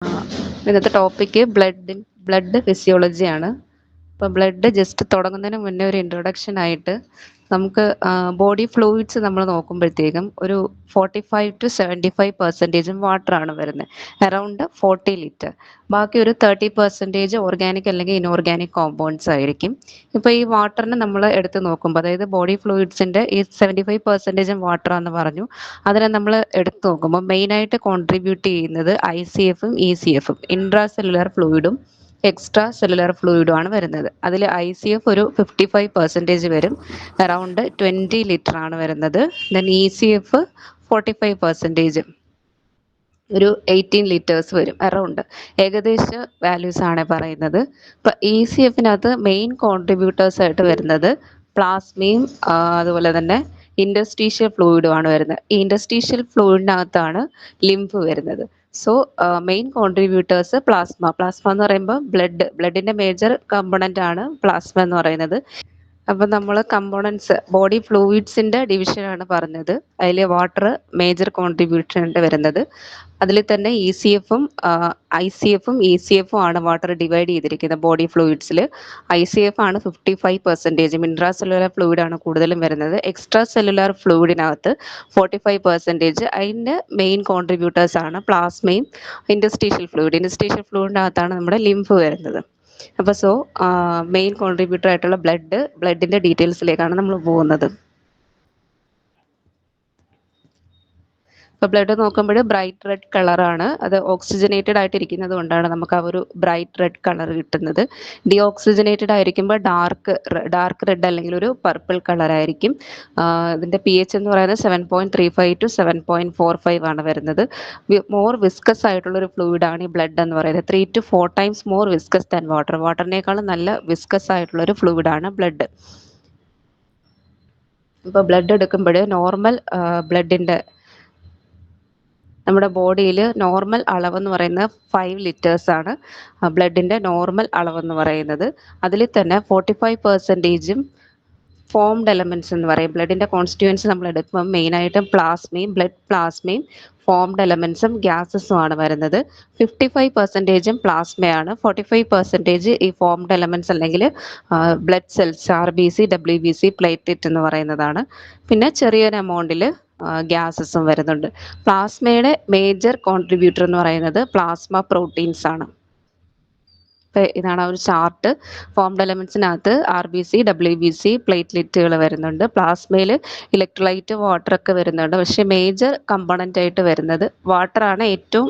ഇന്നത്തെ topic blood ഫിസിയോളജിയാണ്. അപ്പോൾ blood just തുടങ്ങുന്നതിന് മുന്നേ ഒരു ഇൻട്രൊഡക്ഷൻ ആയിട്ട് നമുക്ക് ബോഡി ഫ്ലൂയിഡ്സ് നമ്മൾ നോക്കുമ്പോഴത്തേക്കും ഒരു 45-75% വാട്ടറാണ് വരുന്നത്, അറൗണ്ട് 40 ലിറ്റർ. ബാക്കി ഒരു 30% ഓർഗാനിക് അല്ലെങ്കിൽ ഇനോർഗാനിക് കോമ്പൗണ്ട്സ് ആയിരിക്കും. ഇപ്പോൾ ഈ വാട്ടറിന് നമ്മൾ എടുത്ത് നോക്കുമ്പോൾ, അതായത് ബോഡി ഫ്ലൂയിഡ്സിൻ്റെ ഈ 75% വാട്ടറാണെന്ന് പറഞ്ഞു, അതിനെ നമ്മൾ എടുത്തു നോക്കുമ്പോൾ മെയിനായിട്ട് കോൺട്രിബ്യൂട്ട് ചെയ്യുന്നത് ICFും ECFും, ഇൻട്രാ സെല്ലുലാർ ഫ്ലൂയിഡും എക്സ്ട്രാ സെല്ലുലാർ ഫ്ലൂയിഡും ആണ് വരുന്നത്. അതിൽ ICF ഒരു 55% വരും, അറൗണ്ട് 20 ലിറ്റർ ആണ് വരുന്നത്. ദെൻ ECF 45%, ഒരു 18 ലിറ്റേഴ്സ് വരും അറൗണ്ട്. ഏകദേശ വാല്യൂസ് ആണ് പറയുന്നത്. ഇപ്പം ECFിനകത്ത് മെയിൻ കോൺട്രിബ്യൂട്ടേഴ്സ് ആയിട്ട് വരുന്നത് പ്ലാസ്മയും അതുപോലെ തന്നെ ഇൻഡസ്ട്രീഷ്യൽ ഫ്ലൂയിഡും ആണ് വരുന്നത്. ഈ ഇൻഡസ്ട്രീഷ്യൽ ഫ്ലൂയിഡിനകത്താണ് ലിംഫ് വരുന്നത്. സോ മെയിൻ കോൺട്രിബ്യൂട്ടേഴ്സ് പ്ലാസ്മ എന്ന് പറയുമ്പോൾ ബ്ലഡിൻ്റെ മേജർ കമ്പോണൻ്റ് ആണ് പ്ലാസ്മ എന്ന് പറയുന്നത്. അപ്പം നമ്മൾ കമ്പോണൻസ് ബോഡി ഫ്ലൂയിഡ്സിൻ്റെ ഡിവിഷനാണ് പറഞ്ഞത്. അതിൽ വാട്ടർ മേജർ കോൺട്രിബ്യൂഷൻ ആയിട്ട് വരുന്നത്. അതിൽ തന്നെ ECFും ICFും ECFും ആണ് വാട്ടർ ഡിവൈഡ് ചെയ്തിരിക്കുന്നത് ബോഡി ഫ്ലൂയിഡ്സിൽ. ICF ആണ് 55%, ഇൻട്രാ സെല്ലുലാർ ഫ്ലൂയിഡ് ആണ് കൂടുതലും വരുന്നത്. എക്സ്ട്രാ സെല്ലുലാർ ഫ്ലൂയിഡിനകത്ത് 45%. അതിൻ്റെ മെയിൻ കോൺട്രിബ്യൂട്ടേഴ്സ് ആണ് പ്ലാസ്മയും ഇൻഡസ്ട്രീഷ്യൽ ഫ്ലൂയിഡിനകത്താണ് നമ്മുടെ ലിംഫ് വരുന്നത്. അപ്പോൾ മെയിൻ കോൺട്രിബ്യൂട്ടർ ആയിട്ടുള്ള ബ്ലഡിൻ്റെ ഡീറ്റെയിൽസിലേക്കാണ് നമ്മൾ പോകുന്നത്. ഇപ്പോൾ ബ്ലഡ് നോക്കുമ്പോൾ ബ്രൈറ്റ് റെഡ് കളറാണ്. അത് ഓക്സിജനേറ്റഡ് ആയിട്ടിരിക്കുന്നത് കൊണ്ടാണ് നമുക്ക് ആ ഒരു ബ്രൈറ്റ് റെഡ് കളർ കിട്ടുന്നത്. ഡീഓക്സിജനേറ്റഡ് ആയിരിക്കുമ്പോൾ ഡാർക്ക് റെഡ് അല്ലെങ്കിൽ ഒരു പർപ്പിൾ കളറായിരിക്കും. ഇതിൻ്റെ pH എന്ന് പറയുന്നത് 7.35 to 7.45 ആണ് വരുന്നത്. മോർ വിസ്കസ് ആയിട്ടുള്ളൊരു ഫ്ലൂയിഡാണ് ഈ ബ്ലഡ് എന്ന് പറയുന്നത്. 3 to 4 times more viscous than വാട്ടറിനേക്കാളും നല്ല വിസ്കസ് ആയിട്ടുള്ളൊരു ഫ്ലൂയിഡാണ് ബ്ലഡ്. ഇപ്പോൾ ബ്ലഡ് എടുക്കുമ്പോൾ നോർമൽ ബ്ലഡിൻ്റെ നമ്മുടെ ബോഡിയിൽ നോർമൽ അളവെന്ന് പറയുന്നത് 5 ലിറ്റേഴ്സ് ആണ് ബ്ലഡിൻ്റെ നോർമൽ അളവെന്ന് പറയുന്നത്. അതിൽ തന്നെ 45%ഉം ഫോംഡ് എലമെൻറ്റ്സ് എന്ന് പറയും. ബ്ലഡിൻ്റെ കോൺസ്റ്റിറ്റ്യുവൻസ് നമ്മൾ എടുക്കുമ്പോൾ മെയിനായിട്ടും ബ്ലഡ് പ്ലാസ്മയും ഫോംഡ് എലമെൻറ്റ്സും ഗ്യാസസും ആണ് വരുന്നത്. 55%ഉം പ്ലാസ്മയാണ്, 45% ഈ ഫോംഡ് എലമെൻറ്റ്സ് അല്ലെങ്കിൽ blood cells, RBC, WBC, platelet എന്ന് പറയുന്നതാണ്. പിന്നെ ചെറിയൊരു എമൗണ്ടിൽ ഗ്യാസസും വരുന്നുണ്ട്. പ്ലാസ്മയുടെ മേജർ കോൺട്രിബ്യൂട്ടർ എന്ന് പറയുന്നത് പ്ലാസ്മ പ്രോട്ടീൻസ് ആണ്. ഇതാണ് ആ ഒരു ചാർട്ട്. ഫോംഡ് എലമെൻറ്റ്സിനകത്ത് RBC, WBC, പ്ലേറ്റ്ലെറ്റുകൾ വരുന്നുണ്ട്. പ്ലാസ്മയിൽ ഇലക്ട്രോലൈറ്റ്, വാട്ടർ ഒക്കെ വരുന്നുണ്ട്. പക്ഷേ മേജർ കമ്പോണൻ്റ് ആയിട്ട് വരുന്നത് വാട്ടറാണ്. ഏറ്റവും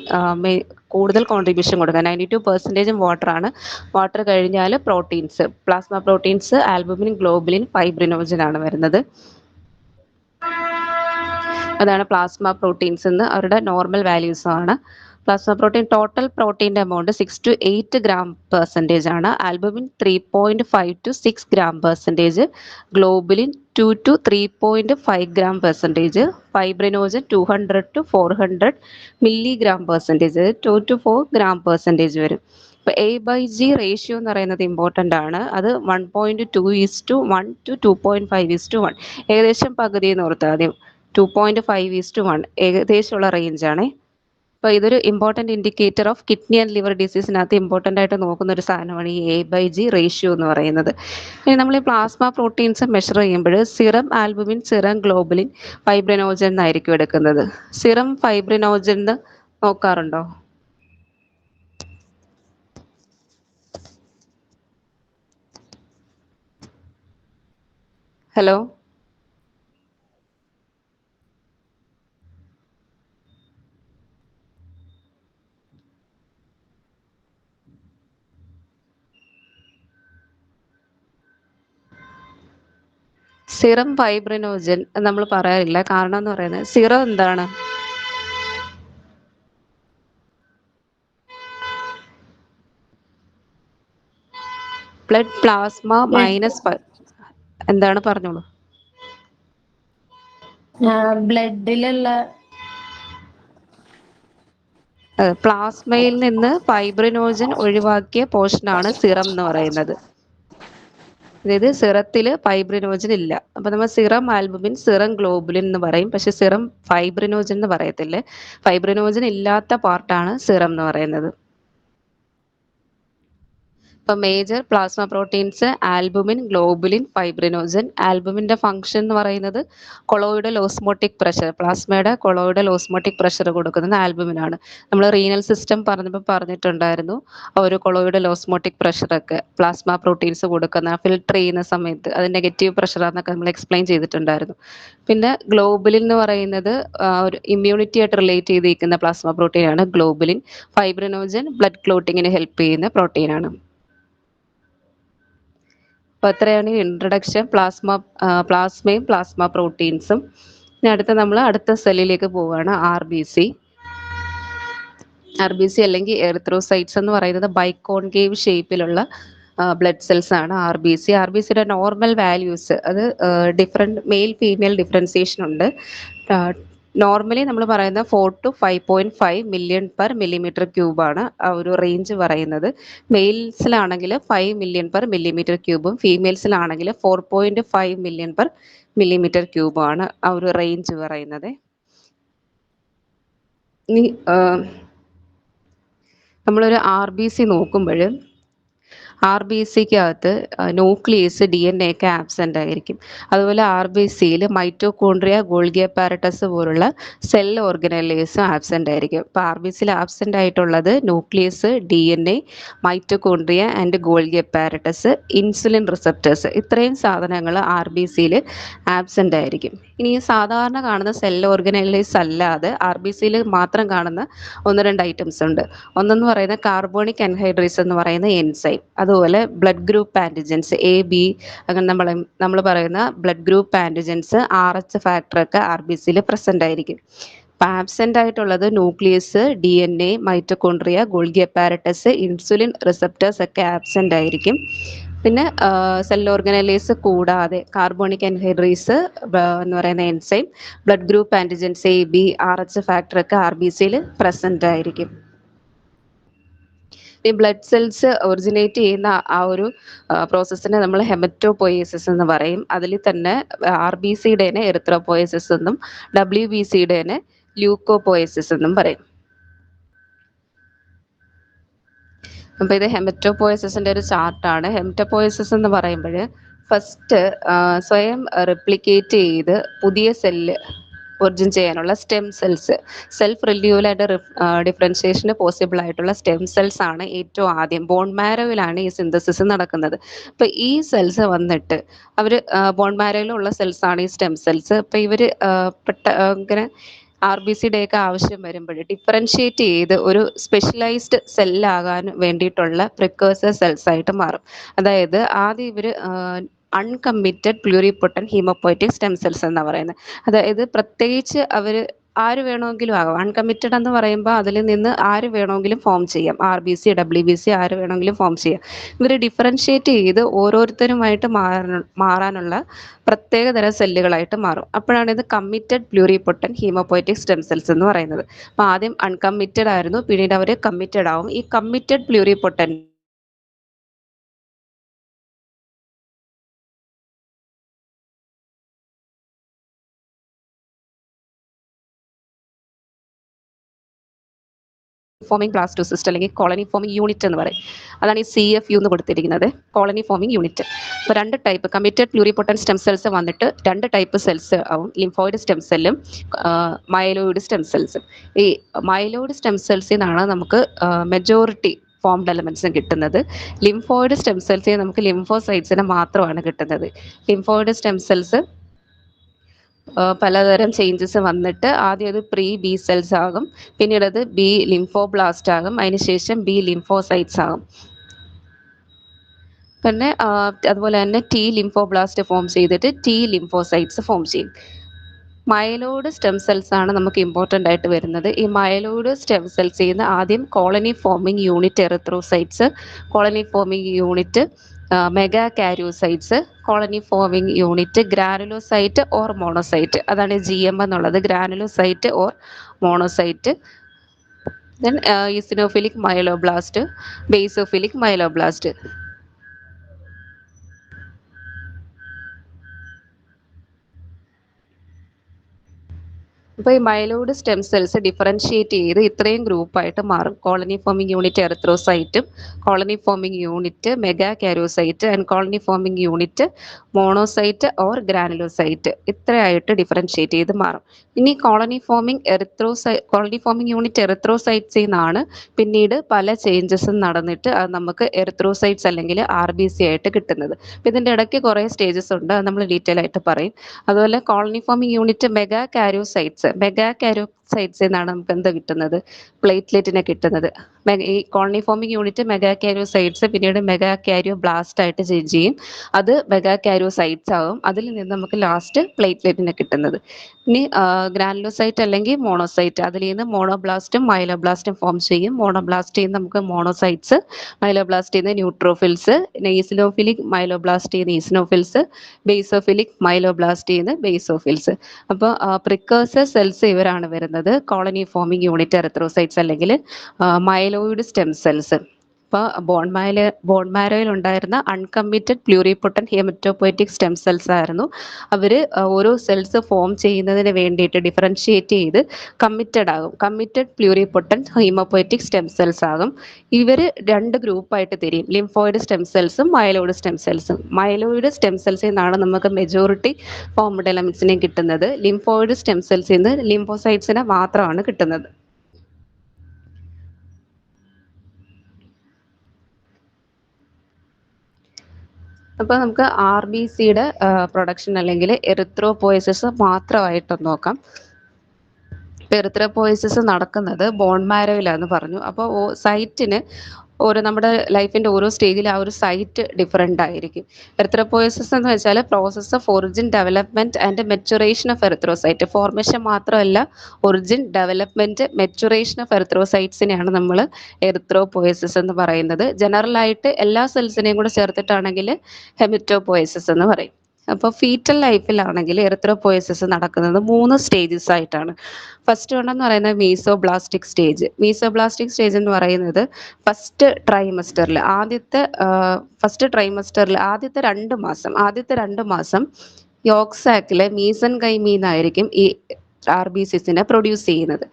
കൂടുതൽ കോൺട്രിബ്യൂഷൻ കൊടുക്കുക, 92% വാട്ടറാണ്. വാട്ടർ കഴിഞ്ഞാൽ proteins, plasma proteins, albumin, globulin, fibrinogen ആണ് വരുന്നത്. അതാണ് പ്ലാസ്മ പ്രോട്ടീൻസ് എന്ന് അവരുടെ നോർമൽ വാല്യൂസ് ആണ്. പ്ലാസ്മ പ്രോട്ടീൻ ടോട്ടൽ പ്രോട്ടീൻ്റെ എമൗണ്ട് 6 to 8 gram% ആണ്. Albumin 3.5 to 6 gram%, globulin 2 to 3.5 gram%, fibrinogen 200 to 400 milligram%, 2 to 4 gram% വരും. ഇപ്പോൾ A/G റേഷ്യോ എന്ന് പറയുന്നത് ഇമ്പോർട്ടൻ്റ് ആണ്. അത് 1.2:1 to 2.5:1, ഏകദേശം പകുതി എന്ന് ഓർത്താൽ മതി. 2.5:1 ഏകദേശമുള്ള റേഞ്ചാണ്. അപ്പോൾ ഇതൊരു important indicator of kidney and liver ഡിസീസിനകത്ത് ഇമ്പോർട്ടൻ്റ് ആയിട്ട് നോക്കുന്ന ഒരു സാധനമാണ് ഈ A/G റേഷ്യോ എന്ന് പറയുന്നത്. ഇനി നമ്മൾ ഈ പ്ലാസ്മ പ്രോട്ടീൻസ് മെഷർ ചെയ്യുമ്പോൾ serum albumin, serum globulin, fibrinogen എന്നായിരിക്കും എടുക്കുന്നത്. സിറം ഫൈബ്രിനോജൻ നോക്കാറുണ്ടോ? ഹലോ, സിറം ഫൈബ്രിനോജൻ നമ്മൾ പറയാറില്ല. കാരണം എന്ന് പറയുന്നത് സിറം എന്താണ്? ബ്ലഡ് പ്ലാസ്മ മൈനസ് എന്താണ്, പറഞ്ഞോളൂ. ബ്ലഡിലുള്ള പ്ലാസ്മയിൽ നിന്ന് ഫൈബ്രിനോജൻ ഒഴിവാക്കിയ പോർഷനാണ് സിറം എന്ന് പറയുന്നത്. അതായത് സിറത്തിൽ ഫൈബ്രിനോജൻ ഇല്ല. അപ്പോൾ നമ്മൾ സിറം ആൽബുമിൻ, സിറം ഗ്ലോബുലിൻ എന്ന് പറയും. പക്ഷെ സിറം ഫൈബ്രിനോജൻ എന്ന് പറയത്തില്ലേ. ഫൈബ്രിനോജൻ ഇല്ലാത്ത പാർട്ടാണ് സിറം എന്ന് പറയുന്നത്. ഇപ്പൊ major plasma proteins albumin, globulin, fibrinogen. ആൽബുമിന്റെ ഫംഗ്ഷൻ എന്ന് പറയുന്നത് കൊളോയിഡൽ ഓസ്മോട്ടിക് പ്രഷർ, പ്ലാസ്മയുടെ കൊളോയിഡൽ ഓസ്മോട്ടിക് പ്രഷർ കൊടുക്കുന്നത് ആൽബുമിനാണ്. നമ്മൾ റീനൽ സിസ്റ്റം പറഞ്ഞപ്പോൾ പറഞ്ഞിട്ടുണ്ടായിരുന്നു, ഒരു കൊളോയിഡൽ ഓസ്മോട്ടിക് പ്രഷറൊക്കെ പ്ലാസ്മ പ്രോട്ടീൻസ് കൊടുക്കുന്ന ഫിൽട്ടർ ചെയ്യുന്ന സമയത്ത് അത് നെഗറ്റീവ് പ്രഷറാന്നൊക്കെ നമ്മൾ എക്സ്പ്ലെയിൻ ചെയ്തിട്ടുണ്ടായിരുന്നു. പിന്നെ ഗ്ലോബുലിൻ എന്ന് പറയുന്നത് ഒരു ഇമ്മ്യൂണിറ്റി ആയിട്ട് റിലേറ്റ് ചെയ്തിരിക്കുന്ന പ്ലാസ്മ പ്രോട്ടീനാണ് ഗ്ലോബുലിൻ. ഫൈബ്രിനോജൻ ബ്ലഡ് ക്ലോട്ടിങ്ങിന് ഹെൽപ്പ് ചെയ്യുന്ന പ്രോട്ടീനാണ്. അപ്പോൾ അത്രയാണ് ഇൻട്രഡക്ഷൻ പ്ലാസ്മയും പ്ലാസ്മ പ്രോട്ടീൻസും. ഇനി അടുത്ത സെല്ലിലേക്ക് പോവുകയാണ്, RBC അല്ലെങ്കിൽ എറിത്രോസൈറ്റ്സ് എന്ന് പറയുന്നത് ബൈക്കോൺകേവ് ഷേപ്പിലുള്ള ബ്ലഡ് സെൽസ് ആണ് ആർ ബി സിയുടെ നോർമൽ വാല്യൂസ് അത് ഡിഫറെൻറ്റ് മെയിൽ ഫീമെയിൽ ഡിഫറൻസിയേഷൻ ഉണ്ട്. നോർമലി നമ്മൾ പറയുന്ന 4 to 5.5 മില്യൺ പെർ മില്ലിമീറ്റർ ക്യൂബാണ് ആ ഒരു റേഞ്ച് പറയുന്നത്. മെയിൽസിലാണെങ്കിൽ 5 മില്യൺ പെർ മില്ലിമീറ്റർ ക്യൂബും ഫീമെയിൽസിലാണെങ്കിൽ 4.5 മില്യൺ പെർ മില്ലിമീറ്റർ ക്യൂബുമാണ് ആ ഒരു റേഞ്ച് പറയുന്നത്. ഇനി നമ്മളൊരു RBC നോക്കുമ്പോൾ RBCക്കകത്ത് ന്യൂക്ലിയസ് DNA ഒക്കെ ആബ്സെൻ്റ് ആയിരിക്കും. അതുപോലെ RBCയിൽ മൈറ്റോകോൺട്രിയ, ഗോൾഗി അപ്പാരറ്റസ് പോലുള്ള സെൽ ഓർഗനൈലേഴ്സും ആബ്സെൻ്റ് ആയിരിക്കും. അപ്പോൾ RBCയിൽ ആബ്സെൻ്റ് ആയിട്ടുള്ളത് nucleus, DNA, mitochondria and Golgi apparatus, insulin receptors, ഇത്രയും സാധനങ്ങൾ RBCയിൽ ആബ്സെൻ്റ് ആയിരിക്കും. ഇനി സാധാരണ കാണുന്ന സെൽ ഓർഗനൈലേഴ്സ് അല്ലാതെ RBCയിൽ മാത്രം കാണുന്ന 1-2 ഐറ്റംസ് ഉണ്ട്. ഒന്നെന്ന് പറയുന്നത് കാർബോണിക് അൻഹൈഡ്രേസ് എന്ന് പറയുന്ന എൻസൈം, അതുപോലെ ബ്ലഡ് ഗ്രൂപ്പ് ആൻറ്റിജൻസ് AB, അങ്ങനെ നമ്മൾ പറയുന്ന ബ്ലഡ് ഗ്രൂപ്പ് ആൻറ്റിജൻസ്, RH ഫാക്ടറൊക്കെ RBCയിൽ പ്രസൻ്റ് ആയിരിക്കും. അപ്പം ആബ്സെൻ്റ് ആയിട്ടുള്ളത് nucleus, DNA, mitochondria, Golgi apparatus, insulin receptors ഒക്കെ ആബ്സെൻ്റ് ആയിരിക്കും. പിന്നെ സെൽ ഓർഗനൈലേഴ്സ് കൂടാതെ കാർബോണിക് അൻഹൈഡ്രേസ് എന്ന് പറയുന്ന enzyme, blood group antigens AB, RH ഫാക്ടറൊക്കെ RBCയിൽ പ്രസൻ്റ് ആയിരിക്കും. ഈ ബ്ലഡ് സെൽസ് ഒറിജിനേറ്റ് ചെയ്യുന്ന ആ ഒരു പ്രോസസ്സിനെ നമ്മൾ ഹെമറ്റോപോയേസിസ് എന്ന് പറയും. അതിൽ തന്നെ RBCയുടെ എറിത്രോപോയേസിസ് എന്നും WBCയുടെ ല്യൂക്കോപോയേസിസ് എന്നും പറയും. അപ്പോൾ ഇത് ഹെമറ്റോപോയസിസിൻ്റെ ഒരു ചാർട്ടാണ്. ഹെമറ്റോപോയസിസ് എന്ന് പറയുമ്പോൾ ഫസ്റ്റ് സ്വയം റെപ്ലിക്കേറ്റ് ചെയ്ത് പുതിയ സെല്ല് ഒറിജിൻ ചെയ്യാനുള്ള സ്റ്റെം സെൽസ്, സെൽഫ് റിന്യൂവലായിട്ട് ഡിഫറൻഷിയേഷന് പോസിബിൾ ആയിട്ടുള്ള സ്റ്റെം സെൽസ് ആണ് ഏറ്റവും ആദ്യം. ബോൺ മാരോയിലാണ് ഈ സിന്തസിസ് നടക്കുന്നത്. അപ്പോൾ ഈ സെൽസ് വന്നിട്ട് അവർ ബോൺ മാരോയിലുള്ള സെൽസ് ആണ് ഈ സ്റ്റെം സെൽസ്. അപ്പോൾ ഇവർ ഇങ്ങനെ RBCയുടെ ഒക്കെ ആവശ്യം വരുമ്പോൾ ഡിഫറൻഷിയേറ്റ് ചെയ്ത് ഒരു സ്പെഷ്യലൈസ്ഡ് സെല്ലാകാൻ വേണ്ടിയിട്ടുള്ള പ്രിക്കേഴ്സർ സെൽസ് ആയിട്ട് മാറും. അതായത് ആദ്യം ഇവർ അൺകമ്മിറ്റഡ് പ്ലൂറിപൊട്ടൻ ഹീമോപോയറ്റിക് സ്റ്റെം സെൽസ് എന്നാണ് പറയുന്നത്. അതായത് പ്രത്യേകിച്ച് അവർ ആര് വേണമെങ്കിലും ആകാം. അൺകമ്മിറ്റഡ് എന്ന് പറയുമ്പോൾ അതിൽ നിന്ന് ആര് വേണമെങ്കിലും ഫോം ചെയ്യാം. RBC, WBC ആര് വേണമെങ്കിലും ഫോം ചെയ്യാം. ഇവർ ഡിഫറൻഷിയേറ്റ് ചെയ്ത് ഓരോരുത്തരുമായിട്ട് മാറാനുള്ള പ്രത്യേക തരം സെല്ലുകളായിട്ട് മാറും. അപ്പോഴാണ് ഇത് കമ്മിറ്റഡ് പ്ലൂറിപൊട്ടൻ ഹീമോപോയറ്റിക് സ്റ്റെം സെൽസ് എന്ന് പറയുന്നത്. അപ്പോൾ ആദ്യം അൺകമ്മിറ്റഡ് ആയിരുന്നു, പിന്നീട് അവർ കമ്മിറ്റഡ് ആവും. ഈ കമ്മിറ്റഡ് പ്ലൂറിപൊട്ടൻ ഫോമിംഗ് ബ്ലാസ്റ്റോസിസ്റ്റ് അല്ലെങ്കിൽ കോളനി ഫോമിംഗ് യൂണിറ്റ് എന്ന് പറയും. അതാണ് ഈ CFU എന്ന് കൊടുത്തിരിക്കുന്നത്, കോളനി ഫോമിംഗ് യൂണിറ്റ്. അപ്പോൾ 2 type committed pluripotent stem cells വന്നിട്ട് 2 ടൈപ്പ് സെൽസ് ആവും, ലിംഫോയിഡ് സ്റ്റെം സെല്ലും മൈലോയിഡ് സ്റ്റെം സെൽസും. ഈ മൈലോയിഡ് സ്റ്റെം സെൽസിൽ നിന്നാണ് നമുക്ക് മെജോറിറ്റി ഫോംഡ് എലമെന്റ്സും കിട്ടുന്നത്. ലിംഫോയിഡ് സ്റ്റെം സെൽസിൽ നമുക്ക് ലിംഫോസൈറ്റ്സിനെ മാത്രമാണ് കിട്ടുന്നത്. ലിംഫോയിഡ് സ്റ്റെം സെൽസ് പലതരം ചേഞ്ചസ് വന്നിട്ട് ആദ്യം അത് B സെൽസ് ആകും, പിന്നീട് അത് B ലിംഫോബ്ലാസ്റ്റ് ആകും, അതിനുശേഷം B ലിംഫോസൈറ്റ്സ് ആകും. പിന്നെ അതുപോലെ തന്നെ T ലിംഫോബ്ലാസ്റ്റ് ഫോം ചെയ്തിട്ട് T ലിംഫോസൈറ്റ്സ് ഫോം ചെയ്യും. മൈലോയിഡ് സ്റ്റെം സെൽസ് ആണ് നമുക്ക് ഇമ്പോർട്ടൻ്റ് ആയിട്ട് വരുന്നത്. ഈ മൈലോയിഡ് സ്റ്റെം സെൽസ് ചെയ്യുന്ന ആദ്യം colony forming unit erythrocytes, colony forming unit megakaryocytes, colony forming unit granulocyte or monocyte. അതാണ് GM എന്നുള്ളത്, granulocyte or monocyte. Then eosinophilic myeloblast, basophilic myeloblast. അപ്പോൾ ഈ മൈലോയിഡ് സ്റ്റെം സെൽസ് ഡിഫറൻഷിയേറ്റ് ചെയ്ത് ഇത്രയും ഗ്രൂപ്പായിട്ട് മാറും. കോളനി ഫോമിംഗ് യൂണിറ്റ് എറിത്രോസൈറ്റും, colony forming unit megakaryocyte and colony forming unit monocyte or granulocyte, ഇത്രയായിട്ട് ഡിഫറൻഷിയേറ്റ് ചെയ്ത് മാറും. ഇനി കോളനി ഫോമിംഗ് യൂണിറ്റ് എറിത്രോസൈറ്റ്സിൽ നിന്നാണ് പിന്നീട് പല ചേഞ്ചസും നടന്നിട്ട് അത് നമുക്ക് എറിത്രോസൈറ്റ്സ് അല്ലെങ്കിൽ RBC ആയിട്ട് കിട്ടുന്നത്. അപ്പോൾ ഇതിൻ്റെ ഇടയ്ക്ക് കുറേ സ്റ്റേജസ് ഉണ്ട്, അത് നമ്മൾ ഡീറ്റെയിൽ ആയിട്ട് പറയും. അതുപോലെ കോളനി ഫോമിംഗ് യൂണിറ്റ് മെഗാ കാരോസൈറ്റ്സിൽ നിന്നാണ് നമുക്ക് എന്ത് കിട്ടുന്നത്, പ്ലേറ്റ്ലെറ്റിനെ കിട്ടുന്നത്. ഈ കോളനി ഫോമിംഗ് യൂണിറ്റ് മെഗാ കാരോസൈറ്റ്സ് പിന്നീട് മെഗാ കാരിയോ ബ്ലാസ്റ്റ് ആയിട്ട് ചേഞ്ച് ചെയ്യും, അത് മെഗാ കാരോസൈറ്റ്സ് ആകും. അതിൽ നിന്ന് നമുക്ക് ലാസ്റ്റ് പ്ലേറ്റ്ലെറ്റിനെ കിട്ടുന്നത്. ഇനി ഗ്രാനുലോസൈറ്റ് അല്ലെങ്കിൽ മോണോസൈറ്റ്, അതിൽ നിന്ന് മോണോബ്ലാസ്റ്റും മൈലോബ്ലാസ്റ്റും ഫോം ചെയ്യും. മോണോബ്ലാസ്റ്റിൽ നിന്ന് നമുക്ക് മോണോസൈറ്റ്സ്, മൈലോബ്ലാസ്റ്റിൽ നിന്ന് ന്യൂട്രോഫിൽസ്, ഈസിനോഫിലിക് മൈലോബ്ലാസ്റ്റിൽ നിന്ന് ഈസിനോഫിൽസ്, ബേസോഫിലിക് മൈലോബ്ലാസ്റ്റിൽ നിന്ന് ബേസോഫിൽസ്. അപ്പോൾ പ്രിക്കേഴ്സർ സെൽസ് ഇവരാണ് വരുന്നത്, കോളനി ഫോമിംഗ് യൂണിറ്റ് എറിത്രോസൈറ്റ്സ് അല്ലെങ്കിൽ മൈലോയിഡ് സ്റ്റെം സെൽസ്. ഇപ്പോൾ ബോൺ മാരോയിൽ ഉണ്ടായിരുന്ന അൺകമ്മിറ്റഡ് പ്ലൂറിപൊട്ടൻറ്റ് ഹെമറ്റോപോയറ്റിക് സ്റ്റെം സെൽസ് ആയിരുന്നു. അവർ ഓരോ സെൽസ് ഫോം ചെയ്യുന്നതിന് വേണ്ടിയിട്ട് ഡിഫറൻഷിയേറ്റ് ചെയ്ത് കമ്മിറ്റഡ് ആകും. Committed pluripotent haemopoietic stem cells ആകും. ഇവർ രണ്ട് ഗ്രൂപ്പായിട്ട് തിരിയും, ലിംഫോയിഡ് സ്റ്റെം സെൽസും മൈലോയിഡ് സ്റ്റെം സെൽസും. മൈലോയിഡ് സ്റ്റെം സെൽസിൽ നിന്നാണ് നമുക്ക് മെജോറിറ്റി ഫോംഡ് എലമെന്റ്സിനെ കിട്ടുന്നത്. ലിംഫോയിഡ് സ്റ്റെം സെൽസിൽ നിന്ന് ലിംഫോസൈറ്റ്സിനെ മാത്രമാണ് കിട്ടുന്നത്. അപ്പോൾ നമുക്ക് RBCയുടെ പ്രൊഡക്ഷൻ അല്ലെങ്കിൽ എറിത്രോപോയസിസ് മാത്രമായിട്ടൊന്ന് നോക്കാം. എറിത്രോപോയസിസ് നടക്കുന്നത് ബോൺ മാരോയിലാന്ന് പറഞ്ഞു. അപ്പോൾ സൈറ്റിന് നമ്മുടെ ലൈഫിൻ്റെ ഓരോ സ്റ്റേജിൽ ആ ഒരു സൈറ്റ് ഡിഫറെൻ്റ് ആയിരിക്കും. എറിത്രോപോയസിസ് എന്ന് വെച്ചാൽ process of origin development and maturation of erythrocyte. Formation മാത്രമല്ല, ഒറിജിൻ ഡെവലപ്മെൻറ്റ് മെച്ചുറേഷൻ ഓഫ് എറിത്രോസൈറ്റ്സിനെയാണ് നമ്മൾ എറിത്രോപോയസിസ് എന്ന് പറയുന്നത്. ജനറലായിട്ട് എല്ലാ സെൽസിനെയും കൂടെ ചേർത്തിട്ടാണെങ്കിൽ ഹെമറ്റോപോയസിസ് എന്ന് പറയും. അപ്പോൾ ഫീറ്റൽ ലൈഫിലാണെങ്കിൽ എറിത്രോപോയസിസ് നടക്കുന്നത് 3 സ്റ്റേജസ് ആയിട്ടാണ്. ഫസ്റ്റ് എന്ന് പറയുന്നത് മീസോബ്ലാസ്റ്റിക് സ്റ്റേജ് എന്ന് പറയുന്നത് ഫസ്റ്റ് ട്രൈമസ്റ്ററിൽ ആദ്യത്തെ 2 മാസം യോഗ് സാക്കിലെ മീസൻകൈമീന്നായിരിക്കും ഈ RBCസിനെ പ്രൊഡ്യൂസ് ചെയ്യുന്നത്.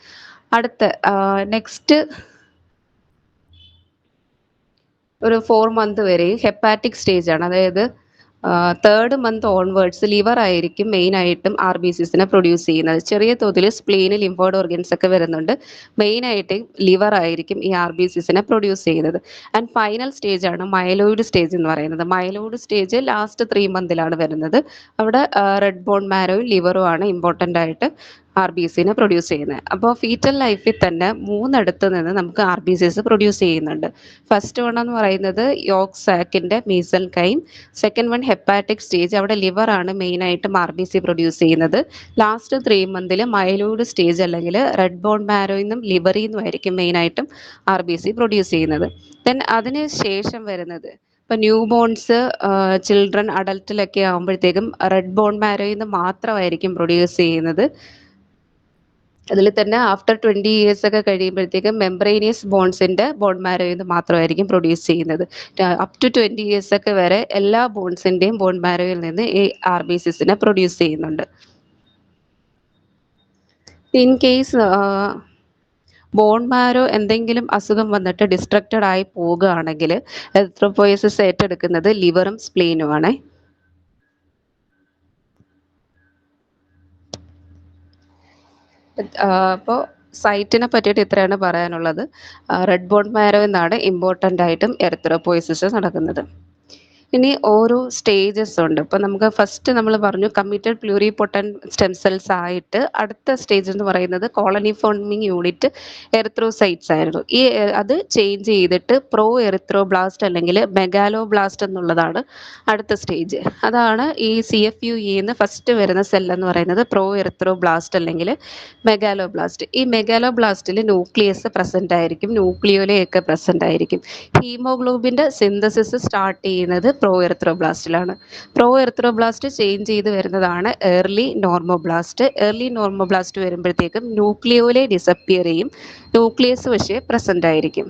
നെക്സ്റ്റ് ഒരു 4 മന്ത് വരെ ഹെപ്പാറ്റിക് സ്റ്റേജ് ആണ്. അതായത് 3rd മന്ത് ഓൺവേർഡ്സ് ലിവർ ആയിരിക്കും മെയിനായിട്ടും RBCസിനെ പ്രൊഡ്യൂസ് ചെയ്യുന്നത്. ചെറിയ തോതിൽ സ്പ്ലീന്, ലിംഫോയിഡ് ഓർഗൻസ് ഒക്കെ വരുന്നുണ്ട്. മെയിനായിട്ട് ലിവർ ആയിരിക്കും ഈ RBCസിനെ പ്രൊഡ്യൂസ് ചെയ്യുന്നത്. ആൻഡ് ഫൈനൽ സ്റ്റേജ് ആണ് മൈലോയിഡ് സ്റ്റേജ് എന്ന് പറയുന്നത്. മൈലോയിഡ് സ്റ്റേജ് ലാസ്റ്റ് 3 മന്തിലാണ് വരുന്നത്. അവിടെ റെഡ് ബോൺ മാരോയും ലിവറും ആണ് ഇമ്പോർട്ടൻ്റ് ആയിട്ട് RBCനെ പ്രൊഡ്യൂസ് ചെയ്യുന്നത്. അപ്പോൾ ഫീറ്റൽ ലൈഫിൽ തന്നെ 3 നിന്ന് നമുക്ക് RBCസ് പ്രൊഡ്യൂസ് ചെയ്യുന്നുണ്ട്. ഫസ്റ്റ് എന്ന് പറയുന്നത് yoga സാക്കിൻ്റെ മീസൻകൈം. Second one hepatic stage, അവിടെ ലിവർ ആണ് മെയിനായിട്ടും RBC പ്രൊഡ്യൂസ് ചെയ്യുന്നത്. ലാസ്റ്റ് 3 മന്തിൽ മൈലോയിഡ് സ്റ്റേജ് അല്ലെങ്കിൽ റെഡ് ബോൺ മാരോയിൽ നിന്നും ലിവറിൽ നിന്നും ആയിരിക്കും മെയിനായിട്ടും RBC പ്രൊഡ്യൂസ് ചെയ്യുന്നത്. ദെൻ അതിന് ശേഷം വരുന്നത് ഇപ്പം ന്യൂ ബോൺസ്, ചിൽഡ്രൻ, അഡൽട്ടിലൊക്കെ ആകുമ്പോഴത്തേക്കും റെഡ് ബോൺ മാരോയിൽ നിന്ന് മാത്രമായിരിക്കും പ്രൊഡ്യൂസ് ചെയ്യുന്നത്. അതിൽ തന്നെ ആഫ്റ്റർ 20 ഇയേഴ്സ് ഒക്കെ കഴിയുമ്പോഴത്തേക്കും മെംബ്രേനിയസ് ബോൺസിൻ്റെ ബോൺ മാരോയിൽ നിന്ന് മാത്രമായിരിക്കും പ്രൊഡ്യൂസ് ചെയ്യുന്നത്. അപ് ടു 20 ഇയേഴ്സ് ഒക്കെ വരെ എല്ലാ ബോൺസിൻ്റെയും ബോൺ മാരോയിൽ നിന്ന് ഈ RBCസിനെ പ്രൊഡ്യൂസ് ചെയ്യുന്നുണ്ട്. ഇൻ കേസ് ബോൺ മാരോ എന്തെങ്കിലും അസുഖം വന്നിട്ട് ഡിസ്ട്രക്റ്റഡ് ആയി പോകുകയാണെങ്കിൽ എറിത്രോപോയസിസ് ഏറ്റെടുക്കുന്നത് ലിവറും സ്പ്ലീനുമാണ്. അപ്പോൾ സൈറ്റിനെ പറ്റിയിട്ട് ഇത്രയാണ് പറയാനുള്ളത്. റെഡ് ബോൺ മാരോ എന്നാണ് ഇമ്പോർട്ടൻ്റ് ആയിട്ടും എറിത്രോപോയസിസ് നടക്കുന്നത്. ഇനി ഓരോ സ്റ്റേജസ് ഉണ്ട്. ഇപ്പോൾ നമുക്ക് ഫസ്റ്റ് നമ്മൾ പറഞ്ഞു കമ്മിറ്റഡ് പ്ലൂറിപൊട്ടൻറ്റ് സ്റ്റെം സെൽസ് ആയിട്ട് അടുത്ത സ്റ്റേജ് എന്ന് പറയുന്നത് കോളനി ഫോമിംഗ് യൂണിറ്റ് എറിത്രോസൈറ്റ്സ് ആയിരുന്നു. അത് ചേഞ്ച് ചെയ്തിട്ട് പ്രോ എറിത്രോബ്ലാസ്റ്റ് അല്ലെങ്കിൽ മെഗാലോബ്ലാസ്റ്റ് എന്നുള്ളതാണ് അടുത്ത സ്റ്റേജ്. അതാണ് ഈ CFUE എന്ന് ഫസ്റ്റ് വരുന്ന സെൽ എന്ന് പറയുന്നത് പ്രോ എറിത്രോബ്ലാസ്റ്റ് അല്ലെങ്കിൽ മെഗാലോബ്ലാസ്റ്റ്. ഈ മെഗാലോബ്ലാസ്റ്റിൽ ന്യൂക്ലിയസ് പ്രസൻ്റ് ആയിരിക്കും, ന്യൂക്ലിയോലയൊക്കെ പ്രസൻ്റ് ആയിരിക്കും. ഹീമോഗ്ലോബിൻ്റെ സിന്തസിസ് സ്റ്റാർട്ട് ചെയ്യുന്നത് പ്രോ എറിത്രോബ്ലാസ്റ്റിലാണ്. പ്രോ എറിത്രോബ്ലാസ്റ്റ് ചേഞ്ച് ചെയ്ത് വരുന്നതാണ് ഏർലി നോർമോബ്ലാസ്റ്റ് വരുമ്പോഴത്തേക്കും ന്യൂക്ലിയോലെ ഡിസപ്പിയർ ചെയ്യും, ന്യൂക്ലിയസ് പക്ഷേ പ്രസൻ്റ് ആയിരിക്കും.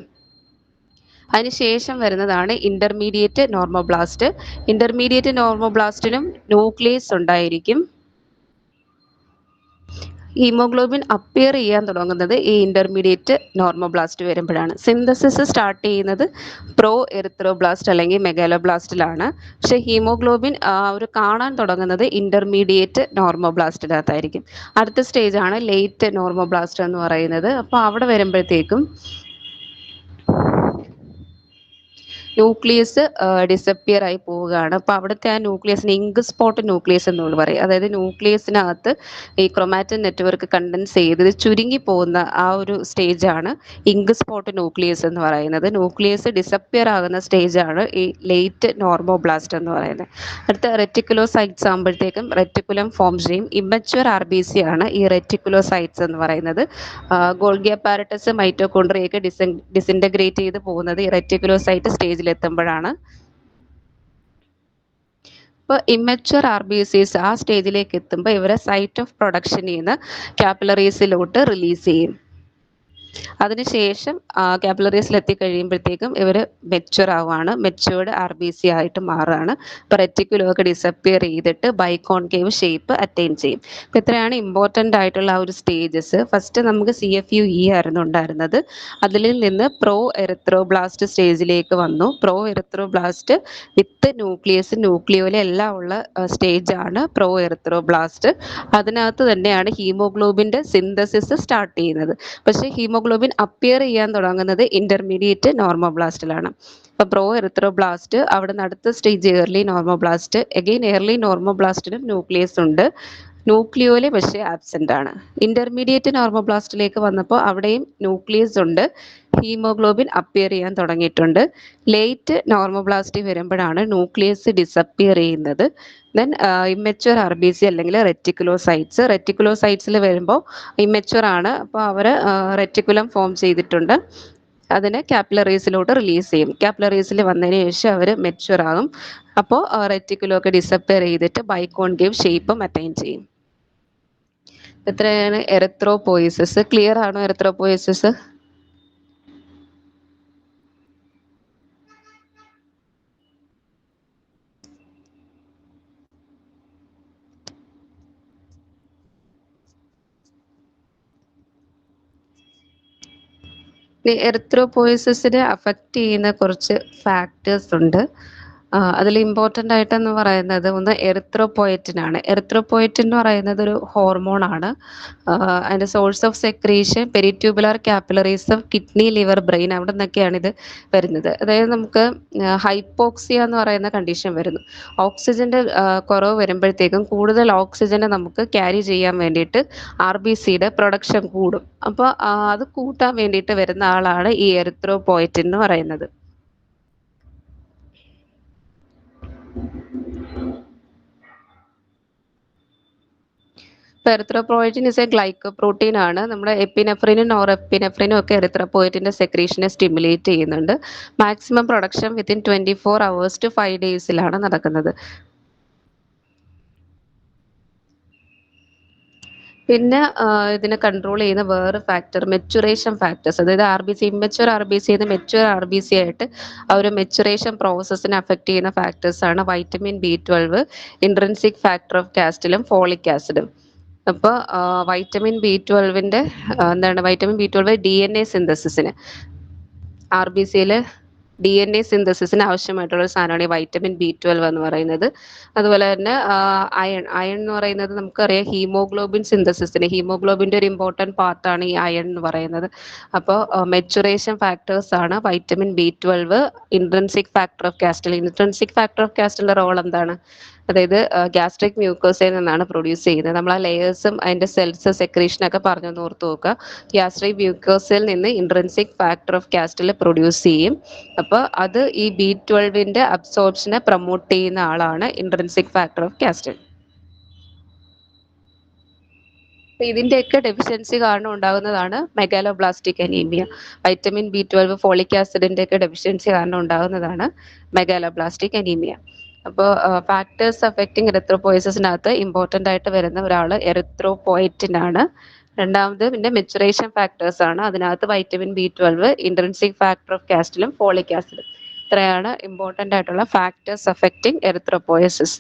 അതിനുശേഷം വരുന്നതാണ് ഇൻ്റർമീഡിയറ്റ് നോർമോബ്ലാസ്റ്റിനും ന്യൂക്ലിയസ് ഉണ്ടായിരിക്കും. ഹീമോഗ്ലോബിൻ അപ്പിയർ ചെയ്യാൻ തുടങ്ങുന്നത് ഈ ഇന്റർമീഡിയറ്റ് നോർമോബ്ലാസ്റ്റ് വരുമ്പോഴാണ്. സിന്തസിസ് സ്റ്റാർട്ട് ചെയ്യുന്നത് പ്രോ എറിത്രോബ്ലാസ്റ്റ് അല്ലെങ്കിൽ മെഗാലോബ്ലാസ്റ്റിലാണ്. പക്ഷേ ഹീമോഗ്ലോബിൻ ഒരു കാണാൻ തുടങ്ങുന്നത് ഇന്റർമീഡിയറ്റ് നോർമോബ്ലാസ്റ്റിനകത്തായിരിക്കും. അടുത്ത സ്റ്റേജാണ് ലേറ്റ് നോർമോബ്ലാസ്റ്റ് എന്ന് പറയുന്നത്. അപ്പോൾ അവിടെ വരുമ്പോഴത്തേക്കും ന്യൂക്ലിയസ് ഡിസപ്പിയർ ആയി പോവുകയാണ്. അപ്പോൾ അവിടുത്തെ ആ ന്യൂക്ലിയസിന് ഇങ്ക് സ്പോട്ട് ന്യൂക്ലിയസ് എന്നുള്ളത് പറയും. അതായത് ന്യൂക്ലിയസിനകത്ത് ഈ ക്രൊമാറ്റിൻ നെറ്റ്വർക്ക് കണ്ടൻസ് ചെയ്ത് ചുരുങ്ങി പോകുന്ന ആ ഒരു സ്റ്റേജാണ് ഇങ്ക് സ്പോട്ട് ന്യൂക്ലിയസ് എന്ന് പറയുന്നത്. ന്യൂക്ലിയസ് ഡിസപ്പിയർ ആകുന്ന സ്റ്റേജാണ് ഈ ലേറ്റ് നോർമോബ്ലാസ്റ്റ് എന്ന് പറയുന്നത്. അടുത്ത റെറ്റിക്കുലോസൈറ്റ്സ് ആകുമ്പോഴത്തേക്കും റെറ്റിക്കുലം ഫോം ചെയ്യും. ഇമ്മച്വർ ആർ ബി സി ആണ് ഈ റെറ്റിക്കുലോസൈറ്റ്സ് എന്ന് പറയുന്നത്. ഗോൾഗി അപ്പാരറ്റസ് മൈറ്റോകോൺട്രിയൊക്കെ ഡിസിൻറ്റഗ്രേറ്റ് ചെയ്ത് പോകുന്നത് ഈ റെറ്റിക്കുലോസൈറ്റ് സ്റ്റേജിലെത്തുമ്പോഴാണ്. ഇപ്പോൾ ഇമ്മച്വർ ആർ ബി സിസ് ആ സ്റ്റേജിലേക്ക് എത്തുമ്പോൾ ഇവരെ സൈറ്റ് ഓഫ് പ്രൊഡക്ഷനിൽ നിന്ന് കാപ്പിലറീസിലോട്ട് റിലീസ് ചെയ്യും. അതിനുശേഷം കാപ്പിലറീസിൽ എത്തിക്കഴിയുമ്പോഴത്തേക്കും ഇവർ മെച്യൂർ ആവുകയാണ്. മെച്യൂർഡ് ആർ ബി സി ആയിട്ട് മാറുകയാണ്. ഇപ്പോൾ റെറ്റിക്കുലമൊക്കെ ഡിസപ്പിയർ ചെയ്തിട്ട് ബൈകോൺകേവ് ഷേപ്പ് അറ്റൈൻ ചെയ്യും. അപ്പോൾ ഇത്രയാണ് ഇമ്പോർട്ടൻ്റ് ആയിട്ടുള്ള ആ ഒരു സ്റ്റേജസ്. ഫസ്റ്റ് നമുക്ക് CFUE ആയിരുന്നു ഉണ്ടായിരുന്നത്. അതിൽ നിന്ന് പ്രോ എറിത്രോബ്ലാസ്റ്റ് സ്റ്റേജിലേക്ക് വന്നു. പ്രോ എറിത്രോബ്ലാസ്റ്റ് വിത്ത് ന്യൂക്ലിയസ് ന്യൂക്ലിയോല എല്ലാം ഉള്ള സ്റ്റേജാണ് പ്രോ എറിത്രോബ്ലാസ്റ്റ്. അതിനകത്ത് തന്നെയാണ് ഹീമോഗ്ലോബിൻ്റെ സിന്തസിസ് സ്റ്റാർട്ട് ചെയ്യുന്നത്. പക്ഷേ ഹീമോഗ്ലോബിൻ അപ്പിയർ ചെയ്യാൻ തുടങ്ങുന്നത് ഇന്റർമീഡിയറ്റ് നോർമോബ്ലാസ്റ്റിലാണ്. അപ്പോൾ പ്രോ എറിത്രോബ്ലാസ്റ്റ് അവിടെ നിന്ന് അടുത്ത stage early normoblast. Again early നോർമോബ്ലാസ്റ്റിനും ന്യൂക്ലിയസ് ഉണ്ട്, ന്യൂക്ലിയോല് പക്ഷേ ആബ്സെൻ്റ് ആണ്. ഇന്റർമീഡിയറ്റ് നോർമോബ്ലാസ്റ്റിലേക്ക് വന്നപ്പോൾ അവിടെയും ന്യൂക്ലിയസ് ഉണ്ട്, ഹീമോഗ്ലോബിൻ അപ്പിയർ ചെയ്യാൻ തുടങ്ങിയിട്ടുണ്ട്. ലേറ്റ് നോർമോബ്ലാസ്റ്റി വരുമ്പോഴാണ് ന്യൂക്ലിയസ് ഡിസപ്പിയർ ചെയ്യുന്നത്. Then immature R B C അല്ലെങ്കിൽ റെറ്റിക്കുലോസൈറ്റ്സിൽ വരുമ്പോൾ ഇമ്മച്വർ ആണ്. അപ്പോൾ അവർ റെറ്റിക്കുലം ഫോം ചെയ്തിട്ടുണ്ട്. അതിനെ കാപ്പിലറീസിലോട്ട് റിലീസ് ചെയ്യും. കാപ്പിലറീസിൽ വന്നതിന് ശേഷം അവർ മെച്യൂർ ആകും. അപ്പോൾ റെറ്റിക്കുലമൊക്കെ ഡിസപ്പിയർ ചെയ്തിട്ട് ബൈകോൺകേവ് ഷേപ്പും അറ്റൈൻ ചെയ്യും. എത്രയാണ് എറിത്രോപോയിസിസ്? ക്ലിയർ ആണോ എറിത്രോപോയിസിസ്? എറിത്രോപോയിസിസിനെ അഫക്റ്റ് ചെയ്യുന്ന കുറച്ച് ഫാക്ടേഴ്സ് ഉണ്ട്. അതിൽ ഇമ്പോർട്ടൻ്റ് ആയിട്ടെന്ന് പറയുന്നത് ഒന്ന് എറിത്രോപോയറ്റിനാണ്. എറിത്രോപോയറ്റിൻ എന്ന് പറയുന്നത് ഒരു ഹോർമോണാണ്. അതിൻ്റെ source of secretion peritubular capillaries of kidney liver brain അവിടെ നിന്നൊക്കെയാണ് ഇത് വരുന്നത്. അതായത് നമുക്ക് ഹൈപ്പോക്സിയ എന്ന് പറയുന്ന കണ്ടീഷൻ വരുന്നു. ഓക്സിജൻ്റെ കുറവ് വരുമ്പോഴത്തേക്കും കൂടുതൽ ഓക്സിജനെ നമുക്ക് ക്യാരി ചെയ്യാൻ വേണ്ടിയിട്ട് ആർ ബി സിയുടെ പ്രൊഡക്ഷൻ കൂടും. അപ്പോൾ അത് കൂട്ടാൻ വേണ്ടിയിട്ട് വരുന്ന ആളാണ് ഈ എറിത്രോപോയറ്റിൻ എന്ന് പറയുന്നത്. എറിത്രോപോയറ്റിൻ ഇസ് എ ഗ്ലൈക്കോപ്രോട്ടീൻ ആണ്. നമ്മുടെ എപ്പിനെഫ്രിനും നോറെപ്പിനെഫ്രിനും ഒക്കെ എറിത്രോപോയറ്റിന്റെ സെക്രീഷനെ സ്റ്റിമുലേറ്റ് ചെയ്യുന്നുണ്ട്. Maximum production within 24 hours to 5 daysലാണ് നടക്കുന്നത്. പിന്നെ ഇതിനെ കൺട്രോൾ ചെയ്യുന്ന വേറെ ഫാക്ടർ മെച്ചുറേഷൻ ഫാക്ടേഴ്സ്, അതായത് R B C immature R B സിന്ന് മെച്ചുവർ ആർ ബി സി ആയിട്ട് ആ ഒരു മെച്ചുറേഷൻ പ്രോസസ്സിനെ അഫക്റ്റ് ചെയ്യുന്ന ഫാക്ടേഴ്സാണ് vitamin B12, intrinsic factor of കാസ്റ്റിലും ഫോളിക് ആസിഡും. അപ്പോൾ വൈറ്റമിൻ B12ൻ്റെ വൈറ്റമിൻ B12 DNA സിന്തസിസിന് ആർ ബി സിയിൽ DNA സിന്തസിസിന് ആവശ്യമായിട്ടുള്ള ഒരു സാധനമാണ് ഈ വൈറ്റമിൻ B12 എന്ന് പറയുന്നത്. അതുപോലെ തന്നെ അയൺ എന്ന് പറയുന്നത് നമുക്കറിയാം ഹീമോഗ്ലോബിൻ സിന്തസിസിന്, ഹീമോഗ്ലോബിൻ്റെ ഒരു ഇമ്പോർട്ടൻറ്റ് പാർട്ടാണ് ഈ അയൺ എന്ന് പറയുന്നത്. അപ്പോൾ മെച്ചുറേഷൻ ഫാക്ടേഴ്സ് ആണ് vitamin B12, intrinsic factor of Castle. Intrinsic factor of കാസ്റ്റലിൻ്റെ റോൾ എന്താണ്? അതായത് ഗ്യാസ്ട്രിക് മ്യൂക്കോസയിൽ നിന്നാണ് പ്രൊഡ്യൂസ് ചെയ്യുന്നത്. നമ്മൾ ആ ലെയേഴ്സും അതിൻ്റെ സെൽസ് സെക്രീഷനൊക്കെ പറഞ്ഞൊന്ന് ഓർത്ത് നോക്കുക. ഗ്യാസ്ട്രിക് മ്യൂക്കോസയിൽ നിന്ന് intrinsic factor of castle produce ചെയ്യും. അപ്പോൾ അത് ഈ B12ൻ്റെ അബ്സോർപ്ഷനെ പ്രൊമോട്ട് ചെയ്യുന്ന ആളാണ് ഇൻട്രിൻസിക് ഫാക്ടർ ഓഫ് കാസ്റ്റൽ. ഇതിൻ്റെയൊക്കെ ഡെഫിഷ്യൻസി കാരണം ഉണ്ടാകുന്നതാണ് megaloblastic anaemia. Vitamin B12, folic ആസിഡിൻ്റെ ഒക്കെ ഡെഫിഷ്യൻസി കാരണം ഉണ്ടാകുന്നതാണ് മെഗാലോബ്ലാസ്റ്റിക് അനീമിയ. അപ്പോൾ ഫാക്ടേഴ്സ് അഫക്റ്റിംഗ് എറിത്രോപോയിസിസിനകത്ത് ഇമ്പോർട്ടൻ്റ് ആയിട്ട് വരുന്ന ഒരാൾ എറിത്രോപോയറ്റിനാണ്. രണ്ടാമത് പിന്നെ മെച്ചുറേഷൻ ഫാക്ടേഴ്സ് ആണ്. അതിനകത്ത് vitamin B12, intrinsic factor of കാസ്റ്റിലും ഫോളിക് ആസിഡും. ഇത്രയാണ് ഇമ്പോർട്ടൻ്റ് ആയിട്ടുള്ള ഫാക്ടേഴ്സ് അഫക്റ്റിംഗ് എറിത്രോപോയിസിസ്.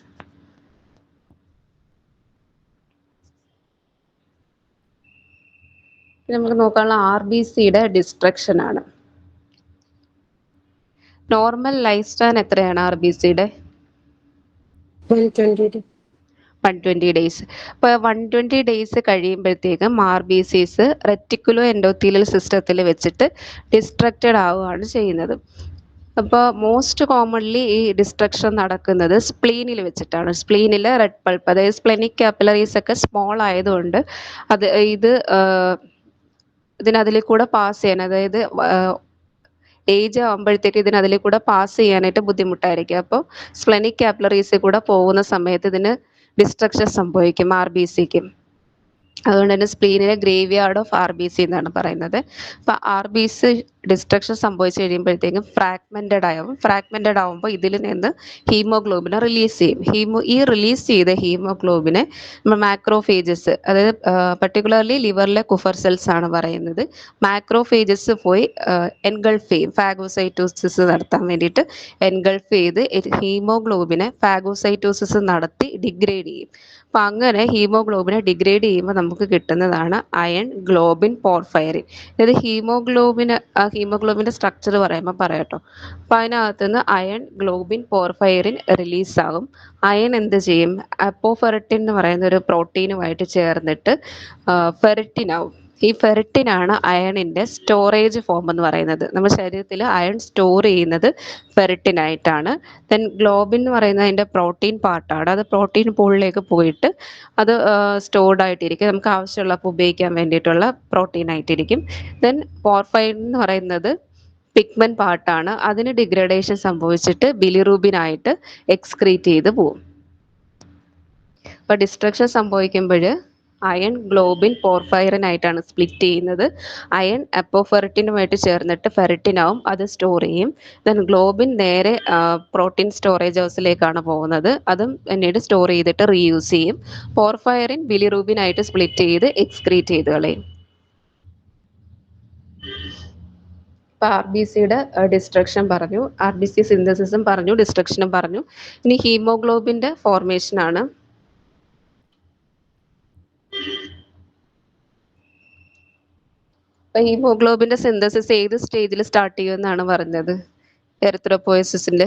നമുക്ക് നോക്കാനുള്ള RBCയുടെ ഡിസ്ട്രക്ഷൻ ആണ്. നോർമൽ ലൈഫ് സ്പാൻ എത്രയാണ് RBCയുടെ? 120. 120 ഡേയ്സ്. ഇപ്പോൾ 120 ഡേയ്സ് കഴിയുമ്പോഴത്തേക്കും RBCs റെറ്റിക്കുലോ എൻഡോത്തീലിയൽ സിസ്റ്റത്തിൽ വെച്ചിട്ട് ഡിസ്ട്രക്റ്റഡ് ആവുകയാണ് ചെയ്യുന്നത്. അപ്പോൾ മോസ്റ്റ് കോമൺലി ഈ ഡിസ്ട്രക്ഷൻ നടക്കുന്നത് സ്പ്ലീനിൽ വെച്ചിട്ടാണ്. സ്പ്ലീനിൽ റെഡ് പൾപ്പ്, അതായത് സ്പ്ലെനിക് കാപ്പിലറീസ് ഒക്കെ സ്മോൾ ആയതുകൊണ്ട് അത് ഇതിനതിൽ കൂടെ പാസ് ചെയ്യാൻ, അതായത് ഏജ് ആകുമ്പോഴത്തേക്ക് ഇതിനതിൽ കൂടെ പാസ് ചെയ്യാനായിട്ട് ബുദ്ധിമുട്ടായിരിക്കും. അപ്പോൾ സ്പ്ലെനിക് കാപ്പിലറീസിൽ കൂടെ പോകുന്ന സമയത്ത് ഇതിന് ഡിസ്ട്രക്ഷൻ സംഭവിക്കും RBCക്ക്. അതുകൊണ്ട് തന്നെ സ്പ്ലീനിലെ ഗ്രേവ് യാർഡ് ഓഫ് RBC എന്നാണ് പറയുന്നത്. അപ്പോൾ RBC ഡിസ്ട്രക്ഷൻ സംഭവിച്ചു കഴിയുമ്പോഴത്തേക്കും ഫ്രാഗ്മെൻറ്റഡ് ആവുമ്പോൾ ഇതിൽ നിന്ന് ഹീമോഗ്ലോബിനെ റിലീസ് ചെയ്യും. ഈ റിലീസ് ചെയ്ത ഹീമോഗ്ലോബിനെ നമ്മൾ മാക്രോഫേജസ്, അതായത് പർട്ടിക്കുലർലി ലിവറിലെ കുഫർ സെൽസ് ആണ് പറയുന്നത്, മാക്രോഫേജസ് പോയി എൻഗൾഫ് ചെയ്യും. ഫാഗോസൈറ്റോസിസ് നടത്താൻ വേണ്ടിയിട്ട് എൻഗൾഫ് ചെയ്ത് ഹീമോഗ്ലോബിനെ ഫാഗോസൈറ്റോസിസ് നടത്തി ഡിഗ്രേഡ് ചെയ്യും. അപ്പം അങ്ങനെ ഹീമോഗ്ലോബിനെ ഡിഗ്രേഡ് ചെയ്യുമ്പോൾ നമുക്ക് കിട്ടുന്നതാണ് അയൺ ഗ്ലോബിൻ പോർഫൈറിൻ. അതായത് ഹീമോഗ്ലോബിൻ്റെ സ്ട്രക്ചർ പറയുമ്പോൾ പറയാട്ടോ. അപ്പം അതിനകത്തുനിന്ന് അയൺ ഗ്ലോബിൻ പോർഫൈറിൻ റിലീസാകും. അയൺ എന്ത് ചെയ്യും? അപ്പോഫെറിറ്റിൻ എന്ന് പറയുന്ന ഒരു പ്രോട്ടീനുമായിട്ട് ചേർന്നിട്ട് ഫെറിറ്റിൻ ആവും. ഈ ഫെറിറ്റിനാണ് അയണിൻ്റെ സ്റ്റോറേജ് ഫോം എന്ന് പറയുന്നത്. നമ്മുടെ ശരീരത്തിൽ അയൺ സ്റ്റോർ ചെയ്യുന്നത് ഫെറിറ്റിനായിട്ടാണ്. ദെൻ ഗ്ലോബിൻ എന്ന് പറയുന്നത് അതിൻ്റെ പ്രോട്ടീൻ പാർട്ടാണ്. അത് പ്രോട്ടീൻ പൂളിലേക്ക് പോയിട്ട് അത് സ്റ്റോർഡ് ആയിട്ടിരിക്കും, നമുക്ക് ആവശ്യമുള്ളപ്പോൾ ഉപയോഗിക്കാൻ വേണ്ടിയിട്ടുള്ള പ്രോട്ടീൻ ആയിട്ടിരിക്കും. ദെൻ പോർഫൈറിൻ എന്ന് പറയുന്നത് പിഗ്മെന്റ് പാർട്ടാണ്. അതിന് ഡിഗ്രഡേഷൻ സംഭവിച്ചിട്ട് ബിലിറൂബിനായിട്ട് എക്സ്ക്രീറ്റ് ചെയ്ത് പോവും. അപ്പോൾ ഡിസ്ട്രക്ഷൻ സംഭവിക്കുമ്പോൾ അയൺ ഗ്ലോബിൻ പോർഫൈറിൻ ആയിട്ടാണ് സ്പ്ലിറ്റ് ചെയ്യുന്നത്. അയൺ അപ്പോഫെറിറ്റിനുമായിട്ട് ചേർന്നിട്ട് ഫെറിറ്റിനാവും, അത് സ്റ്റോർ ചെയ്യും. ദെൻ ഗ്ലോബിൻ നേരെ പ്രോട്ടീൻ സ്റ്റോറേജ് ഹൗസിലേക്കാണ് പോകുന്നത്, അതും പിന്നീട് സ്റ്റോർ ചെയ്തിട്ട് റീയൂസ് ചെയ്യും. പോർഫൈറിൻ ബിലിറൂബിനായിട്ട് സ്പ്ലിറ്റ് ചെയ്ത് എക്സ്ക്രീറ്റ് ചെയ്ത് കളയും. ഇപ്പോൾ RBCയുടെ ഡിസ്ട്രക്ഷൻ പറഞ്ഞു, RBC സിന്തസിസും പറഞ്ഞു, ഡിസ്ട്രക്ഷനും പറഞ്ഞു. ഇനി ഹീമോഗ്ലോബിൻ്റെ ഫോർമേഷൻ ആണ്. ഹീമോഗ്ലോബിന്റെ സിന്തസിസ് ഏത് സ്റ്റേജിൽ സ്റ്റാർട്ട് ചെയ്യുമെന്നാണ് പറഞ്ഞത്? എറിത്രോപോയസിന്റെ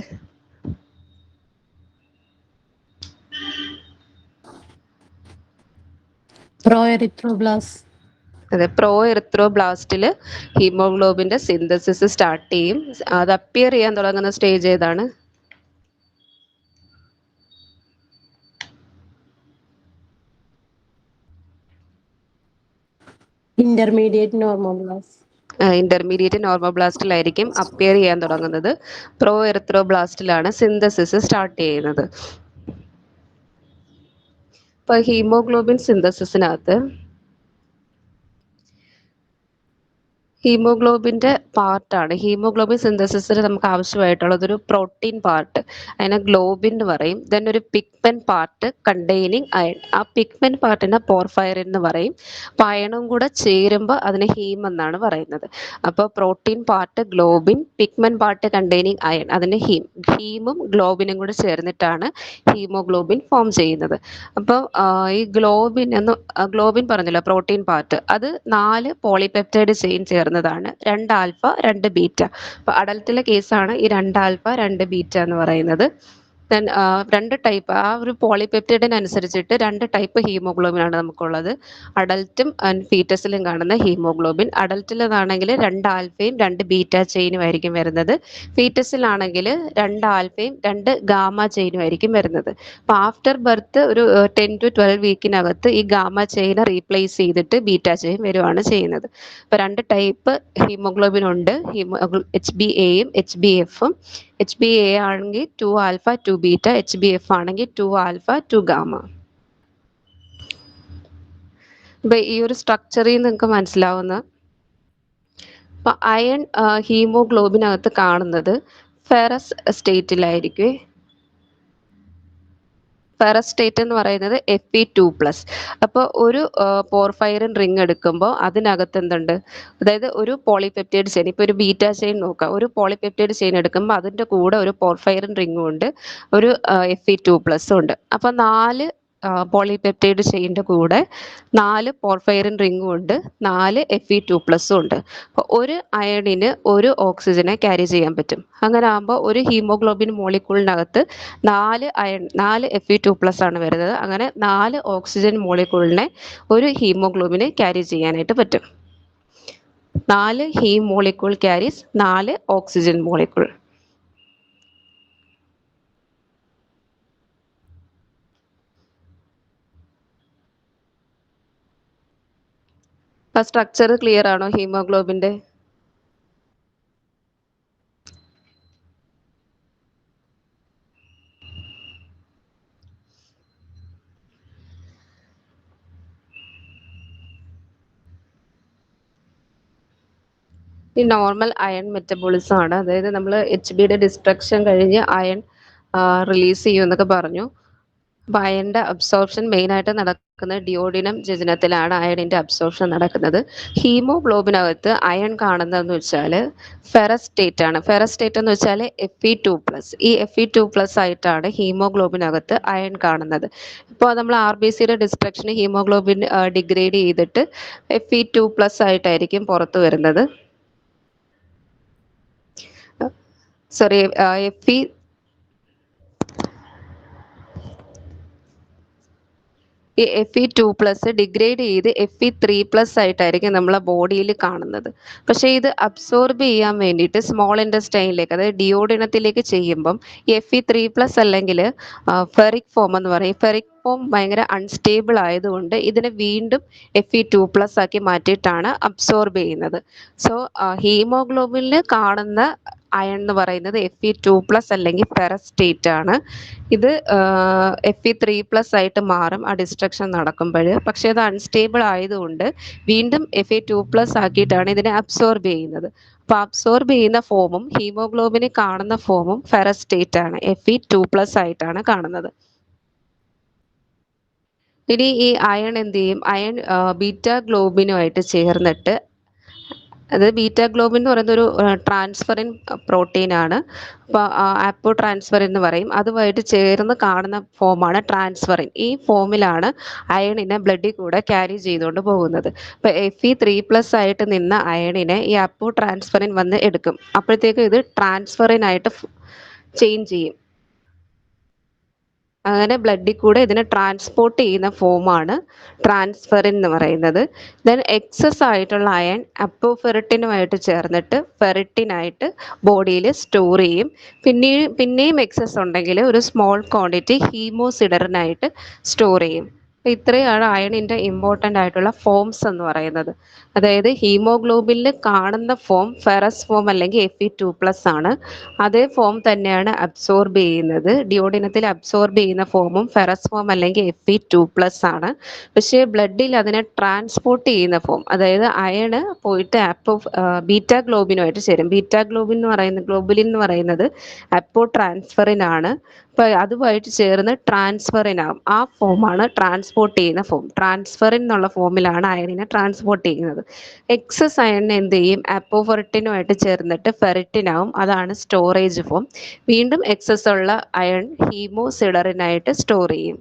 അതെ, പ്രോ എറിത്രോബ്ലാസ്റ്റില് ഹീമോഗ്ലോബിന്റെ സിന്തസിസ് സ്റ്റാർട്ട് ചെയ്യും. അത് അപ്പിയർ ചെയ്യാൻ തുടങ്ങുന്ന സ്റ്റേജ് ഏതാണ്? ഇന്റർമീഡിയറ്റ് നോർമോബ്ലാസ്റ്റിലായിരിക്കും അപ്പിയർ ചെയ്യാൻ തുടങ്ങുന്നത്. പ്രോ എറിത്രോബ്ലാസ്റ്റിലാണ് സിന്തസിസ് സ്റ്റാർട്ട് ചെയ്യുന്നത്. ഇപ്പൊ ഹീമോഗ്ലോബിൻ സിന്തസിസിനകത്ത് ഹീമോഗ്ലോബിൻ്റെ പാർട്ടാണ്. ഹീമോഗ്ലോബിൻ സിന്തസിസിൽ നമുക്ക് ആവശ്യമായിട്ടുള്ളതൊരു പ്രോട്ടീൻ പാർട്ട്, അതിനെ ഗ്ലോബിൻ എന്ന് പറയും. ദെൻ ഒരു പിഗ്മെന്റ് പാർട്ട് കണ്ടെയ്നിങ് അയൺ, ആ പിഗ്മെന്റ് പാർട്ടിനെ പോർഫൈറിൻ എന്ന് പറയും. അപ്പോൾ അയണും കൂടെ ചേരുമ്പോൾ അതിന് ഹീം എന്നാണ് പറയുന്നത്. അപ്പോൾ protein part globin, pigment part containing iron, അതിന് ഹീമും ഗ്ലോബിനും കൂടെ ചേർന്നിട്ടാണ് ഹീമോഗ്ലോബിൻ ഫോം ചെയ്യുന്നത്. അപ്പോൾ ഈ ഗ്ലോബിൻ പറഞ്ഞല്ലോ, പ്രോട്ടീൻ പാർട്ട്, അത് 4 പോളിപെപ്റ്റൈഡ് ചെയിൻ ചേർന്നതാണ്, 2 ആൽഫ 2 ബീറ്റ. അപ്പോൾ അഡൽട്ടിലെ കേസാണ് ഈ 2 ആൽഫ 2 ബീറ്റ എന്ന് പറയുന്നത്. ദെൻ 2 ടൈപ്പ്, ആ ഒരു പോളിപെപ്റ്റൈഡിനനുസരിച്ചിട്ട് 2 ടൈപ്പ് ഹീമോഗ്ലോബിനാണ് നമുക്കുള്ളത്. അഡൽട്ടും ഫീറ്റസിലും കാണുന്ന ഹീമോഗ്ലോബിൻ, അഡൽട്ടിലാണെങ്കിൽ 2 ആൽഫയും 2 ബീറ്റ ചെയിനും ആയിരിക്കും വരുന്നത്. ഫീറ്റസിലാണെങ്കിൽ 2 ആൽഫയും 2 ഗാമ ചെയിനും ആയിരിക്കും വരുന്നത്. അപ്പോൾ ആഫ്റ്റർ ബർത്ത് ഒരു 10 to 12 വീക്കിനകത്ത് ഈ ഗാമ ചെയിനെ റീപ്ലേസ് ചെയ്തിട്ട് ബീറ്റ ചെയിൻ വരുവാണ് ചെയ്യുന്നത്. അപ്പോൾ 2 ടൈപ്പ് ഹീമോഗ്ലോബിൻ ഉണ്ട്, HbAയും HbFും. HbA ആണെങ്കിൽ 2 ആൽഫ 2 ബീറ്റ, HbF ആണെങ്കിൽ 2 ആൽഫ 2 ഗാമ. ഇപ്പൊ ഈ ഒരു സ്ട്രക്ചറിൽ നിങ്ങൾക്ക് മനസ്സിലാവുന്ന, ഇപ്പൊ അയൺ ഹീമോഗ്ലോബിനകത്ത് കാണുന്നത് ഫെറസ് സ്റ്റേറ്റിലായിരിക്കും. ഫെറസ് സ്റ്റേറ്റ് എന്ന് പറയുന്നത് Fe2+. അപ്പോൾ ഒരു പോർഫൈറിൻ റിംഗ് എടുക്കുമ്പോൾ അതിനകത്ത് എന്തുണ്ട്? അതായത് ഒരു പോളിപെപ്റ്റൈഡ് ചെയിൻ, ഇപ്പോൾ ഒരു ബീറ്റ ചെയിൻ നോക്കാം, ഒരു പോളിപെപ്റ്റൈഡ് ചെയിൻ എടുക്കുമ്പോൾ അതിൻ്റെ കൂടെ ഒരു പോർഫൈറിൻ റിംഗും ഉണ്ട്, ഒരു Fe2+ ഉണ്ട്. അപ്പോൾ 4 പോളിപെപ്റ്റൈഡ് ചെയിൻ്റെ കൂടെ 4 പോർഫൈറിൻ റിങ്ങും ഉണ്ട്, 4 Fe2+ ഉണ്ട്. അപ്പോൾ ഒരു അയണിന് ഒരു ഓക്സിജനെ ക്യാരി ചെയ്യാൻ പറ്റും. അങ്ങനെ ആകുമ്പോൾ ഒരു ഹീമോഗ്ലോബിൻ മോളിക്യൂളിനകത്ത് 4 Fe2+ ആണ് വരുന്നത്. അങ്ങനെ 4 ഓക്സിജൻ മോളിക്യൂളിനെ ഒരു ഹീമോഗ്ലോബിന് ക്യാരി ചെയ്യാനായിട്ട് പറ്റും. 4 heme molecule carries 4 oxygen molecule. Structure clear ആണോ ഹീമോഗ്ലോബിന്റെ? ഈ നോർമൽ അയൺ മെറ്റബോളിസം ആണ്, അതായത് നമ്മൾ HBയുടെ ഡിസ്ട്രക്ഷൻ കഴിഞ്ഞ് അയൺ റിലീസ് ചെയ്യും എന്നൊക്കെ പറഞ്ഞു. അപ്പോൾ അയണിന്റെ അബ്സോർപ്ഷൻ മെയിൻ ആയിട്ട് നടക്കുന്നത് ഡിയോഡിനം ജജനത്തിലാണ് അയണിന്റെ അബ്സോർപ്ഷൻ നടക്കുന്നത്. ഹീമോഗ്ലോബിനകത്ത് അയൺ കാണുന്നതെന്ന് വെച്ചാൽ ഫെറസ്റ്റേറ്റ് ആണ്. ഫെറസ്റ്റേറ്റ് എന്ന് വെച്ചാൽ Fe2+. ഈ Fe2+ ആയിട്ടാണ് ഹീമോഗ്ലോബിനകത്ത് അയൺ കാണുന്നത്. ഇപ്പോൾ നമ്മൾ RBCയുടെ ഡിസ്ട്രക്ഷന് ഹീമോഗ്ലോബിൻ ഡിഗ്രേഡ് ചെയ്തിട്ട് Fe2+ ആയിട്ടായിരിക്കും പുറത്തു വരുന്നത്. സോറി, ഈ Fe2+ ഡിഗ്രേഡ് ചെയ്ത് Fe3+ ആയിട്ടായിരിക്കും നമ്മളെ ബോഡിയിൽ കാണുന്നത്. പക്ഷേ ഇത് അബ്സോർബ് ചെയ്യാൻ വേണ്ടിയിട്ട് സ്മോൾ ഇൻറ്റസ്റ്റൈനിലേക്ക്, അതായത് ഡിയോഡിനത്തിലേക്ക് ചെയ്യുമ്പം ഈ Fe3+ അല്ലെങ്കിൽ ഫെറിക് ഫോം എന്ന് പറയും. ഫെറിക് ഫോം ഭയങ്കര അൺസ്റ്റേബിൾ ആയതുകൊണ്ട് ഇതിനെ വീണ്ടും Fe2+ ആക്കി മാറ്റിയിട്ടാണ് അബ്സോർബ് ചെയ്യുന്നത്. സോ ഹീമോഗ്ലോബിനിൽ കാണുന്ന അയൺ എന്ന് പറയുന്നത് Fe2+ അല്ലെങ്കിൽ ഫെറസ്റ്റേറ്റ് ആണ്. ഇത് Fe3+ ആയിട്ട് മാറും ആ ഡിസ്ട്രക്ഷൻ നടക്കുമ്പോൾ. പക്ഷേ അത് അൺസ്റ്റേബിൾ ആയതുകൊണ്ട് വീണ്ടും Fe2+ ആക്കിയിട്ടാണ് ഇതിനെ അബ്സോർബ് ചെയ്യുന്നത്. അപ്പോൾ അബ്സോർബ് ചെയ്യുന്ന ഫോമും ഹീമോഗ്ലോബിന് കാണുന്ന ഫോമും ഫെറസ്റ്റേറ്റ് ആണ്, Fe2+ ആയിട്ടാണ് കാണുന്നത്. ഇനി ഈ അയൺ എന്ത് ചെയ്യും? അയൺ ബീറ്റാ ഗ്ലോബിനുമായിട്ട് ചേർന്നിട്ട്, അത് ബീറ്റാ ഗ്ലോബിൻ എന്ന് പറയുന്ന ഒരു ട്രാൻസ്ഫറിൻ പ്രോട്ടീൻ ആണ്. അപ്പോൾ ആപ്പോ ട്രാൻസ്ഫറിൻ എന്ന് പറയും. അതുമായിട്ട് ചേർന്ന് കാണുന്ന ഫോമാണ് ട്രാൻസ്ഫറിൻ. ഈ ഫോമിലാണ് അയണിനെ ബ്ലഡിൽ കൂടെ ക്യാരി ചെയ്തുകൊണ്ട് പോകുന്നത്. ഇപ്പോൾ Fe3+ ആയിട്ട് നിന്ന അയണിനെ ഈ ആപ്പോ ട്രാൻസ്ഫറിൻ വന്ന് എടുക്കും. അപ്പോഴത്തേക്കും ഇത് ട്രാൻസ്ഫറിൻ ആയിട്ട് ചേഞ്ച് ചെയ്യും. അങ്ങനെ ബ്ലഡിൽ കൂടെ ഇതിനെ ട്രാൻസ്പോർട്ട് ചെയ്യുന്ന ഫോമാണ് ട്രാൻസ്ഫെറിൻ എന്ന് പറയുന്നത്. ദെൻ എക്സസ് ആയിട്ടുള്ള അയൺ അപ്പോഫെറിറ്റിനുമായിട്ട് ചേർന്നിട്ട് ഫെറിറ്റിനായിട്ട് ബോഡിയിൽ സ്റ്റോർ ചെയ്യും. പിന്നെയും എക്സസ് ഉണ്ടെങ്കിൽ ഒരു സ്മോൾ ക്വാണ്ടിറ്റി ഹീമോസിഡറിനായിട്ട് സ്റ്റോർ ചെയ്യും. അപ്പോൾ ഇത്രയാണ് അയണിൻ്റെ ഇമ്പോർട്ടൻ്റ് ആയിട്ടുള്ള ഫോംസ് എന്ന് പറയുന്നത്. അതായത് ഹീമോഗ്ലോബിനിൽ കാണുന്ന ഫോം ഫെറസ് ഫോം അല്ലെങ്കിൽ Fe2+ ആണ്. അതേ ഫോം തന്നെയാണ് അബ്സോർബ് ചെയ്യുന്നത്. ഡിയോഡിനത്തിൽ അബ്സോർബ് ചെയ്യുന്ന ഫോമും ഫെറസ് ഫോം അല്ലെങ്കിൽ Fe2+ ആണ്. പക്ഷേ ബ്ലഡിൽ അതിനെ ട്രാൻസ്പോർട്ട് ചെയ്യുന്ന ഫോം, അതായത് അയണ് പോയിട്ട് ബീറ്റാ ഗ്ലോബിനുമായിട്ട് ചേരും. ബീറ്റാ ഗ്ലോബിൻ എന്ന് പറയുന്നത് അപ്പോ ട്രാൻസ്ഫറിൻ ആണ്. അപ്പോൾ അതുമായിട്ട് ചേർന്ന് ട്രാൻസ്ഫറിൻ ആകും. ആ ഫോമാണ് ട്രാൻസ്പോർട്ട് ചെയ്യുന്ന ഫോം. ട്രാൻസ്ഫറിൻ എന്നുള്ള ഫോമിലാണ് അയണിനെ ട്രാൻസ്പോർട്ട് ചെയ്യുന്നത്. എക്സസ് അയണിനെ എന്ത് ചെയ്യും? അപ്പോഫെറിറ്റിനുമായിട്ട് ചേർന്നിട്ട് ഫെറിറ്റിനാവും. അതാണ് സ്റ്റോറേജ് ഫോം. വീണ്ടും എക്സസ് ഉള്ള അയൺ ഹീമോസിഡറിനായിട്ട് സ്റ്റോർ ചെയ്യും.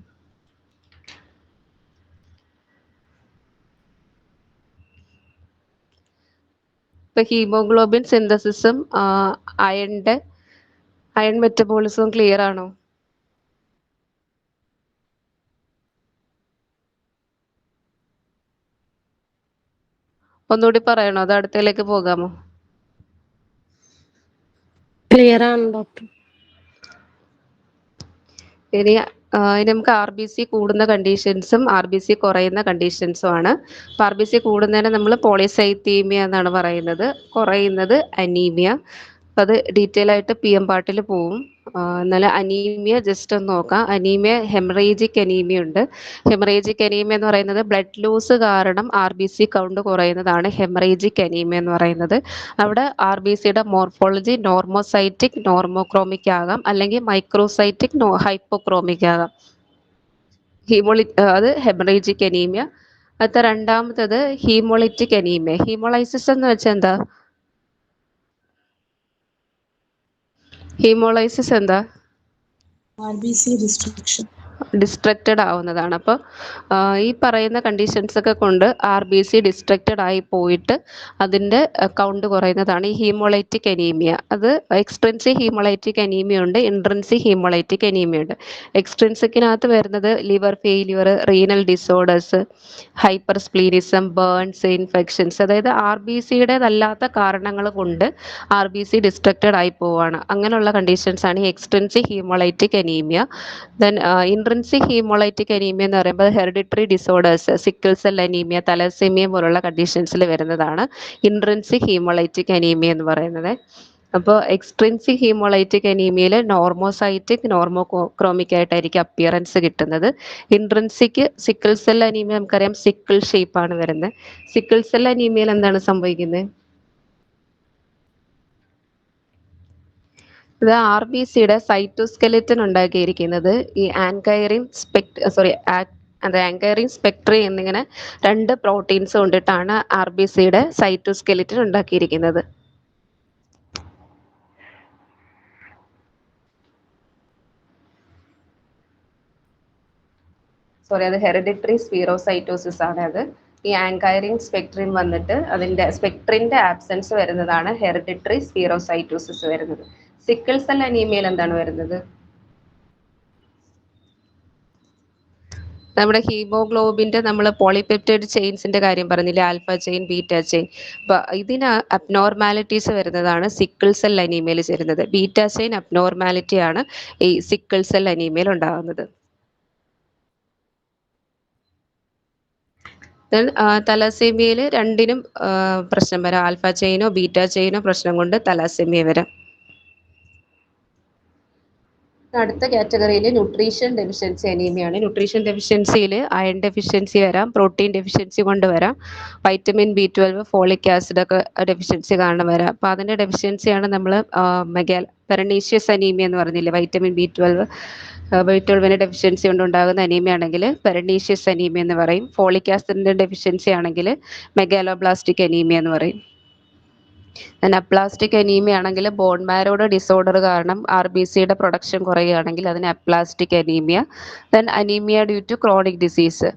ഇപ്പൊ ഹീമോഗ്ലോബിൻ സിന്തസിസും അയൺ മെറ്റബോളിസവും ക്ലിയർ ആണോ? ഒന്നുകൂടി പറയണോ? അത് അടുത്തതിലേക്ക് പോകാമോ? ക്ലിയർ ആണ് ഡോക്ടർ. ഇനി നമുക്ക് RBC കൂടുന്ന കണ്ടീഷൻസും RBC കുറയുന്ന കണ്ടീഷൻസും ആണ്. അപ്പോൾ RBC കൂടുന്നതിനെ നമ്മൾ പോളിസൈത്തീമിയ എന്നാണ് പറയുന്നത്, കുറയുന്നത് അനീമിയ. അപ്പം അത് ഡീറ്റെയിൽ ആയിട്ട് PM പാർട്ടിൽ പോവും. എന്നാലും അനീമിയ ജസ്റ്റ് ഒന്ന് നോക്കാം. അനീമിയ ഹെമറേജിക് അനീമിയ ഉണ്ട്. ഹെമറേജിക് അനീമിയ എന്ന് പറയുന്നത് ബ്ലഡ് ലൂസ് കാരണം RBC കൗണ്ട് കുറയുന്നതാണ് ഹെമറേജിക് അനീമിയ എന്ന് പറയുന്നത്. അവിടെ RBCയുടെ മോർഫോളജി നോർമോസൈറ്റിക് നോർമോക്രോമിക് ആകാം, അല്ലെങ്കിൽ മൈക്രോസൈറ്റിക് ഹൈപ്പോക്രോമിക് ആകാം. അത് ഹെമറേജിക് അനീമിയ. അടുത്ത രണ്ടാമത്തത് ഹീമോളിറ്റിക് അനീമിയ. ഹീമോളൈസിസ് എന്ന് വെച്ചാൽ എന്താ? ഹീമോളൈസിസ് എന്താ? RBC restriction. ഡിസ്ട്രക്റ്റഡ് ആവുന്നതാണ്. അപ്പോൾ ഈ പറയുന്ന കണ്ടീഷൻസ് ഒക്കെ കൊണ്ട് RBC ഡിസ്ട്രക്റ്റഡ് ആയി പോയിട്ട് അതിൻ്റെ കൗണ്ട് കുറയുന്നതാണ് ഈ ഹീമോളൈറ്റിക് അനീമിയ. അത് എക്സ്ട്രിൻസിക് ഹീമോളൈറ്റിക് അനീമിയ ഉണ്ട്, ഇൻട്രിൻസിക് ഹീമോളൈറ്റിക് അനീമിയ ഉണ്ട്. എക്സ്ട്രിൻസിക്കിനകത്ത് വരുന്നത് liver failure, renal disorders, hypersplenism, burns, infections, അതായത് RBCയുടേതല്ലാത്ത കാരണങ്ങൾ കൊണ്ട് RBC ഡിസ്ട്രക്റ്റഡ് ആയി പോവുകയാണ്. അങ്ങനെയുള്ള കണ്ടീഷൻസ് ആണ് ഈ extrinsic haemolytic anaemia. Then intrinsic haemolytic anaemia എന്ന് പറയുമ്പോൾ hereditary disorders, sickle cell anaemia, thalassaemia പോലുള്ള കണ്ടീഷൻസിൽ വരുന്നതാണ് ഇൻട്രിൻസിക് ഹീമോളൈറ്റിക് അനീമിയ എന്ന് പറയുന്നത്. അപ്പോൾ എക്സ്ട്രിൻസിക് ഹീമോളൈറ്റിക് അനീമിയയിൽ നോർമോസൈറ്റിക്, നോർമോക്രോമിക് ആയിട്ടായിരിക്കും അപ്പിയറൻസ് കിട്ടുന്നത്. ഇൻട്രിൻസിക് സിക്കിൾ സെൽ അനീമിയ നമുക്കറിയാം സിക്കിൾ ഷേപ്പാണ് വരുന്നത്. സിക്കിൾ സെൽ അനീമിയയിൽ എന്താണ് സംഭവിക്കുന്നത്? ഇത് RBCയുടെ സൈറ്റോസ്കെലിറ്റൻ ഉണ്ടാക്കിയിരിക്കുന്നത് ഈ ആൻകൈറിൻ സ്പെക്ട്രി എന്നിങ്ങനെ 2 പ്രോട്ടീൻസ് കൊണ്ടിട്ടാണ് RBCയുടെ സൈറ്റോസ്കെലിറ്റൻ ഉണ്ടാക്കിയിരിക്കുന്നത്. അത് ഹെറിഡിറ്ററി സ്പീറോസൈറ്റോസിസ് ആണ്. അത് ഈ ആൻകൈറിൻ സ്പെക്ട്രിൻ വന്നിട്ട് അതിൻ്റെ സ്പെക്ട്രിൻ്റെ ആബ്സെൻസ് വരുന്നതാണ് ഹെറിഡിറ്ററി സ്പീറോസൈറ്റോസിസ് വരുന്നത്. സിക്കിൾ സെൽ അനീമിയയിൽ എന്താണ് വരുന്നത്? നമ്മുടെ ഹീമോഗ്ലോബിൻ്റെ നമ്മൾ പോളിപെപ്റ്റൈഡ് ചെയിൻസിന്റെ കാര്യം പറഞ്ഞില്ലേ, ആൽഫ ചെയിൻ, ബീറ്റ ചെയിൻ. അപ്പോൾ ഇതിന് അബ്നോർമാലിറ്റീസ് വരുന്നതാണ് സിക്കിൾ സെൽ അനീമിയയിൽ ചേരുന്നത്. ബീറ്റ ചെയിൻ അബ്നോർമാലിറ്റിയാണ് ഈ സിക്കിൾ സെൽ അനീമിയയിൽ ഉണ്ടാകുന്നത്. ദെൻ തലസീമിയയിൽ രണ്ടിനും പ്രശ്നം വരാം. ആൽഫ ചെയിനോ ബീറ്റ ചെയിനോ പ്രശ്നം കൊണ്ട് തലസീമിയ വരാം. അടുത്ത കാറ്റഗറിയിൽ ന്യൂട്രീഷൻ ഡെഫിഷ്യൻസി അനീമിയാണ്. ന്യൂട്രീഷൻ ഡെഫിഷ്യൻസിയിൽ അയൺ ഡെഫിഷ്യൻസി വരാം, പ്രോട്ടീൻ ഡെഫിഷ്യൻസി കൊണ്ട് വരാം, വൈറ്റമിൻ B12, ഫോളിക് ആസിഡ് ഒക്കെ ഡെഫിഷ്യൻസി കാരണം വരാം. അപ്പോൾ അതിൻ്റെ ഡെഫിഷ്യൻസിയാണ് നമ്മൾ പെർനീഷ്യസ് അനീമിയ എന്ന് പറഞ്ഞില്ലേ, വൈറ്റമിൻ B12 ഡെഫിഷ്യൻസി കൊണ്ടുണ്ടാകുന്ന അനീമിയ ആണെങ്കിൽ പെർനീഷ്യസ് അനീമിയ എന്ന് പറയും. ഫോളിക് ആസിഡിൻ്റെ ഡെഫിഷ്യൻസി ആണെങ്കിൽ മെഗാലോബ്ലാസ്റ്റിക് അനീമിയ എന്ന് പറയും. അപ്ലാസ്റ്റിക് അനീമിയ ആണെങ്കിൽ ബോൺ മാരോയുടെ ഡിസോർഡർ കാരണം RBCയുടെ പ്രൊഡക്ഷൻ കുറയുകയാണെങ്കിൽ അതിന് aplastic anaemia. Then anaemia due to chronic disease,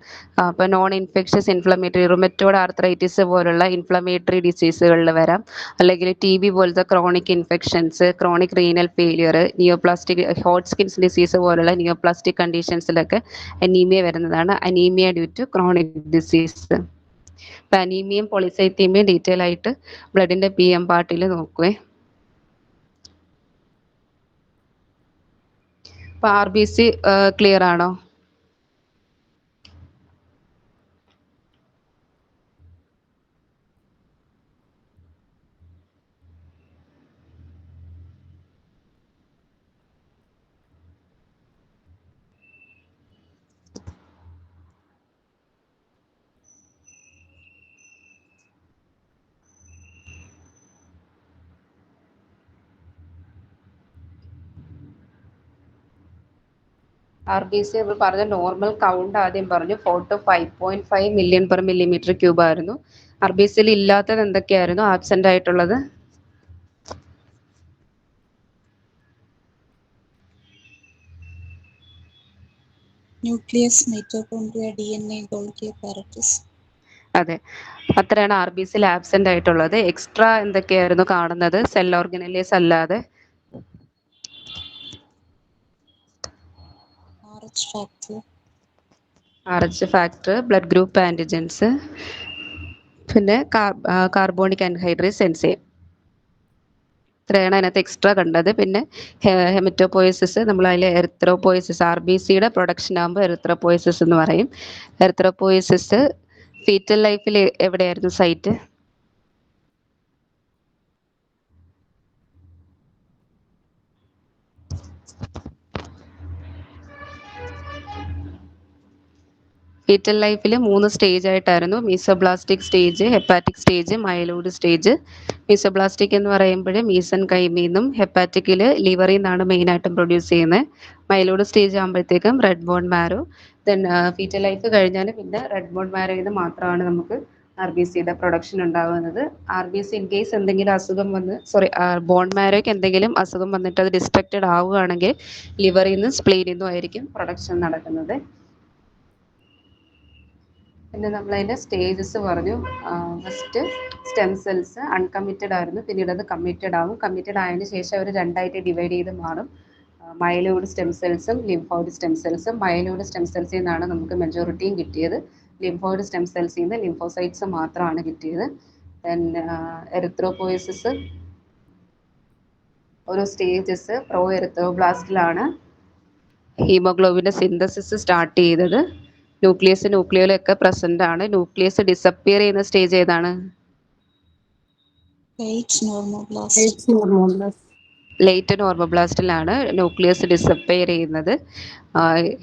അപ്പോൾ non infectious inflammatory, rheumatoid arthritis പോലുള്ള ഇൻഫ്ലമേറ്ററി ഡിസീസുകളിൽ വരാം. അല്ലെങ്കിൽ TB പോലത്തെ chronic infections, chronic renal failure, neoplastic Hodgkin's disease പോലുള്ള നിയോപ്ലാസ്റ്റിക് കണ്ടീഷൻസിലൊക്കെ അനീമിയ വരുന്നതാണ് anaemia due to chronic disease. അനീമിയയും പോളിസൈത്തീമിയയും ഡീറ്റെയിൽ ആയിട്ട് ബ്ലഡിന്റെ PM പാർട്ടിൽ നോക്കുവേ. അപ്പൊ RBC ക്ലിയർ ആണോ? RBC നമ്മൾ പറഞ്ഞ നോർമൽ കൗണ്ട് ആദ്യം പറഞ്ഞു 4 to 5.5 million per millimetre cube ആയിരുന്നു. RBCയിൽ ഇല്ലാത്തത് എന്തൊക്കെയായിരുന്നു ആബ്സെന്റ് ആയിട്ടുള്ളത്? Nucleus, mitochondria, DNA, Golgi apparatus. അതെ, അത്രയാണ് RBCയിൽ ആബ്സെന്റ് ആയിട്ടുള്ളത്. എക്സ്ട്രാ എന്തൊക്കെയായിരുന്നു കാണുന്നത് സെൽ ഓർഗനലീസ് അല്ലാതെ? RH factor, blood group antigens, പിന്നെ കാർബോണിക് ആൻഹൈഡ്രേസ് എൻസൈം, ഇത്രയാണ് അതിനകത്ത് എക്സ്ട്രാ കണ്ടത്. പിന്നെ ഹെമറ്റോപോയസിസ്, നമ്മൾ അതിൽ എറിത്രോപോയസിസ്, RBCയുടെ പ്രൊഡക്ഷൻ ആകുമ്പോൾ എറിത്രോപോയസിസ് എന്ന് പറയും. എറിത്രോപോയസിസ് ഫീറ്റൽ ലൈഫിൽ എവിടെയായിരുന്നു സൈറ്റ്? ഫീറ്റൽ ലൈഫിൽ 3 സ്റ്റേജ് ആയിട്ടായിരുന്നു: mesoblastic stage, hepatic stage, myeloid stage. Mesoblastic എന്ന് പറയുമ്പോൾ മീസൻ കൈമീന്നും ഹെപ്പാറ്റിക്കിൽ ലിവറിൽ നിന്നാണ് മെയിനായിട്ടും പ്രൊഡ്യൂസ് ചെയ്യുന്നത്. മൈലോയിഡ് സ്റ്റേജ് ആകുമ്പോഴത്തേക്കും red bone marrow. Then fetal life കഴിഞ്ഞാൽ പിന്നെ റെഡ് ബോൺ മാരോയിൽ നിന്ന് മാത്രമാണ് നമുക്ക് RBCയുടെ പ്രൊഡക്ഷൻ ഉണ്ടാകുന്നത്. RBC ഇൻ കേസ് എന്തെങ്കിലും അസുഖം വന്ന് ബോൺ മാരോയ്ക്ക് എന്തെങ്കിലും അസുഖം വന്നിട്ട് അത് ഡിസ്ട്രക്റ്റഡ് ആവുകയാണെങ്കിൽ ലിവറിൽ നിന്നും സ്പ്ലീനിൽ നിന്നും ആയിരിക്കും പ്രൊഡക്ഷൻ നടക്കുന്നത്. പിന്നെ നമ്മളതിൻ്റെ സ്റ്റേജസ് പറഞ്ഞു. ഫസ്റ്റ് സ്റ്റെം സെൽസ് അൺകമ്മിറ്റഡ് ആയിരുന്നു, പിന്നീട് അത് കമ്മിറ്റഡ് ആവും. കമ്മിറ്റഡ് ആയതിനു ശേഷം അവർ രണ്ടായിട്ട് ഡിവൈഡ് ചെയ്ത് മാറും. മൈലോയിഡ് സ്റ്റെം സെൽസും ലിംഫോയിഡ് സ്റ്റെം സെൽസും. മൈലോയിഡ് സ്റ്റെം സെൽസിൽ നിന്നാണ് നമുക്ക് മെജോറിറ്റിയും കിട്ടിയത്. ലിംഫോയിഡ് സ്റ്റെം സെൽസിൽ നിന്ന് ലിംഫോസൈറ്റ്സ് മാത്രമാണ് കിട്ടിയത്. ദെൻ എറിത്രോപോയസിസ് ഓരോ സ്റ്റേജസ്. പ്രോ എറിത്രോബ്ലാസ്റ്റിലാണ് ഹീമോഗ്ലോബിൻ്റെ സിന്തസിസ് സ്റ്റാർട്ട് ചെയ്തത്. ന്യൂക്ലിയസിലൊക്കെ പ്രസന്റ് ആണ്. ന്യൂക്ലിയസ് ഡിസപ്പിയർ ചെയ്യുന്ന സ്റ്റേജ് ഏതാണ്? Late normoblast. ലേറ്റ് നോർമോബ്ലാസ്റ്റിലാണ് ന്യൂക്ലിയസ് ഡിസപ്പിയർ ചെയ്യുന്നത്.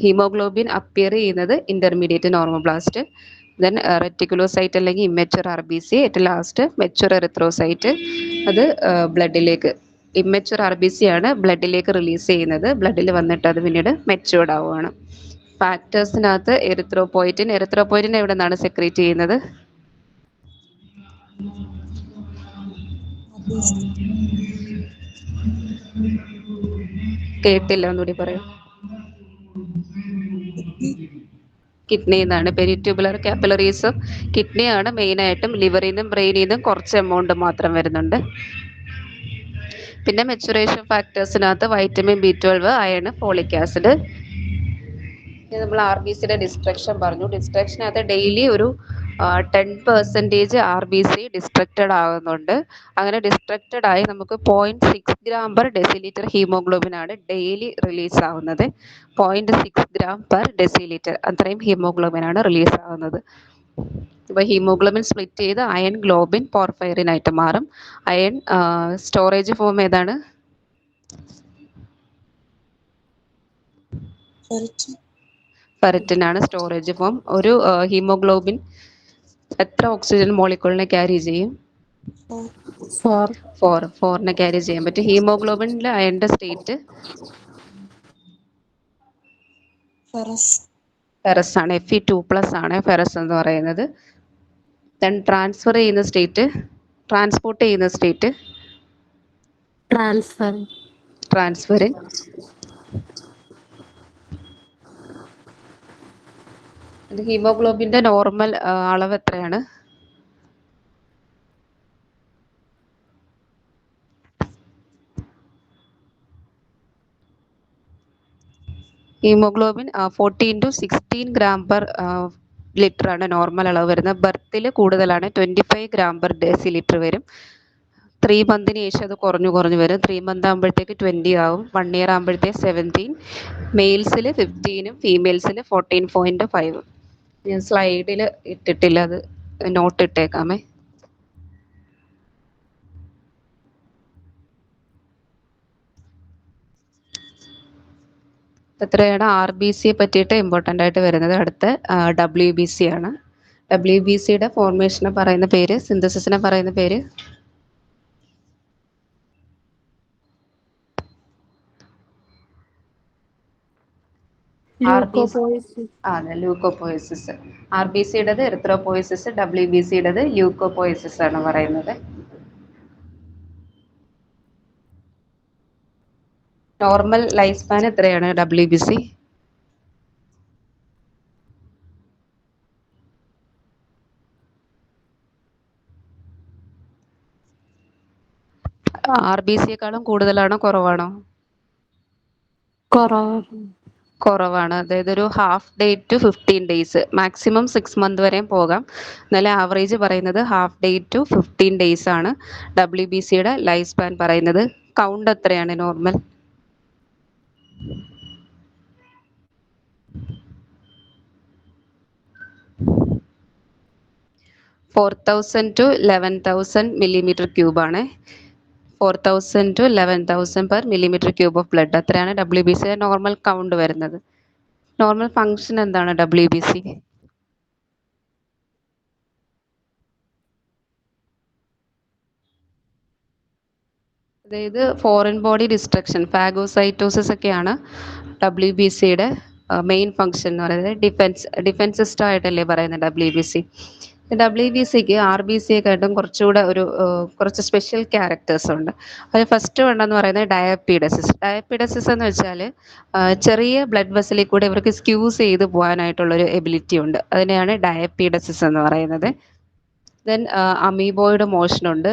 ഹീമോഗ്ലോബിൻ അപ്പിയർ ചെയ്യുന്നത് ഇന്റർമീഡിയറ്റ് നോർമോബ്ലാസ്റ്റ്. ദെൻ റെറ്റിക്കുലോസൈറ്റ് അല്ലെങ്കിൽ ഇമ്മച്ചുവർ RBC. ഏറ്റവും ലാസ്റ്റ് മെച്ചുവർ എറിത്രോസൈറ്റ്. അത് ബ്ലഡിലേക്ക്, ഇമ്മച്ചുവർ RBC ആണ് ബ്ലഡിലേക്ക് റിലീസ് ചെയ്യുന്നത്. ബ്ലഡിൽ വന്നിട്ട് അത് പിന്നീട് മെച്ചുവേർഡ് ആവുകയാണ്. ഫാക്ടേഴ്സിനകത്ത് എറിത്രോപോയിറ്റിൻ എവിടെ നിന്നാണ് സെക്രീറ്റ് ചെയ്യുന്നത്? കേട്ടില്ല, ഒന്നുകൂടി പറയൂ. കിഡ്നിയിൽ നിന്നാണ്. പെരിട്യൂബുലർ കാപ്പിലറീസും കിഡ്നിയാണ് മെയിനായിട്ടും. ലിവറിൽ നിന്നും ബ്രെയിനിൽ നിന്നും കുറച്ച് എമൗണ്ട് മാത്രം വരുന്നുണ്ട്. പിന്നെ മെച്ചുറേഷൻ ഫാക്ടേഴ്സിനകത്ത് vitamin B12, iron, folic acid. നമ്മൾ RBCയുടെ ഡിസ്ട്രക്ഷൻ പറഞ്ഞു. ഡിസ്ട്രക്ഷനകത്ത് ഡെയിലി ഒരു 10% RBC ഡിസ്ട്രക്റ്റഡ് ആകുന്നുണ്ട്. അങ്ങനെ ഡിസ്ട്രക്റ്റഡ് ആയി നമുക്ക് 0.6 gram per deciliter ഹീമോഗ്ലോബിനാണ് ഡെയിലി റിലീസ് ആവുന്നത്. 0.6 gram per deciliter അത്രയും ഹീമോഗ്ലോബിനാണ് റിലീസ് ആവുന്നത്. ഇപ്പോൾ ഹീമോഗ്ലോബിൻ സ്പ്ലിറ്റ് ചെയ്ത് അയൺ, ഗ്ലോബിൻ, പോർഫൈറിൻ ആയിട്ട് മാറും. അയൺ സ്റ്റോറേജ് ഫോം ഏതാണ്? ഫെറിറ്റിൻ ആണ് സ്റ്റോറേജ് ഫോം. ഒരു ഹീമോഗ്ലോബിൻ എത്ര ഓക്സിജൻ മോളിക്യൂളിനെ ക്യാരി ചെയ്യും? 4 ക്യാരി ചെയ്യാൻ പറ്റും. ഹീമോഗ്ലോബിനിൽ അയണിന്റെ സ്റ്റേറ്റ് ഫെറസ് ആണ്. Fe2+ ആണ് ഫെറസ് എന്ന് പറയുന്നത്. ദെൻ ട്രാൻസ്പോർട്ട് ചെയ്യുന്ന സ്റ്റേറ്റ് ട്രാൻസ്ഫറിൻ. ഹീമോഗ്ലോബിന്റെ നോർമൽ അളവ് എത്രയാണ്? ഹീമോഗ്ലോബിൻ 40 × 16 gram per ലിറ്റർ ആണ് നോർമൽ അളവ് വരുന്നത്. ബർത്തിൽ കൂടുതലാണ്, 25 gram per deciliter വരും. 3 മന്തിന് ശേഷം അത് കുറഞ്ഞു വരും. 3 മന്ത് ആകുമ്പോഴത്തേക്ക് 20 ആവും. 1 year ആകുമ്പോഴത്തേക്ക് 17. മെയിൽസിൽ 15ഉം ഫീമെയിൽസിൽ 14.5. ഞാൻ സ്ലൈഡിൽ ഇട്ടിട്ടില്ല, അത് നോട്ട് ഇട്ടേക്കാമേ. എത്രയാണ് RBCയെ പറ്റിയിട്ട് ഇമ്പോർട്ടൻ്റ് ആയിട്ട് വരുന്നത്? അടുത്ത WBC ആണ്. WBCയുടെ ഫോർമേഷനെ പറയുന്ന പേര്, സിന്തസിസിനെ പറയുന്ന പേര്? അതെ, ലൂക്കോപോയസിസ്. RBCയുടേത് എറിത്രോപോയസിസ്, WBCയുടേത് ലൂക്കോപോയസിസ് ആണ് പറയുന്നത്. നോർമൽ ലൈഫ് സ്പാൻ എത്രയാണ് WBC? RBCയെക്കാളും കൂടുതലാണോ കുറവാണോ? കുറവാണ്. അതായത് ഒരു half day to 15 days, maximum 6 months വരെയും പോകാം. എന്നാലും ആവറേജ് പറയുന്നത് ഹാഫ് ഡേ ടു 15 days ആണ് WBCയുടെ ലൈഫ് സ്പാൻ പറയുന്നത്. കൗണ്ട് എത്രയാണ് നോർമൽ? 4000 to 11,000 mm³ ആണ്. 4000 to 11,000 per mm³ of blood. അത്രയാണ് WBCയുടെ നോർമൽ കൗണ്ട് വരുന്നത്. നോർമൽ ഫങ്ഷൻ എന്താണ് WBC? അതായത് ഫോറിൻ ബോഡി ഡിസ്ട്രക്ഷൻ, ഫാഗോസൈറ്റോസിസ് ഒക്കെയാണ് WBCയുടെ മെയിൻ ഫങ്ഷൻ എന്ന് പറയുന്നത്. ഡിഫൻസ് സിസ്റ്റം ആയിട്ടല്ലേ പറയുന്നത് WBC. WBCക്ക് RBC യെക്കാട്ടും കുറച്ചുകൂടെ കുറച്ച് സ്പെഷ്യൽ ക്യാരക്ടേഴ്സ് ഉണ്ട്. അതിൽ ഫസ്റ്റ് വൺ എന്ന് പറയുന്നത് ഡയപ്പീഡസിസ്. ഡയപ്പീഡസിസ് എന്ന് വെച്ചാൽ ചെറിയ ബ്ലഡ് വെസലിൽ കൂടെ ഇവർക്ക് സ്ക്യൂസ് ചെയ്ത് പോകാനായിട്ടുള്ളൊരു എബിലിറ്റി ഉണ്ട്. അതിനെയാണ് ഡയപ്പീഡസിസ് എന്ന് പറയുന്നത്. ദെൻ അമീബോയിഡ് മോഷനുണ്ട്.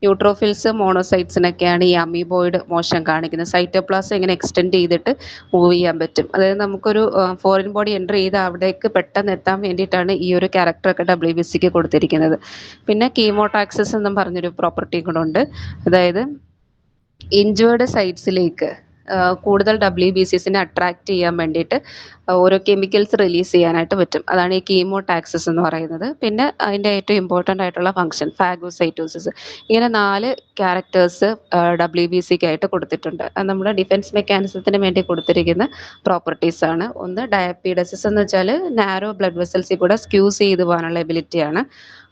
ന്യൂട്രോഫിൽസ് മോണോസൈറ്റ്സിനൊക്കെയാണ് ഈ അമീബോയിഡ് മോഷൻ കാണിക്കുന്നത്. സൈറ്റോപ്ലാസം ഇങ്ങനെ എക്സ്റ്റെൻഡ് ചെയ്തിട്ട് മൂവ് ചെയ്യാൻ പറ്റും. അതായത് നമുക്കൊരു ഫോറിൻ ബോഡി എൻ്റർ ചെയ്ത് അവിടേക്ക് പെട്ടെന്ന് എത്താൻ വേണ്ടിയിട്ടാണ് ഈ ഒരു ക്യാരക്ടറൊക്കെ WBCക്ക് കൊടുത്തിരിക്കുന്നത്. പിന്നെ കീമോടാക്സിസ് എന്നും പറഞ്ഞൊരു പ്രോപ്പർട്ടി കൂടെ ഉണ്ട്. അതായത് ഇഞ്ചേർഡ് സൈറ്റ്സിലേക്ക് കൂടുതൽ WBCസിനെ അട്രാക്റ്റ് ചെയ്യാൻ വേണ്ടിയിട്ട് ഓരോ കെമിക്കൽസ് റിലീസ് ചെയ്യാനായിട്ട് പറ്റും. അതാണ് ഈ കീമോടാക്സിസ് എന്ന് പറയുന്നത്. പിന്നെ അതിൻ്റെ ഏറ്റവും ഇമ്പോർട്ടൻ്റ് ആയിട്ടുള്ള ഫംഗ്ഷൻ ഫാഗോസൈറ്റോസിസ്. ഇങ്ങനെ 4 ക്യാരക്ടേഴ്സ് WBCക്ക് ആയിട്ട് കൊടുത്തിട്ടുണ്ട്. അത് നമ്മുടെ ഡിഫൻസ് മെക്കാനിസത്തിന് വേണ്ടി കൊടുത്തിരിക്കുന്ന പ്രോപ്പർട്ടീസ് ആണ്. ഒന്ന് ഡയപ്പീഡസിസ് എന്ന് വെച്ചാൽ നാരോ ബ്ലഡ് വെസൽസിൽ കൂടെ സ്ക്യൂസ് ചെയ്ത് പോകാനുള്ള എബിലിറ്റിയാണ്.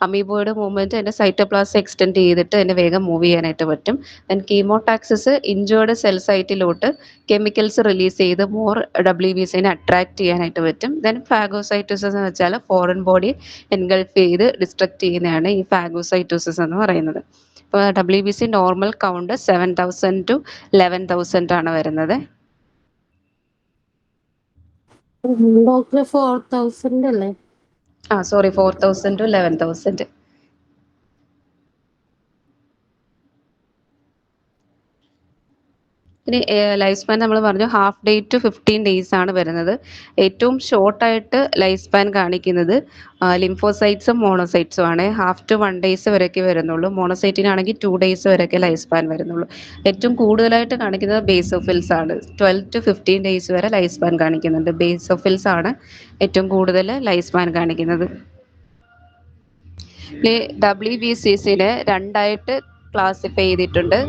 അമീബോയുടെ മൂവ്മെൻറ്റ് അതിൻ്റെ സൈറ്റോപ്ലാസം എക്സ്റ്റെൻഡ് ചെയ്തിട്ട് അതിനെ വേഗം മൂവ് ചെയ്യാനായിട്ട് പറ്റും. ദെൻ കീമോടാക്സിസ് ഇഞ്ചേർഡ് സെൽ സൈറ്റിലോട്ട് കെമിക്കൽസ് റിലീസ് ചെയ്ത് മോർ WBCനെ അട്രാക്ട് ചെയ്യാനായിട്ട് പറ്റും. ദെൻ ഫാഗോസൈറ്റോസിസ് എന്ന് വെച്ചാൽ ഫോറിൻ ബോഡി എൻഗൾഫ് ചെയ്ത് ഡിസ്ട്രക്ട് ചെയ്യുന്നതാണ് ഈ ഫാഗോസൈറ്റോസിസ് എന്ന് പറയുന്നത്. ഇപ്പോൾ WBC നോർമൽ കൗണ്ട് 7,000 to 11,000 ആണ് വരുന്നത്. ഡോക്ടർ 4,000 അല്ലേ? Sorry 4,000 to 11,000. ഇനി ലൈഫ് സ്പാൻ നമ്മൾ പറഞ്ഞു ഹാഫ് ഡേ ടു 15 days ആണ് വരുന്നത്. ഏറ്റവും ഷോർട്ടായിട്ട് ലൈഫ് സ്പാൻ കാണിക്കുന്നത് ലിംഫോസൈറ്റ്സും മോണോസൈറ്റ്സും ആണ്. ഹാഫ് ടു 1 days വരെയൊക്കെ വരുന്നുള്ളൂ. മോണോസൈറ്റിനാണെങ്കിൽ 2 days വരെയൊക്കെ ലൈഫ് സ്പാൻ വരുന്നുള്ളൂ. ഏറ്റവും കൂടുതലായിട്ട് കാണിക്കുന്നത് ബേസോഫിൽസ് ആണ്. 12 to 15 days വരെ ലൈഫ് സ്പാൻ കാണിക്കുന്നുണ്ട്. ബേസോഫിൽസ് ആണ് ഏറ്റവും കൂടുതൽ ലൈഫ് സ്പാൻ കാണിക്കുന്നത്. ഇനി WBCസിനെ രണ്ടായിട്ട് ക്ലാസിഫൈ ചെയ്തിട്ടുണ്ട്.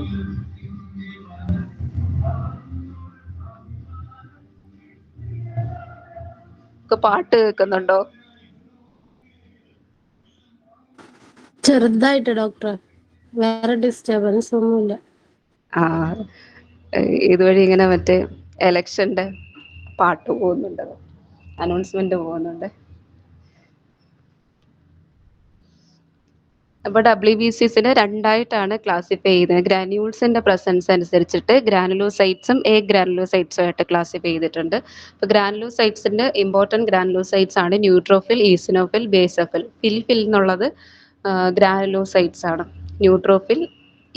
പാട്ട് കേൾക്കുന്നുണ്ടോ? ചെറുതായിട്ട് ഡോക്ടർ, വേറെ ഡിസ്റ്റർബൻസ് ഒന്നുമില്ല. ഇതുവഴി ഇങ്ങനെ മറ്റേ എലക്ഷന്റെ പാട്ട് പോകുന്നുണ്ട്, അനൗൺസ്മെന്റ് പോകുന്നുണ്ട്. അപ്പോൾ WBCസിനെ രണ്ടായിട്ടാണ് ക്ലാസിഫൈ ചെയ്യുന്നത്. ഗ്രാന്യൂൾസിന്റെ പ്രസൻസ് അനുസരിച്ചിട്ട് ഗ്രാനുലോസൈറ്റ്സും ഗ്രാനുലോസൈറ്റ്സും ആയിട്ട് ക്ലാസിഫൈ ചെയ്തിട്ടുണ്ട്. അപ്പോൾ ഗ്രാനുലോസൈറ്റ്സിന്റെ ഇമ്പോർട്ടൻറ്റ് ഗ്രാനുലോസൈറ്റ്സ് ആണ് ന്യൂട്രോഫിൽ, ഈസിനോഫിൽ, ബേസോഫിൽ. ഫിൽ എന്നുള്ളത് ഗ്രാനുലോസൈറ്റ്സ് ആണ്. Neutrophil,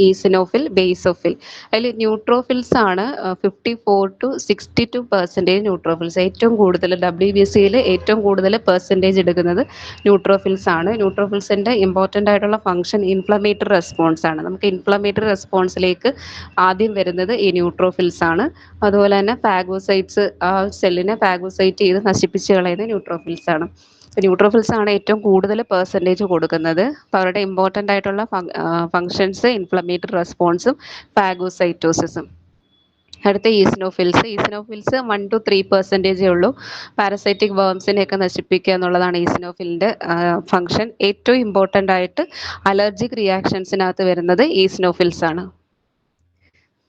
eosinophil, basophil. അതിൽ ന്യൂട്രോഫിൽസ് ആണ് 54 to 62% ന്യൂട്രോഫിൽസ്. ഏറ്റവും കൂടുതൽ WBCയിൽ ഏറ്റവും കൂടുതൽ പെർസെൻറ്റേജ് എടുക്കുന്നത് ന്യൂട്രോഫിൽസ് ആണ്. ന്യൂട്രോഫിൽസിൻ്റെ ഇമ്പോർട്ടൻ്റ് ആയിട്ടുള്ള ഫംഗ്ഷൻ ഇൻഫ്ലമേറ്ററി റെസ്പോൺസ് ആണ്. നമുക്ക് ഇൻഫ്ലമേറ്ററി റെസ്പോൺസിലേക്ക് ആദ്യം വരുന്നത് ഈ ന്യൂട്രോഫിൽസ് ആണ്. അതുപോലെ തന്നെ ഫാഗോസൈറ്റ്സ്, ആ സെല്ലിനെ ഫാഗോസൈറ്റ് ചെയ്ത് നശിപ്പിച്ച് കളയുന്ന ന്യൂട്രോഫിൽസ് ആണ്. ന്യൂട്രോഫിൽസ് ആണ് ഏറ്റവും കൂടുതൽ പെർസെൻറ്റേജ് കൊടുക്കുന്നത്. അപ്പോൾ അവരുടെ ഇമ്പോർട്ടൻ്റ് ആയിട്ടുള്ള ഫങ്ഷൻസ് ഇൻഫ്ലമേറ്ററി റെസ്പോൺസും ഫാഗോസൈറ്റോസിസും. അടുത്ത ഈസിനോഫിൽസ് 1 to 3% ഉള്ളൂ. പാരസൈറ്റിക് വേംസിനെയൊക്കെ നശിപ്പിക്കുക എന്നുള്ളതാണ് ഈസിനോഫിലിൻ്റെ ഫങ്ഷൻ. ഏറ്റവും ഇമ്പോർട്ടൻ്റ് ആയിട്ട് അലർജിക് റിയാക്ഷൻസിനകത്ത് വരുന്നത് ഈസിനോഫിൽസ് ആണ്.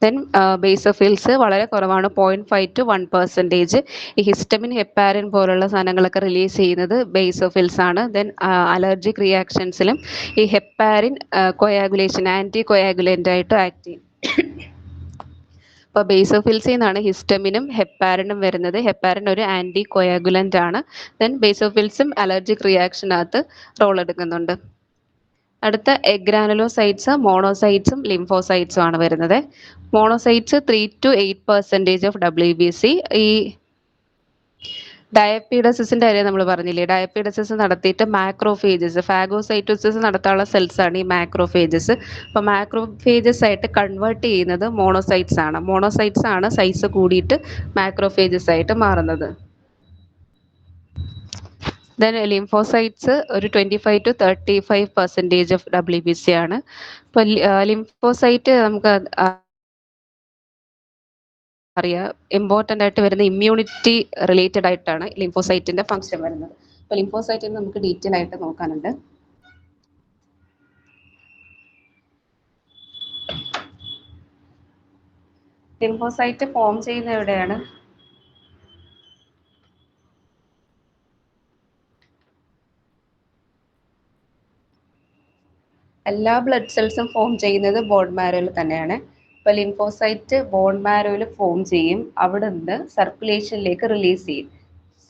ദെൻ ബേസോഫിൽസ് വളരെ കുറവാണ്, 0.5 to 1%. ഈ ഹിസ്റ്റമിൻ, ഹെപ്പാരിൻ പോലുള്ള സാധനങ്ങളൊക്കെ റിലീസ് ചെയ്യുന്നത് ബേസോഫിൽസ് ആണ്. ദെൻ അലർജിക് റിയാക്ഷൻസിലും ഈ ഹെപ്പാരിൻ കൊയാഗുലേഷൻ, ആൻറ്റി കൊയാഗുലൻ്റ് ആയിട്ട് ആക്ട് ചെയ്യും. അപ്പോൾ ബേസോഫിൽസിൽ നിന്നാണ് ഹിസ്റ്റമിനും ഹെപ്പാരിനും വരുന്നത്. ഹെപ്പാരിൻ ഒരു ആൻറ്റി കൊയാഗുലൻ്റ് ആണ്. ദെൻ ബേസോഫിൽസും അലർജിക് റിയാക്ഷനകത്ത് റോൾ എടുക്കുന്നുണ്ട്. അടുത്ത എഗ്രാനുലോസൈറ്റ്സ്, മോണോസൈറ്റ്സും ലിംഫോസൈറ്റ്സും ആണ് വരുന്നത്. Monocytes 3 to 8% of WBC. ഈ ഡയപ്പീഡസിന്റെ കാര്യം നമ്മൾ പറഞ്ഞില്ലേ, ഡയപ്പീഡസിസ് നടത്തിയിട്ട് മാക്രോഫേജസ്, ഫാഗോസൈറ്റോസിസ് നടത്താനുള്ള സെൽസ് ആണ് ഈ മാക്രോഫേജസ്. അപ്പോൾ മാക്രോഫേജസ് ആയിട്ട് കൺവേർട്ട് ചെയ്യുന്നത് മോണോസൈറ്റ്സ് ആണ്. മോണോസൈറ്റ്സ് ആണ് സൈസ് കൂടിയിട്ട് മാക്രോഫേജസ് ആയിട്ട് മാറുന്നത്. ദെൻ ലിംഫോസൈറ്റ്സ് ഒരു 25 to 35% ഓഫ് WBC ആണ്. ഇപ്പോൾ ലിംഫോസൈറ്റ് നമുക്ക് അറിയാം, ഇമ്പോർട്ടൻ്റ് ആയിട്ട് വരുന്ന ഇമ്മ്യൂണിറ്റി റിലേറ്റഡ് ആയിട്ടാണ് ലിംഫോസൈറ്റിന്റെ ഫംഗ്ഷൻ വരുന്നത്. അപ്പോൾ ലിംഫോസൈറ്റിന് നമുക്ക് ഡീറ്റെയിൽ ആയിട്ട് നോക്കാനുണ്ട്. ലിംഫോസൈറ്റ് ഫോം ചെയ്യുന്ന എവിടെയാണ്? എല്ലാ ബ്ലഡ് സെൽസും ഫോം ചെയ്യുന്നത് ബോൺ മാരോയിൽ തന്നെയാണ്. ഇപ്പോൾ ലിംഫോസൈറ്റ് ബോൺ മാരോയിൽ ഫോം ചെയ്യും, അവിടെ നിന്ന് സർക്കുലേഷനിലേക്ക് റിലീസ് ചെയ്യും.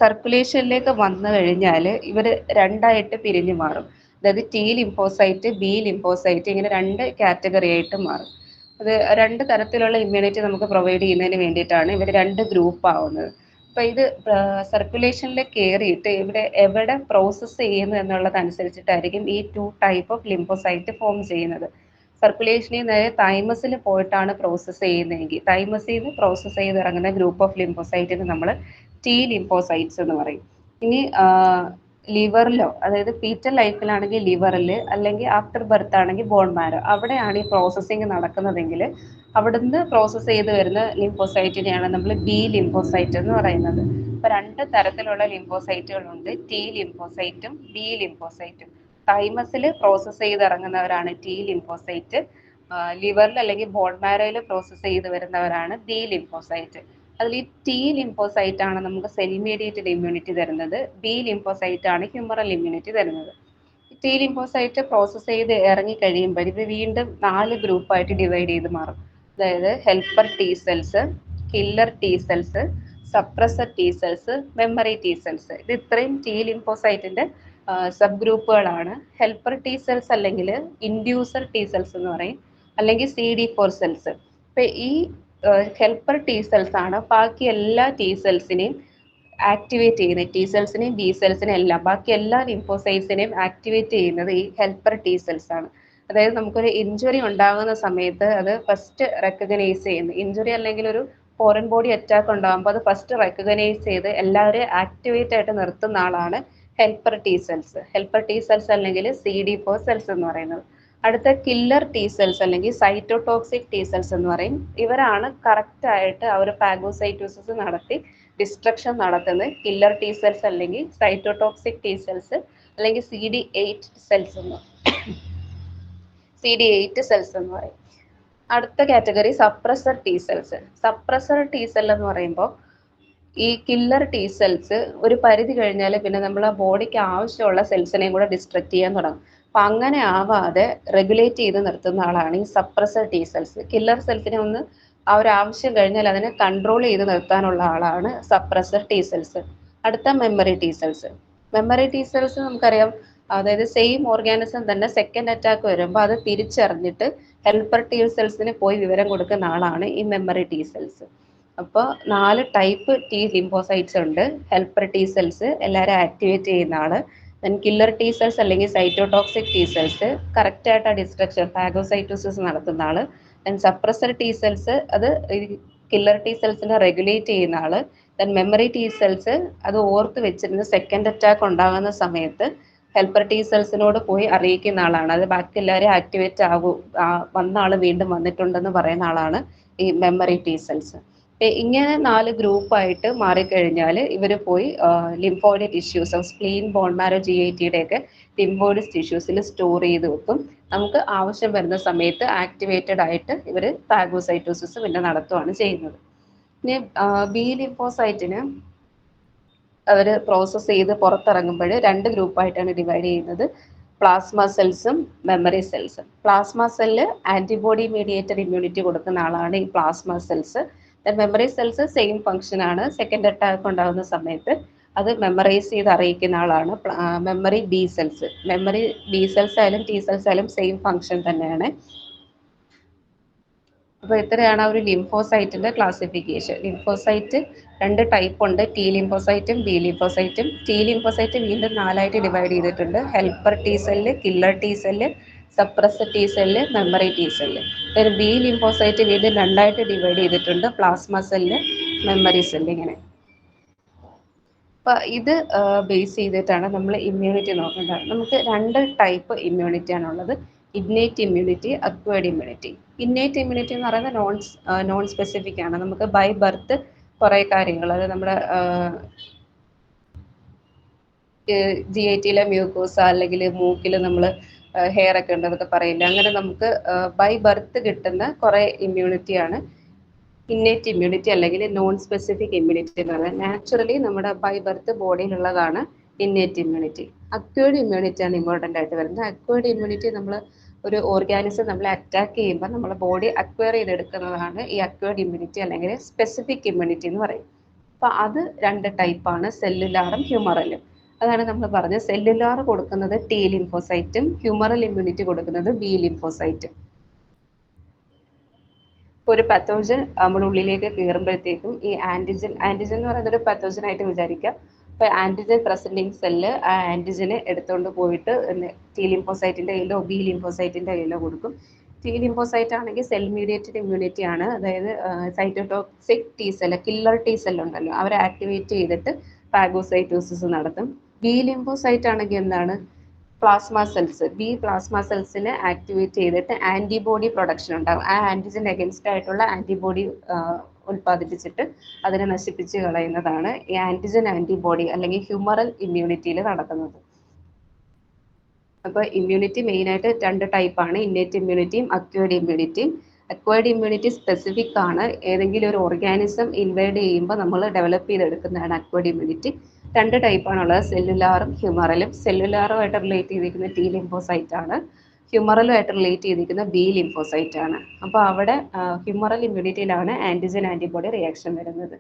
സർക്കുലേഷനിലേക്ക് വന്നു കഴിഞ്ഞാൽ ഇവർ രണ്ടായിട്ട് പിരിഞ്ഞു മാറും. അതായത് ടി ലിംഫോസൈറ്റ്, ബി ലിംഫോസൈറ്റ്, ഇങ്ങനെ രണ്ട് കാറ്റഗറി ആയിട്ട് മാറും. അത് രണ്ട് തരത്തിലുള്ള ഇമ്മ്യൂണിറ്റി നമുക്ക് പ്രൊവൈഡ് ചെയ്യുന്നതിന് വേണ്ടിയിട്ടാണ് ഇവർ രണ്ട് ഗ്രൂപ്പ് ആവുന്നത്. അപ്പോൾ ഇത് സർക്കുലേഷനിൽ കയറിയിട്ട് ഇവിടെ എവിടെ പ്രോസസ്സ് ചെയ്യുന്നു എന്നുള്ളതനുസരിച്ചിട്ടായിരിക്കും ഈ 2 ടൈപ്പ് ഓഫ് ലിംഫോസൈറ്റ് ഫോം ചെയ്യുന്നത്. സർക്കുലേഷനിൽ നേരെ തൈമസിൽ പോയിട്ടാണ് പ്രോസസ്സ് ചെയ്യുന്നതെങ്കിൽ തൈമസിൽ നിന്ന് പ്രോസസ്സ് ചെയ്ത് ഇറങ്ങുന്ന ഗ്രൂപ്പ് ഓഫ് ലിംഫോസൈറ്റിന് നമ്മൾ ടി ലിംഫോസൈറ്റ്സ് എന്ന് പറയും. ഇനി ലിവറിലോ, അതായത് ഫീറ്റൽ ലൈഫിലാണെങ്കിൽ ലിവറിൽ, അല്ലെങ്കിൽ ആഫ്റ്റർ ബർത്ത് ആണെങ്കിൽ ബോൺ മാരോ, അവിടെയാണ് ഈ പ്രോസസ്സിങ് നടക്കുന്നതെങ്കിൽ അവിടുന്ന് പ്രോസസ്സ് ചെയ്ത് വരുന്ന ലിംഫോസൈറ്റിനെയാണ് നമ്മൾ ബി ലിംഫോസൈറ്റ് എന്ന് പറയുന്നത്. ഇപ്പൊ രണ്ട് തരത്തിലുള്ള ലിംഫോസൈറ്റുകളുണ്ട്, ടി ലിംഫോസൈറ്റും ബി ലിംഫോസൈറ്റും. തൈമസിൽ പ്രോസസ്സ് ചെയ്ത് ഇറങ്ങുന്നവരാണ് ടി ലിംഫോസൈറ്റ്, ലിവറിൽ അല്ലെങ്കിൽ ബോൺ മാരോയിൽ പ്രോസസ്സ് ചെയ്ത് വരുന്നവരാണ് ബി ലിംഫോസൈറ്റ്. അതിൽ ഈ ടി ലിംഫോസൈറ്റ് ആണ് നമുക്ക് സെൽ മീഡിയേറ്റഡ് ഇമ്മ്യൂണിറ്റി തരുന്നത്, ബി ലിംഫോസൈറ്റ് ആണ് ഹ്യൂമറൽ ഇമ്മ്യൂണിറ്റി തരുന്നത്. ടി ലിംഫോസൈറ്റ് പ്രോസസ്സ് ചെയ്ത് ഇറങ്ങി കഴിയുമ്പോൾ ഇത് വീണ്ടും 4 ഗ്രൂപ്പായിട്ട് ഡിവൈഡ് ചെയ്ത് മാറും. അതായത് helper T cells, killer T cells, suppressor T cells, memory T cells. ഇത് ഇത്രയും ടി ലിംഫോസൈറ്റിന്റെ സബ് ഗ്രൂപ്പുകളാണ്. ഹെൽപ്പർ ടി സെൽസ് അല്ലെങ്കിൽ ഇൻഡ്യൂസർ ടി സെൽസ് എന്ന് പറയും, അല്ലെങ്കിൽ CD4 സെൽസ്. ഇപ്പൊ ഈ ഹെൽപ്പർ ടി സെൽസ് ആണ് ബാക്കി എല്ലാ ടി സെൽസിനെയും ആക്ടിവേറ്റ് ചെയ്യുന്നത്. ടി സെൽസിനെയും ബി സെൽസിനെയും എല്ലാം, ബാക്കി എല്ലാ ലിംഫോസൈറ്റ്സിനെയും ആക്ടിവേറ്റ് ചെയ്യുന്നത് ഈ ഹെൽപ്പർ ടി സെൽസ് ആണ്. അതായത് നമുക്കൊരു ഇഞ്ചുറി ഉണ്ടാകുന്ന സമയത്ത് അത് ഫസ്റ്റ് റെക്കഗ്നൈസ് ചെയ്യുന്നു. ഇഞ്ചുറി അല്ലെങ്കിൽ ഒരു ഫോറിൻ ബോഡി അറ്റാക്ക് ഉണ്ടാകുമ്പോൾ അത് ഫസ്റ്റ് റെക്കഗ്നൈസ് ചെയ്ത് എല്ലാവരെയും ആക്ടിവേറ്റ് ആയിട്ട് നിർത്തുന്ന ആളാണ് helper T cells. Helper T cells അല്ലെങ്കിൽ CD4 സെൽസ് എന്ന് പറയുന്നത്. അടുത്ത കില്ലർ ടി സെൽസ് അല്ലെങ്കിൽ സൈറ്റോടോക്സിക് ടി സെൽസ് എന്ന് പറയും. ഇവരാണ് കറക്റ്റ് ആയിട്ട് അവർ ഫാഗോസൈറ്റോസിസ് നടത്തി ഡിസ്ട്രക്ഷൻ നടത്തുന്നത്. കില്ലർ ടി സെൽസ് അല്ലെങ്കിൽ സൈറ്റോടോക്സിക് ടി സെൽസ് അല്ലെങ്കിൽ CD8 സെൽസ് എന്ന് CD8 സെൽസ് എന്ന് പറയും. അടുത്ത category suppressor T cells. Suppressor T cell എന്ന് പറയുമ്പോൾ ഈ കില്ലർ ടി സെൽസ് ഒരു പരിധി കഴിഞ്ഞാൽ പിന്നെ നമ്മൾ ബോഡിക്ക് ആവശ്യമുള്ള സെൽസിനെയും കൂടെ ഡിസ്ട്രക്ട് ചെയ്യാൻ തുടങ്ങും. അപ്പം അങ്ങനെ ആവാതെ റെഗുലേറ്റ് ചെയ്ത് നിർത്തുന്ന ആളാണ് ഈ സപ്രസർ ടി സെൽസ്. കില്ലർ സെൽസിനെ ഒന്ന് ആ ഒരു ആവശ്യം കഴിഞ്ഞാൽ അതിനെ കൺട്രോൾ ചെയ്ത് നിർത്താനുള്ള ആളാണ് സപ്രസർ ടി സെൽസ്. അടുത്ത memory T cells. Memory T cells നമുക്കറിയാം, അതായത് സെയിം ഓർഗാനിസം തന്നെ സെക്കൻഡ് അറ്റാക്ക് വരുമ്പോൾ അത് തിരിച്ചറിഞ്ഞിട്ട് ഹെൽപ്പർ ടി സെൽസിന് പോയി വിവരം കൊടുക്കുന്ന ആളാണ് ഈ മെമ്മറി ടി സെൽസ്. അപ്പോൾ 4 ടൈപ്പ് ടി ലിംഫോസൈറ്റ്സ് ഉണ്ട്. ഹെൽപ്പർ ടി സെൽസ് എല്ലാവരും ആക്ടിവേറ്റ് ചെയ്യുന്ന ആള്, ദെൻ കില്ലർ ടി സെൽസ് അല്ലെങ്കിൽ സൈറ്റോടോക്സിക് ടി സെൽസ് കറക്റ്റായിട്ട് ആ ഡിസ്ട്രക്ഷൻ ഫാഗോസൈറ്റോസിസ് നടത്തുന്ന ആള്, ദെൻ സപ്രസർ ടി സെൽസ് അത് കില്ലർ ടി സെൽസിനെ റെഗുലേറ്റ് ചെയ്യുന്ന ആള്, ദെൻ മെമ്മറി ടി സെൽസ് അത് ഓർത്ത് വെച്ചിരുന്ന് സെക്കൻഡ് അറ്റാക്ക് ഉണ്ടാകുന്ന സമയത്ത് ഹെൽപ്പർ ടി സെൽസിനോട് പോയി അറിയിക്കുന്ന ആളാണ്. അത് ബാക്കി എല്ലാവരും ആക്ടിവേറ്റ് വന്ന ആള് വീണ്ടും വന്നിട്ടുണ്ടെന്ന് പറയുന്ന ആളാണ് ഈ മെമ്മറി ടി സെൽസ്. ഇങ്ങനെ 4 ഗ്രൂപ്പായിട്ട് മാറിക്കഴിഞ്ഞാൽ ഇവർ പോയി lymphoid tissues, spleen, bone marrow, GITയുടെ ഒക്കെ ലിംഫോയിഡ് ടിഷ്യൂസിൽ സ്റ്റോർ ചെയ്ത് വെക്കും. നമുക്ക് ആവശ്യം വരുന്ന സമയത്ത് ആക്ടിവേറ്റഡ് ആയിട്ട് ഇവർ ഫാഗോസൈറ്റോസിസ് പിന്നെ നടത്തുകയാണ് ചെയ്യുന്നത്. ഇനി ബി ലിംഫോസൈറ്റിന് അവർ പ്രോസസ്സ് ചെയ്ത് പുറത്തിറങ്ങുമ്പോൾ 2 ഗ്രൂപ്പായിട്ടാണ് ഡിവൈഡ് ചെയ്യുന്നത്, പ്ലാസ്മ സെൽസും മെമ്മറി സെൽസും. Plasma cell antibody mediated immunity കൊടുക്കുന്ന ആളാണ് ഈ plasma cells. Memory cells same function ആണ്. സെക്കൻഡ് അറ്റാക്ക് ഉണ്ടാകുന്ന സമയത്ത് അത് മെമ്മറൈസ് ചെയ്ത് അറിയിക്കുന്ന ആളാണ് memory B cells. Memory B cells ആയാലും ടി സെൽസ് ആയാലും സെയിം ഫംഗ്ഷൻ തന്നെയാണ്. അപ്പോൾ ഇത്രയാണ് ഒരു ലിംഫോസൈറ്റിന്റെ ക്ലാസിഫിക്കേഷൻ. ലിംഫോസൈറ്റ് 2 ടൈപ്പ് ഉണ്ട്, ടി ലിംഫോസൈറ്റും ബി ലിംഫോസൈറ്റും. ടി ലിംഫോസൈറ്റ് വീണ്ടും 4 ആയിട്ട് ഡിവൈഡ് ചെയ്തിട്ടുണ്ട്. Helper T cell, killer T cell, suppressor T cell, memory T cell. B lymphocyte വീണ്ടും 2 ആയിട്ട് ഡിവൈഡ് ചെയ്തിട്ടുണ്ട്, പ്ലാസ്മ സെല്ല്, മെമ്മറി സെല്ല്. ഇങ്ങനെ അപ്പോൾ ഇത് ബേസ് ചെയ്തിട്ടാണ് നമ്മൾ ഇമ്മ്യൂണിറ്റി നോക്കേണ്ടത്. നമുക്ക് 2 ടൈപ്പ് ഇമ്മ്യൂണിറ്റി ആണുള്ളത്, innate immunity, acquired immunity. Innate immunity എന്ന് പറയുന്നത് നോൺ സ്പെസിഫിക് ആണ്. നമുക്ക് ബൈ ബർത്ത് കുറേ കാര്യങ്ങൾ, അത് നമ്മുടെ GITയിലെ മ്യൂക്കോസ അല്ലെങ്കിൽ മൂക്കിൽ നമ്മൾ ഹെയർ ഒക്കെ ഉണ്ടെന്നൊക്കെ പറയില്ല, അങ്ങനെ നമുക്ക് ബൈ ബർത്ത് കിട്ടുന്ന കുറേ ഇമ്മ്യൂണിറ്റിയാണ് ഇന്നേറ്റ് ഇമ്മ്യൂണിറ്റി അല്ലെങ്കിൽ നോൺ സ്പെസിഫിക് ഇമ്മ്യൂണിറ്റി എന്ന് പറയുന്നത്. നാച്ചുറലി നമ്മുടെ ബൈ ബർത്ത് ബോഡിയിലുള്ളതാണ് ഇന്നേറ്റ് ഇമ്മ്യൂണിറ്റി. അക്വയർഡ് ഇമ്മ്യൂണിറ്റി ആണ് ഇമ്പോർട്ടൻ്റ് ആയിട്ട് വരുന്നത്. അക്വയർഡ് ഇമ്മ്യൂണിറ്റി നമ്മൾ ഒരു ഓർഗാനിസം നമ്മളെ അറ്റാക്ക് ചെയ്യുമ്പോൾ നമ്മുടെ ബോഡി അക്വയർ ചെയ്തെടുക്കുന്നതാണ് ഈ അക്വയർഡ് ഇമ്മ്യൂണിറ്റി അല്ലെങ്കിൽ സ്പെസിഫിക് ഇമ്മ്യൂണിറ്റി എന്ന് പറയും. അപ്പോൾ അത് 2 ടൈപ്പാണ്, സെല്ലുലാറും ഹ്യൂമറലും. അതാണ് നമ്മൾ പറഞ്ഞത്, സെല്ലുലാർ കൊടുക്കുന്നത് ടി ലിംഫോസൈറ്റും ഹ്യൂമറൽ ഇമ്മ്യൂണിറ്റി കൊടുക്കുന്നത് ബി ലിംഫോസൈറ്റും. ഒരു പത്തോജൻ നമ്മുടെ ഉള്ളിലേക്ക് കയറുമ്പോഴത്തേക്കും ഈ ആൻറ്റിജൻ എന്ന് പറയുന്നത് ഒരു പത്തോജൻ ആയിട്ട് വിചാരിക്കുക. അപ്പോൾ ആൻറ്റിജൻ പ്രസൻറ്റിങ് സെല്ല് ആ ആൻറ്റിജനെ എടുത്തുകൊണ്ട് പോയിട്ട് ടി ലിംഫോസൈറ്റിൻ്റെ കയ്യിലോ ബി ലിംഫോസൈറ്റിൻ്റെ കയ്യിലോ കൊടുക്കും. ടി ലിംഫോസൈറ്റ് ആണെങ്കിൽ സെൽ മീഡിയേറ്റഡ് ഇമ്മ്യൂണിറ്റി ആണ്, അതായത് cytotoxic T cell, killer T cell ഉണ്ടല്ലോ, അവരെ ആക്ടിവേറ്റ് ചെയ്തിട്ട് ഫാഗോസൈറ്റോസിസ് നടത്തും. ബി ലിംഫോസൈറ്റ് ആണെങ്കിൽ എന്താണ്, പ്ലാസ്മ സെൽസ്, ബി പ്ലാസ്മ സെൽസിനെ ആക്ടിവേറ്റ് ചെയ്തിട്ട് ആൻറ്റിബോഡി പ്രൊഡക്ഷൻ ഉണ്ടാകും. ആ ആൻറ്റിജൻ അഗൻസ്റ്റ് ആയിട്ടുള്ള ആൻറ്റിബോഡി ഉൽപ്പാദിപ്പിച്ചിട്ട് അതിനെ നശിപ്പിച്ച് കളയുന്നതാണ് ഈ ആൻറ്റിജൻ ആൻറ്റിബോഡി അല്ലെങ്കിൽ ഹ്യൂമറൽ ഇമ്മ്യൂണിറ്റിയിൽ നടക്കുന്നത്. അപ്പോൾ ഇമ്മ്യൂണിറ്റി മെയിനായിട്ട് 2 ടൈപ്പാണ്, ഇന്നേറ്റ് ഇമ്മ്യൂണിറ്റിയും അക്വയർഡ് ഇമ്മ്യൂണിറ്റിയും. അക്വയർഡ് ഇമ്മ്യൂണിറ്റി സ്പെസിഫിക് ആണ്, ഏതെങ്കിലും ഒരു ഓർഗാനിസം ഇൻവൈഡ് ചെയ്യുമ്പോൾ നമ്മൾ ഡെവലപ്പ് ചെയ്തെടുക്കുന്നതാണ് അക്വയർഡ് ഇമ്മ്യൂണിറ്റി. 2 ടൈപ്പാണുള്ളത്, സെല്ലുലാറും ഹ്യൂമറലും. സെല്ലുലാറുമായിട്ട് റിലേറ്റ് ചെയ്തിരിക്കുന്ന ടി ലിംഫോസൈറ്റ് ആണ്, ഹ്യൂമറലുമായിട്ട് റിലേറ്റ് ചെയ്തിരിക്കുന്ന ബി ലിംഫോസൈറ്റ് ആണ്. അപ്പോൾ അവിടെ ഹ്യൂമറൽ ഇമ്മ്യൂണിറ്റിയിലാണ് ആൻറ്റിജൻ ആൻറ്റിബോഡി റിയാക്ഷൻ വരുന്നത്.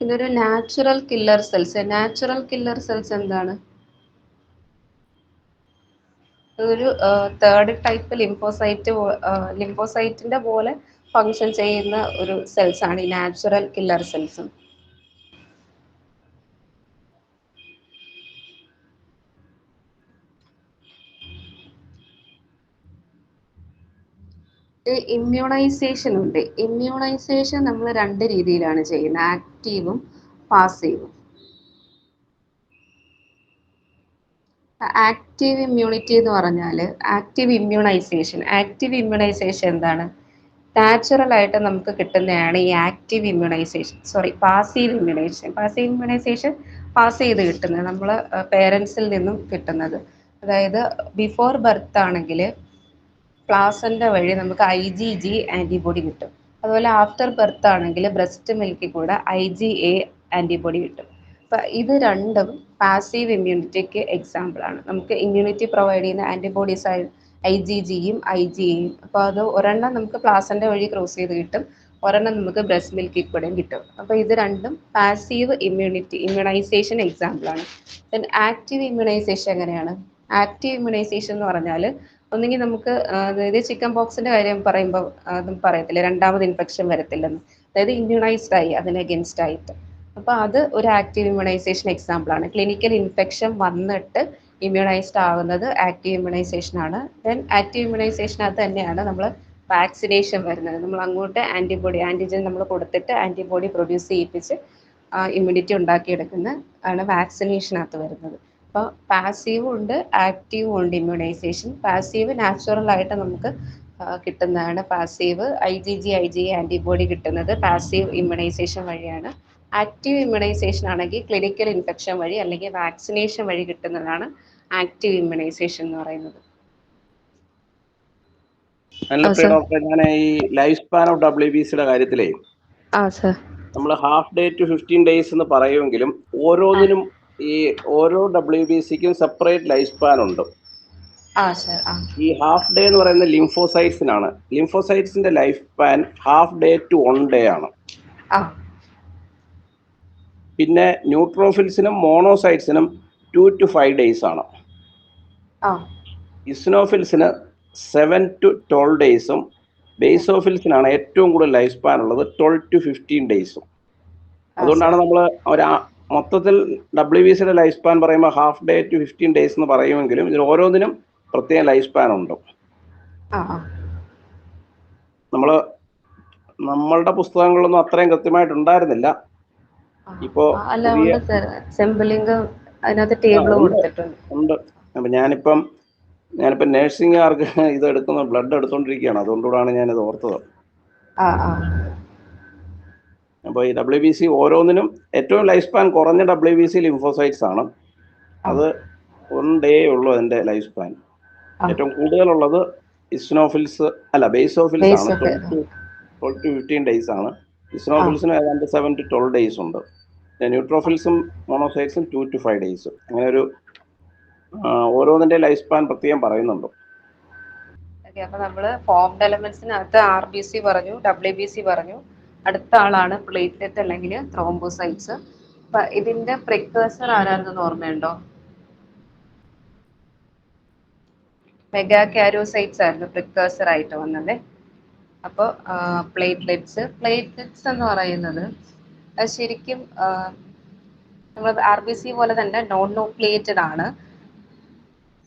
ഇതൊരു natural killer cells. Natural killer cells എന്താണ്? ഒരു തേർഡ് ടൈപ്പ് ലിംഫോസൈറ്റിന്റെ പോലെ ഫങ്ഷൻ ചെയ്യുന്ന ഒരു സെൽസ് ആണ് ഈ നാച്ചുറൽ കില്ലർ സെൽസ്. ഇമ്മ്യൂണൈസേഷൻ ഉണ്ട്. ഇമ്മ്യൂണൈസേഷൻ നമ്മൾ 2 രീതിയിലാണ് ചെയ്യുന്നത്, ആക്റ്റീവും പാസീവും. ആക്റ്റീവ് ഇമ്മ്യൂണിറ്റി എന്ന് പറഞ്ഞാൽ ആക്റ്റീവ് ഇമ്മ്യൂണൈസേഷൻ എന്താണ്, നാച്ചുറൽ ആയിട്ട് നമുക്ക് കിട്ടുന്നതാണ് ഈ active immunization. Passive immunization pass ചെയ്ത് കിട്ടുന്നത്, നമ്മൾ പേരൻസിൽ നിന്നും കിട്ടുന്നത്. അതായത് ബിഫോർ ബർത്ത് ആണെങ്കിൽ പ്ലാസൻ്റ വഴി നമുക്ക് IgG ആൻറ്റിബോഡി കിട്ടും. അതുപോലെ ആഫ്റ്റർ ബർത്ത് ആണെങ്കിൽ ബ്രസ്റ്റ് മിൽക്കിൽ കൂടെ IgA ആൻറ്റിബോഡി കിട്ടും. അപ്പം ഇത് രണ്ടും പാസീവ് ഇമ്മ്യൂണിറ്റിക്ക് എക്സാമ്പിളാണ്. നമുക്ക് ഇമ്മ്യൂണിറ്റി പ്രൊവൈഡ് ചെയ്യുന്ന ആൻറ്റിബോഡീസ് IgGയും IgAയും. അപ്പോൾ അത് ഒരെണ്ണം നമുക്ക് പ്ലാസൻ്റ വഴി ക്രോസ് ചെയ്ത് കിട്ടും, ഒരെണ്ണം നമുക്ക് ബ്രസ്റ്റ് മിൽക്കിൽ കൂടെയും കിട്ടും. അപ്പോൾ ഇത് രണ്ടും പാസീവ് ഇമ്മ്യൂണൈസേഷൻ എക്സാമ്പിളാണ്. ദെൻ ആക്റ്റീവ് ഇമ്മ്യൂണൈസേഷൻ എങ്ങനെയാണ്? ആക്റ്റീവ് ഇമ്മ്യൂണൈസേഷൻ എന്ന് പറഞ്ഞാൽ ഒന്നുകിൽ നമുക്ക് അതായത് ചിക്കൻ പോക്സിൻ്റെ കാര്യം പറയുമ്പോൾ അതും പറയത്തില്ല, 2ാമത് ഇൻഫെക്ഷൻ വരത്തില്ലെന്ന്, അതായത് ഇമ്മ്യൂണൈസ്ഡ് ആയി അതിന് അഗെൻസ്റ്റ് ആയിട്ട്. അപ്പോൾ അത് ഒരു ആക്റ്റീവ് ഇമ്മ്യൂണൈസേഷൻ എക്സാമ്പിളാണ്. ക്ലിനിക്കൽ ഇൻഫെക്ഷൻ വന്നിട്ട് ഇമ്മ്യൂണൈസ്ഡ് ആകുന്നത് ആക്റ്റീവ് ഇമ്മ്യൂണൈസേഷൻ ആണ്. ദെൻ ആക്റ്റീവ് ഇമ്മ്യൂണൈസേഷനകത്ത് തന്നെയാണ് നമ്മൾ വാക്സിനേഷൻ വരുന്നത്. നമ്മൾ അങ്ങോട്ട് ആൻറ്റിജൻ നമ്മൾ കൊടുത്തിട്ട് ആൻറ്റിബോഡി പ്രൊഡ്യൂസ് ചെയ്യിപ്പിച്ച് ഇമ്മ്യൂണിറ്റി ഉണ്ടാക്കിയെടുക്കുന്ന ആണ് വാക്സിനേഷനകത്ത് വരുന്നത്. അപ്പോൾ പാസീവും ഉണ്ട് ആക്റ്റീവും ഉണ്ട് ഇമ്മ്യൂണൈസേഷൻ. പാസീവ് നാച്ചുറൽ ആയിട്ട് നമുക്ക് കിട്ടുന്നതാണ് പാസീവ്. IgA ആൻറ്റിബോഡി കിട്ടുന്നത് പാസീവ് ഇമ്മ്യൂണൈസേഷൻ വഴിയാണ്. ആക്റ്റീവ് ഇമ്മ്യൂണൈസേഷൻ ആണെങ്കിൽ ക്ലിനിക്കൽ ഇൻഫെക്ഷൻ വഴി അല്ലെങ്കിൽ വാക്സിനേഷൻ വഴി കിട്ടുന്നതാണ് ആക്റ്റീവ് ഇമ്മ്യൂണൈസേഷൻ എന്ന് പറയുന്നത്. ഞാൻ ഈ ലൈഫ് സ്പാൻ ഓഫ് WBCയുടെ കാര്യത്തിലേ നമ്മൾ ഹാഫ് ഡേ ടു 15 ഡേയ്സ് എന്ന് പറയുമെങ്കിലും ഓരോന്നിനും ഈ ഓരോ WBCക്കും സെപ്പറേറ്റ് ലൈഫ് സ്പാൻ ഉണ്ട്. ഈ ഹാഫ് ഡേ എന്ന് പറയുന്ന ലിംഫോസൈറ്റ്സിനാണ്. ലിംഫോസൈറ്റ്സിന്റെ life span half day to 1 day ആണ്. പിന്നെ ന്യൂട്രോഫിൽസിനും മോണോസൈറ്റ്സിനും 2 to 5 ഡേയ്സ് ആണ്. ഇസ്നോഫിൽസിന് 7 to 12 ഡേയ്സും ബേസോഫിൽസിനാണ് ഏറ്റവും കൂടുതൽ ലൈഫ് സ്പാൻ ഉള്ളത്, 12 to 15 ഡേയ്സും. അതുകൊണ്ടാണ് നമ്മൾ മൊത്തത്തിൽ WBCയുടെ ലൈഫ് സ്പാൻ പറയുമ്പോൾ ഹാഫ് ഡേ ടു 15 ഡേയ്സ് എന്ന് പറയുമെങ്കിലും ഇതിൽ ഓരോന്നിനും പ്രത്യേക ലൈഫ് സ്പാൻ ഉണ്ട്. നമ്മളുടെ പുസ്തകങ്ങളിലൊന്നും അത്രയും കൃത്യമായിട്ടുണ്ടായിരുന്നില്ല. ഇപ്പോ ഉണ്ട്. അപ്പൊ ഞാനിപ്പം നഴ്സിംഗുകാർക്ക് ഇത് എടുക്കുന്ന ബ്ലഡ് എടുത്തോണ്ടിരിക്കുകയാണ്, അതുകൊണ്ടാണ് ഞാനിത് ഓർത്തത്. അപ്പോൾ ഈ WBC ഓരോന്നിനും ഏറ്റവും ലൈഫ് സ്പാൻ കുറഞ്ഞ WBC ലിംഫോസൈറ്റ്സ് ആണ്. അത് 1 ഡേ ഉള്ളൂ അതിന്റെ ലൈഫ് സ്പാൻ. ഏറ്റവും കൂടുതലുള്ളത് ബേസോഫിൽസ് ആണ്, 12 to 15 ഡേയ്സ് ആണ്. ഇസ്നോഫിൽസിന് ഏതാണ്ട് 7 to 12 ഡേയ്സ് ഉണ്ട്. ന്യൂട്രോഫിൽസും മോണോസൈറ്റ്സും 2 to 5 days. അങ്ങനെ ഒരു ഓരോന്നിന്റെ ലൈഫ് സ്പാൻ പ്രത്യേകം പറയുന്നുണ്ട്. ഓക്കെ, അപ്പൊ നമ്മള് ഫോംഡ് എലമെന്റ്സിനകത്ത് RBC പറഞ്ഞു, WBC പറഞ്ഞു. അടുത്ത ആളാണ് പ്ലേറ്റ്ലെറ്റ് അല്ലെങ്കിൽ ത്രോംബോസൈറ്റ്സ്. അപ്പൊ ഇതിന്റെ പ്രിക്കേഴ്സർ ആരാണെന്ന് ഓർമ്മയുണ്ടോ? മെഗാ കാരോസൈറ്റ്സ് ആയിരുന്നു പ്രിക്കേഴ്സർ ആയിട്ട് വന്നത്. അപ്പോൾ പ്ലേറ്റ്ലെറ്റ്സ് എന്ന് പറയുന്നത് അത് ശരിക്കും നമ്മൾ RBC പോലെ തന്നെ നോൺ ന്യൂക്ലിയേറ്റഡ് ആണ്.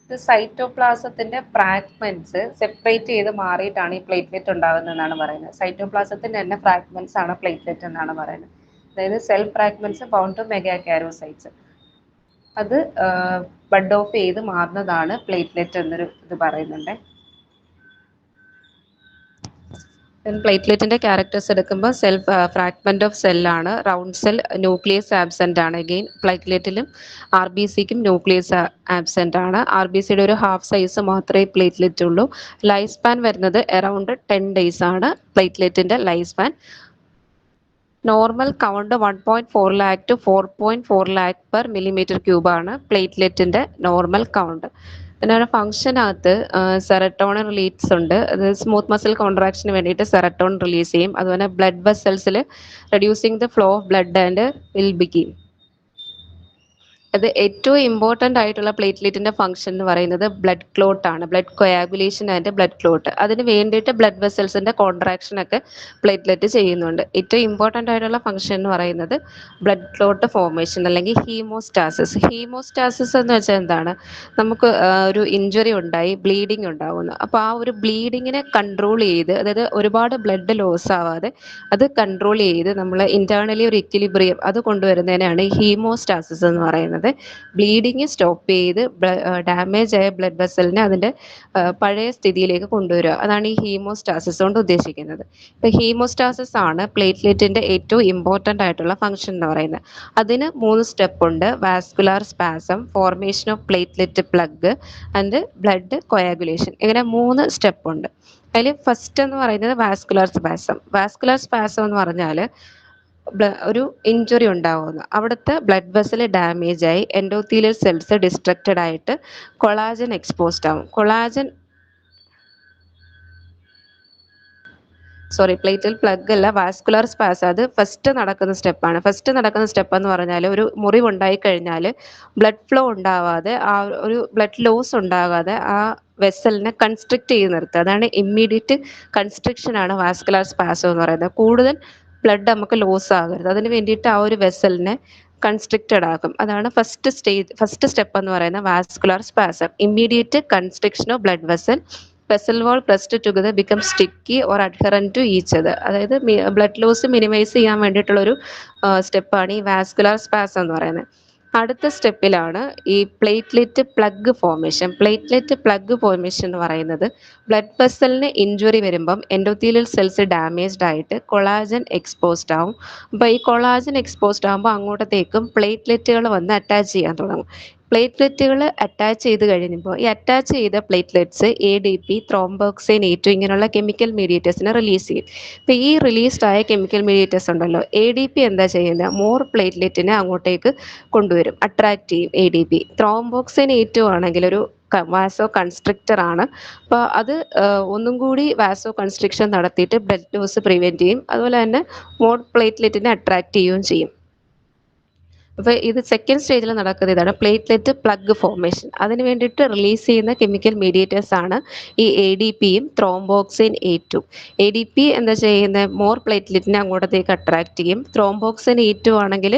ഇത് സൈറ്റോപ്ലാസത്തിന്റെ ഫ്രാഗ്മെന്റ്സ് സെപ്പറേറ്റ് ചെയ്ത് മാറിയിട്ടാണ് ഈ പ്ലേറ്റ്ലെറ്റ് ഉണ്ടാകുന്നതെന്നാണ് പറയുന്നത്. സൈറ്റോപ്ലാസത്തിന്റെ തന്നെ ഫ്രാഗ്മെന്റ്സ് ആണ് പ്ലേറ്റ്ലെറ്റ് എന്നാണ് പറയുന്നത്. അതായത് cell fragments bound to megakaryocytes. അത് ബഡ് ഓഫ് ചെയ്ത് മാറുന്നതാണ് പ്ലേറ്റ്ലെറ്റ് എന്നൊരു ഇത് പറയുന്നുണ്ട്. പ്ലേറ്റ്ലെറ്റിന്റെ ക്യാരക്ടേഴ്സ് എടുക്കുമ്പോൾ സെൽ ഫ്രാഗ്മെന്റ് ഓഫ് സെല്ലാണ്. റൗണ്ട് സെൽ ന്യൂക്ലിയസ് ആബ്സെന്റ് ആണ്. അഗെയിൻ പ്ലേറ്റ്ലെറ്റിലും RBCക്കും ന്യൂക്ലിയസ് ആബ്സെന്റ് ആണ്. RBCയുടെ ഒരു ഹാഫ് സൈസ് മാത്രമേ പ്ലേറ്റ്ലെറ്റ് ഉള്ളൂ. ലൈഫ് സ്പാൻ വരുന്നത് അറൌണ്ട് 10 days ആണ് പ്ലേറ്റ്ലെറ്റിന്റെ life span. Normal count 1.4 lakh to 4.4 lakh per millimeter cube ആണ് പ്ലേറ്റ്ലെറ്റിന്റെ നോർമൽ കൗണ്ട്. പിന്നെ ഫംഗ്ഷനകത്ത് സെറട്ടോണിൻ റിലീസ് ഉണ്ട്. അത് സ്മൂത്ത് മസിൽ കോൺട്രാക്ഷന് വേണ്ടിയിട്ട് സെറട്ടോണിൻ റിലീസ് ചെയ്യും. അതുപോലെ ബ്ലഡ് വെസൽസിൽ reducing the flow of blood and will begin. അത് ഏറ്റവും ഇമ്പോർട്ടൻ്റ് ആയിട്ടുള്ള പ്ലേറ്റ്ലെറ്റിന്റെ ഫംഗ്ഷൻ എന്ന് പറയുന്നത് ബ്ലഡ് ക്ലോട്ട് ആണ്. Blood coagulation and blood clot. അതിന് വേണ്ടിയിട്ട് ബ്ലഡ് വെസൽസിന്റെ കോൺട്രാക്ഷൻ ഒക്കെ പ്ലേറ്റ്ലെറ്റ് ചെയ്യുന്നുണ്ട്. ഏറ്റവും ഇമ്പോർട്ടൻ്റ് ആയിട്ടുള്ള ഫംഗ്ഷൻ എന്ന് പറയുന്നത് ബ്ലഡ് ക്ലോട്ട് ഫോർമേഷൻ അല്ലെങ്കിൽ ഹീമോസ്റ്റാസിസ്. ഹീമോസ്റ്റാസിസ് എന്ന് വെച്ചാൽ എന്താണ്? നമുക്ക് ഒരു ഇഞ്ചുറി ഉണ്ടായി, ബ്ലീഡിങ് ഉണ്ടാവുന്നു. അപ്പോൾ ആ ഒരു ബ്ലീഡിങ്ങിനെ കൺട്രോൾ ചെയ്ത്, അതായത് ഒരുപാട് ബ്ലഡ് ലോസ് ആവാതെ അത് കൺട്രോൾ ചെയ്ത് നമ്മൾ ഇന്റേണലി ഒരു ഇക്വിലിബ്രിയം അത് കൊണ്ടുവരുന്നതിനാണ് ഹീമോസ്റ്റാസിസ് എന്ന് പറയുന്നത്. ബ്ലീഡിങ് സ്റ്റോപ്പ് ചെയ്ത് ഡാമേജ് ആയ ബ്ലഡ് വെസലിനെ അതിന്റെ പഴയ സ്ഥിതിയിലേക്ക് കൊണ്ടുവരിക. അതാണ് ഈ ഹീമോസ്റ്റാസിസ് കൊണ്ട് ഉദ്ദേശിക്കുന്നത്. ഇപ്പൊ ഹീമോസ്റ്റാസിസ് ആണ് പ്ലേറ്റ്ലെറ്റിന്റെ ഏറ്റവും ഇമ്പോർട്ടൻ്റ് ആയിട്ടുള്ള ഫംഗ്ഷൻ എന്ന് പറയുന്നത്. അതിന് 3 സ്റ്റെപ്പ് ഉണ്ട്. Vascular spasm, formation of platelet plug and blood coagulation. ഇങ്ങനെ 3 സ്റ്റെപ്പ് ഉണ്ട്. അതിൽ ഫസ്റ്റ് എന്ന് പറയുന്നത് വാസ്കുലാർ സ്പാസം. വാസ്കുലാർ സ്പാസം എന്ന് പറഞ്ഞാൽ ഒരു ഇഞ്ചുറി ഉണ്ടാവുന്നു. അവിടുത്തെ ബ്ലഡ് വെസൽ ഡാമേജ് ആയി എൻഡോത്തീലിയൽ സെൽസ് ഡിസ്ട്രക്റ്റഡ് ആയിട്ട് കൊളാജൻ എക്സ്പോസ്ഡ് ആവും. പ്ലേറ്റൽ പ്ലഗ് അല്ല, വാസ്കുലർ സ്പാസം. അത് ഫസ്റ്റ് നടക്കുന്ന സ്റ്റെപ്പാണ്. ഫസ്റ്റ് നടക്കുന്ന സ്റ്റെപ്പ് എന്ന് പറഞ്ഞാൽ ഒരു മുറിവ് ഉണ്ടായി കഴിഞ്ഞാൽ ബ്ലഡ് ഫ്ലോ ഉണ്ടാവാതെ, ആ ഒരു ബ്ലഡ് ലോസ് ഉണ്ടാകാതെ ആ വെസലിനെ കൺസ്ട്രിക്റ്റ് ചെയ്ത് നിർത്തുക. അതാണ് ഇമ്മീഡിയറ്റ് കൺസ്ട്രിക്ഷൻ ആണ് വാസ്കുലർ സ്പാസം എന്ന് പറയുന്നത്. കൂടുതൽ ബ്ലഡ് നമുക്ക് ലോസ് ആകരുത്, അതിന് വേണ്ടിയിട്ട് ആ ഒരു വെസലിനെ കൺസ്ട്രിക്റ്റഡ് ആക്കും. അതാണ് ഫസ്റ്റ് സ്റ്റെപ്പ് എന്ന് പറയുന്നത് vascular spasm. Immediate constriction of blood vessel. Vessel wall pressed together become sticky or adherent to each other. അതായത് ബ്ലഡ് ലോസ് മിനിമൈസ് ചെയ്യാൻ വേണ്ടിയിട്ടുള്ള ഒരു സ്റ്റെപ്പാണ് ഈ വാസ്കുലർ സ്പാസം എന്ന് പറയുന്നത്. അടുത്ത സ്റ്റെപ്പിലാണ് ഈ platelet plug formation. Platelet plug formation എന്ന് പറയുന്നത് ബ്ലഡ് വെസലിന് ഇഞ്ചുറി വരുമ്പം എൻഡോത്തീലിയൽ സെൽസ് ഡാമേജ്ഡ് ആയിട്ട് കൊളാജൻ എക്സ്പോസ്ഡ് ആവും. അപ്പോൾ ഈ കൊളാജൻ എക്സ്പോസ്ഡ് ആകുമ്പോൾ അങ്ങോട്ടത്തേക്കും പ്ലേറ്റ്ലെറ്റുകൾ വന്ന് അറ്റാച്ച് ചെയ്യാൻ തുടങ്ങും. പ്ലേറ്റ്ലെറ്റുകൾ അറ്റാച്ച് ചെയ്ത് കഴിയുമ്പോൾ ഈ അറ്റാച്ച് ചെയ്ത പ്ലേറ്റ്ലെറ്റ്സ് ADP, ത്രോംബോക്സിൻ A2 ഇങ്ങനെയുള്ള കെമിക്കൽ മീഡിയേറ്റേഴ്സിനെ റിലീസ് ചെയ്യും. ഇപ്പോൾ ഈ റിലീസ്ഡ് ആയ കെമിക്കൽ മീഡിയേറ്റേഴ്സ് ഉണ്ടല്ലോ, ADP എന്താ ചെയ്യുന്നത്? മോർ പ്ലേറ്റ്ലെറ്റിനെ അങ്ങോട്ടേക്ക് കൊണ്ടുവരും, അട്രാക്ട് ചെയ്യും ADP. ത്രോംബോക്സിൻ A2 ആണെങ്കിൽ ഒരു വാസോ കൺസ്ട്രിക്റ്റർ ആണ്. അപ്പോൾ അത് ഒന്നും കൂടി വാസോ കൺസ്ട്രിക്ഷൻ നടത്തിയിട്ട് ബ്ലഡ് ലോസ് പ്രിവെൻറ്റ് ചെയ്യും. അതുപോലെ തന്നെ മോർ പ്ലേറ്റ്ലെറ്റിനെ അട്രാക്ട് ചെയ്യുകയും ചെയ്യും. അപ്പോൾ ഇത് സെക്കൻഡ് സ്റ്റേജിൽ നടക്കുന്ന ഇതാണ് പ്ലേറ്റ്ലെറ്റ് പ്ലഗ് ഫോർമേഷൻ. അതിന് വേണ്ടിയിട്ട് റിലീസ് ചെയ്യുന്ന കെമിക്കൽ മീഡിയേറ്റേഴ്സ് ആണ് ഈ ADPയും ത്രോംബോക്സിൻ A2. ADP എന്താ ചെയ്യുന്നത്? മോർ പ്ലേറ്റ്ലെറ്റിനെ അങ്ങോട്ടത്തേക്ക് അട്രാക്ട് ചെയ്യും. ത്രോംബോക്സിൻ A2 ആണെങ്കിൽ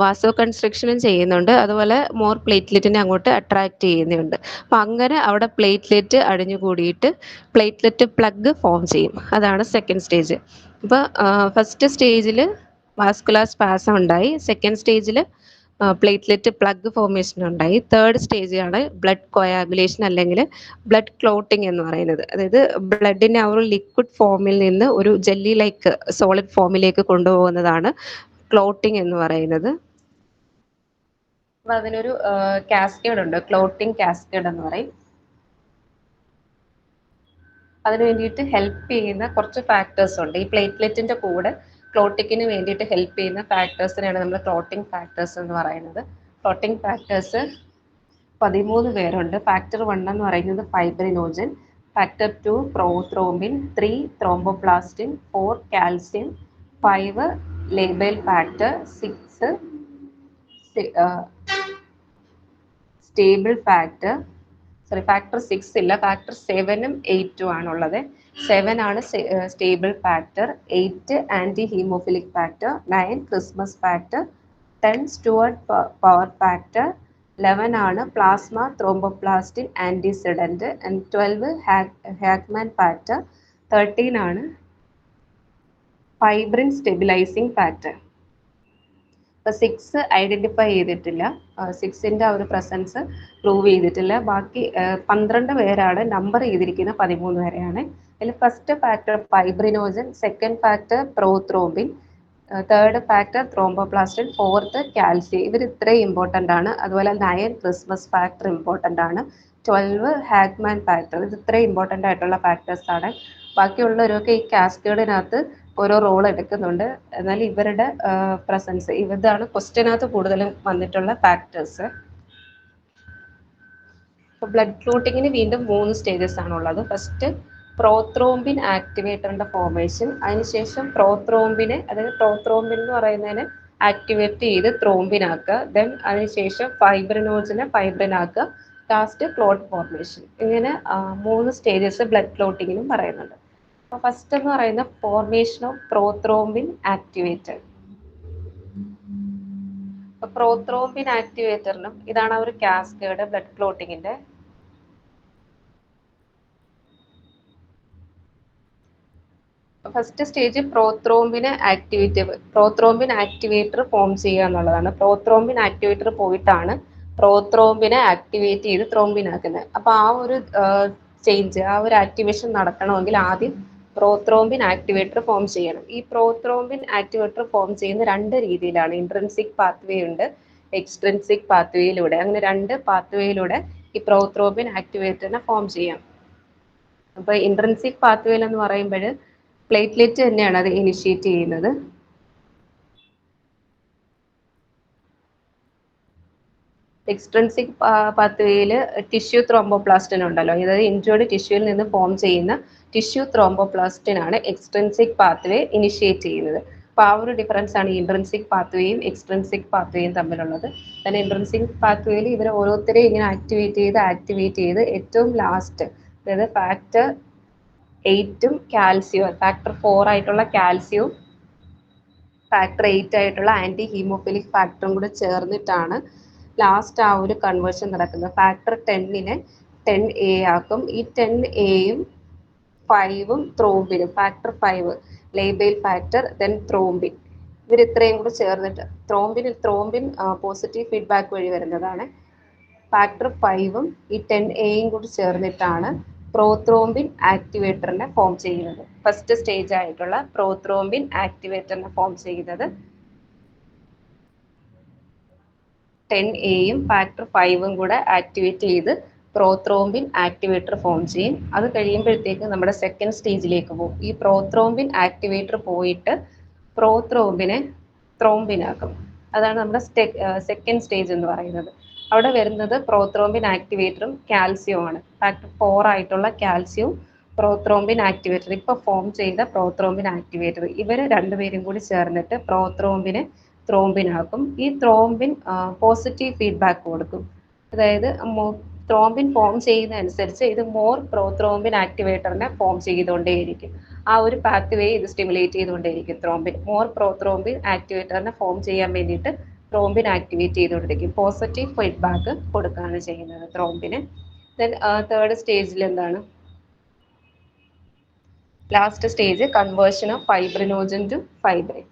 വാസോ കൺസ്ട്രക്ഷനും ചെയ്യുന്നുണ്ട്, അതുപോലെ മോർ പ്ലേറ്റ്ലെറ്റിനെ അങ്ങോട്ട് അട്രാക്ട് ചെയ്യുന്നുണ്ട്. അപ്പം അങ്ങനെ അവിടെ പ്ലേറ്റ്ലെറ്റ് അടിഞ്ഞുകൂടിയിട്ട് പ്ലേറ്റ്ലെറ്റ് പ്ലഗ് ഫോം ചെയ്യും. അതാണ് സെക്കൻഡ് സ്റ്റേജ്. ഇപ്പോൾ ഫസ്റ്റ് സ്റ്റേജിൽ വാസ്കുലാർ സ്പാസം ഉണ്ടായി. സെക്കൻഡ് സ്റ്റേജിൽ പ്ലേറ്റ്ലെറ്റ് പ്ലഗ് ഫോർമേഷൻ ഉണ്ടായി. തേർഡ് സ്റ്റേജ് ആണ് ബ്ലഡ് കൊയാഗുലേഷൻ അല്ലെങ്കിൽ ബ്ലഡ് ക്ലോട്ടിംഗ് എന്ന് പറയുന്നത്. അതായത് ബ്ലഡിനെ ആ ഒരു ലിക്വിഡ് ഫോമിൽ നിന്ന് ഒരു ജെല്ലി ലൈക്ക് സോളിഡ് ഫോമിലേക്ക് കൊണ്ടുപോകുന്നതാണ് ക്ലോട്ടിംഗ് എന്ന് പറയുന്നത്. അപ്പം അതിനൊരു കാസ്കേഡ് ഉണ്ട്, ക്ലോട്ടിംഗ് കാസ്കേഡ് എന്ന് പറയും. അതിന് വേണ്ടിയിട്ട് ഹെൽപ്പ് ചെയ്യുന്ന കുറച്ച് ഫാക്ടേഴ്സ് ഉണ്ട്. ഈ പ്ലേറ്റ്ലെറ്റിന്റെ കൂടെ ക്ലോട്ടിക്കിന് വേണ്ടിയിട്ട് ഹെൽപ്പ് ചെയ്യുന്ന ഫാക്ടേഴ്സിനെയാണ് നമ്മൾ ക്ലോട്ടിംഗ് ഫാക്ടേഴ്സ് എന്ന് പറയുന്നത്. ക്ലോട്ടിംഗ് ഫാക്ടേഴ്സ് 13 പേരുണ്ട്. ഫാക്ടർ 1 എന്ന് പറയുന്നത് fibrinogen, factor 2 prothrombin, 3 thromboplastin, 4 calcium, 5 labile factor, 6 stable factor, factor 6 ഇല്ല, ഫാക്ടർ 7ഉം 8ഉം ആണുള്ളത്. 7 ആണ് stable factor, 8 anti haemophilic factor, 9 Christmas factor, 10 Stuart Prower factor, 11 ആണ് plasma thromboplastin antecedent, and 12 Hageman factor, 13 ആണ് ഫൈബ്രിൻ സ്റ്റെബിലൈസിങ് ഫാക്ടർ. ഇപ്പൊ 6 ഐഡന്റിഫൈ ചെയ്തിട്ടില്ല, 6ന്റെ ആ ഒരു പ്രസൻസ് പ്രൂവ് ചെയ്തിട്ടില്ല. ബാക്കി 12 പേരാണ് നമ്പർ ചെയ്തിരിക്കുന്ന 13 പേരെയാണ്. അതിൽ first factor fibrinogen, second factor prothrombin, third factor thromboplastin, fourth calcium. ഇവർ ഇത്രയും ഇമ്പോർട്ടൻ്റ് ആണ്. അതുപോലെ 9 ക്രിസ്മസ് ഫാക്ടർ ഇമ്പോർട്ടൻ്റ് ആണ്, 12 ഹാക്മാൻ ഫാക്ടർ. ഇത് ഇത്രയും ഇമ്പോർട്ടൻ്റ് ആയിട്ടുള്ള ഫാക്ടേഴ്സ് ആണ്. ബാക്കിയുള്ളവരൊക്കെ ഈ കാസ്കേഡിനകത്ത് ഓരോ റോൾ എടുക്കുന്നുണ്ട്. എന്നാൽ ഇവരുടെ പ്രസൻസ് ഇതാണ് ക്വസ്റ്റ്യനകത്ത് കൂടുതലും വന്നിട്ടുള്ള ഫാക്ടേഴ്സ്. ഇപ്പോൾ ബ്ലഡ് ക്ലോട്ടിങ്ങിന് വീണ്ടും 3 സ്റ്റേജസ് ആണുള്ളത്. ഫസ്റ്റ് പ്രോത്രോംബിൻ ആക്ടിവേറ്ററിന്റെ ഫോർമേഷൻ, അതിനുശേഷം പ്രോത്രോംബിനെ, അതായത് പ്രോത്രോംബിൻ എന്ന് പറയുന്നതിനെ ആക്ടിവേറ്റ് ചെയ്ത് ത്രോംബിനാക്കുക, ദെൻ അതിനുശേഷം ഫൈബ്രിനോജനെ ഫൈബ്രിനാക്കുക, ലാസ്റ്റ് ക്ലോട്ട് ഫോർമേഷൻ. ഇങ്ങനെ 3 സ്റ്റേജസ് ബ്ലഡ് ക്ലോട്ടിങ്ങിനും പറയുന്നുണ്ട്. അപ്പോൾ ഫസ്റ്റ് എന്ന് പറയുന്ന ഫോർമേഷൻ ഓഫ് പ്രോത്രോംബിൻ ആക്ടിവേറ്റർ. അപ്പോൾ പ്രോത്രോംബിൻ ആക്ടിവേറ്ററിനും ഇതാണ് ആ ഒരു കാസ്കേഡ് ബ്ലഡ് ക്ലോട്ടിങ്ങിന്റെ. First stage prothrombin activator form ചെയ്യുക എന്നുള്ളതാണ്. പ്രോത്രോംബിൻ ആക്ടിവേറ്റർ പോയിട്ടാണ് പ്രോത്രോംബിനെ ആക്ടിവേറ്റ് ചെയ്ത് ത്രോംബിനാക്കുന്നത്. അപ്പോൾ ആ ഒരു ചേഞ്ച്, ആ ഒരു ആക്ടിവേഷൻ നടക്കണമെങ്കിൽ ആദ്യം പ്രോത്രോംബിൻ ആക്ടിവേറ്റർ ഫോം ചെയ്യണം. ഈ പ്രോത്രോംബിൻ ആക്ടിവേറ്റർ ഫോം ചെയ്യുന്ന 2 രീതിയിലാണ്. ഇൻട്രിൻസിക് പാത്വേ ഉണ്ട്, എക്സ്ട്രിൻസിക് പാത്വേയിലൂടെ. അങ്ങനെ 2 പാത്വേയിലൂടെ ഈ പ്രോത്രോംബിൻ ആക്ടിവേറ്ററിനെ ഫോം ചെയ്യാം. അപ്പോൾ ഇൻട്രിൻസിക് പാത്വേയിൽ എന്ന് പറയുമ്പോൾ പ്ലേറ്റ്ലെറ്റ് തന്നെയാണ് അത് ഇനിഷ്യേറ്റ് ചെയ്യുന്നത്. എക്സ്ട്രിൻസിക് പാത്വേയിൽ ടിഷ്യൂ ത്രോംബോപ്ലാസ്റ്റിൻ ഉണ്ടല്ലോ, അതായത് ഇൻജേർഡ് ടിഷ്യൂവിൽ നിന്ന് ഫോം ചെയ്യുന്ന ടിഷ്യൂ ത്രോംബോപ്ലാസ്റ്റിൻ ആണ് എക്സ്ട്രിൻസിക് പാത്വേ ഇനിഷ്യേറ്റ് ചെയ്യുന്നത്. അപ്പോൾ ആ ഒരു ഡിഫറൻസ് ആണ് ഇൻട്രിൻസിക് പാത്വേയും എക്സ്ട്രിൻസിക് പാത്വേയും തമ്മിലുള്ളത്. കാരണം ഇൻട്രിൻസിക് പാത്വേയിൽ ഇവർ ഓരോരുത്തരെയും ഇങ്ങനെ ആക്ടിവേറ്റ് ചെയ്ത് ഏറ്റവും ലാസ്റ്റ്, അതായത് ഫാക്ടർ 8ഉം കാൽസ്യവും, ഫാക്ടർ 4 ആയിട്ടുള്ള കാൽസ്യവും ഫാക്ടർ 8 ആയിട്ടുള്ള ആന്റി ഹീമോഫിലിക് ഫാക്ടറും കൂടെ ചേർന്നിട്ടാണ് ലാസ്റ്റ് ആ ഒരു കൺവേർഷൻ നടക്കുന്നത്. ഫാക്ടർ 10നെ 10A ആക്കും. ഈ 10Aയും 5ഉം ത്രോംബിനും, factor 5 labile factor, then thrombin, ഇവർ ഇത്രയും കൂടെ ചേർന്നിട്ട് ത്രോംബിൻ പോസിറ്റീവ് ഫീഡ്ബാക്ക് വഴി വരുന്നതാണ്. ഫാക്ടർ 5ഉം ഈ 10Aയും കൂടി ചേർന്നിട്ടാണ് പ്രോത്രോംബിൻ ആക്ടിവേറ്ററിനെ ഫോം ചെയ്യുന്നത്. ഫസ്റ്റ് സ്റ്റേജ് ആയിട്ടുള്ള പ്രോത്രോംബിൻ ആക്ടിവേറ്ററിനെ ഫോം ചെയ്യുന്നത് 10Aയും ഫാക്ടർ 5ഉം കൂടെ ആക്ടിവേറ്റ് ചെയ്ത് പ്രോത്രോംബിൻ ആക്ടിവേറ്റർ ഫോം ചെയ്യും. അത് കഴിയുമ്പോഴത്തേക്ക് നമ്മുടെ സെക്കൻഡ് സ്റ്റേജിലേക്ക് പോകും. ഈ പ്രോത്രോംബിൻ ആക്ടിവേറ്റർ പോയിട്ട് പ്രോത്രോംബിനെ ത്രോംബിനാക്കും. അതാണ് നമ്മുടെ സെക്കൻഡ് സ്റ്റേജ് എന്ന് പറയുന്നത്. അവിടെ വരുന്നത് പ്രോത്രോംബിൻ ആക്ടിവേറ്ററും കാൽസ്യവും ആണ്. ഫാക്ടർ 4 ആയിട്ടുള്ള കാൽസ്യവും പ്രോത്രോംബിൻ ആക്ടിവേറ്റർ, ഇപ്പോൾ ഫോം ചെയ്ത പ്രോത്രോംബിൻ ആക്ടിവേറ്റർ, ഇവർ രണ്ടുപേരും കൂടി ചേർന്നിട്ട് പ്രോത്രോംബിനെ ത്രോംബിനാക്കും. ഈ ത്രോംബിൻ പോസിറ്റീവ് ഫീഡ്ബാക്ക് കൊടുക്കും. അതായത് ത്രോംബിൻ ഫോം ചെയ്യുന്ന അനുസരിച്ച് ഇത് മോർ പ്രോത്രോംബിൻ ആക്ടിവേറ്ററിനെ ഫോം ചെയ്തുകൊണ്ടേയിരിക്കും. ആ ഒരു പാത്വേ ഇത് സ്റ്റിമുലേറ്റ് ചെയ്തുകൊണ്ടേയിരിക്കും. മോർ പ്രോത്രോംബിൻ ആക്ടിവേറ്ററിനെ ഫോം ചെയ്യാൻ വേണ്ടിയിട്ട് ത്രോംബിൻ ആക്ടിവേറ്റ് ചെയ്തുകൊണ്ടിരിക്കും. പോസിറ്റീവ് ഫീഡ്ബാക്ക് കൊടുക്കുകയാണ് ചെയ്യുന്നത് ത്രോംബിന്. ദെൻ തേർഡ് സ്റ്റേജിൽ എന്താണ്, last stage conversion of fibrinogen to fibrin.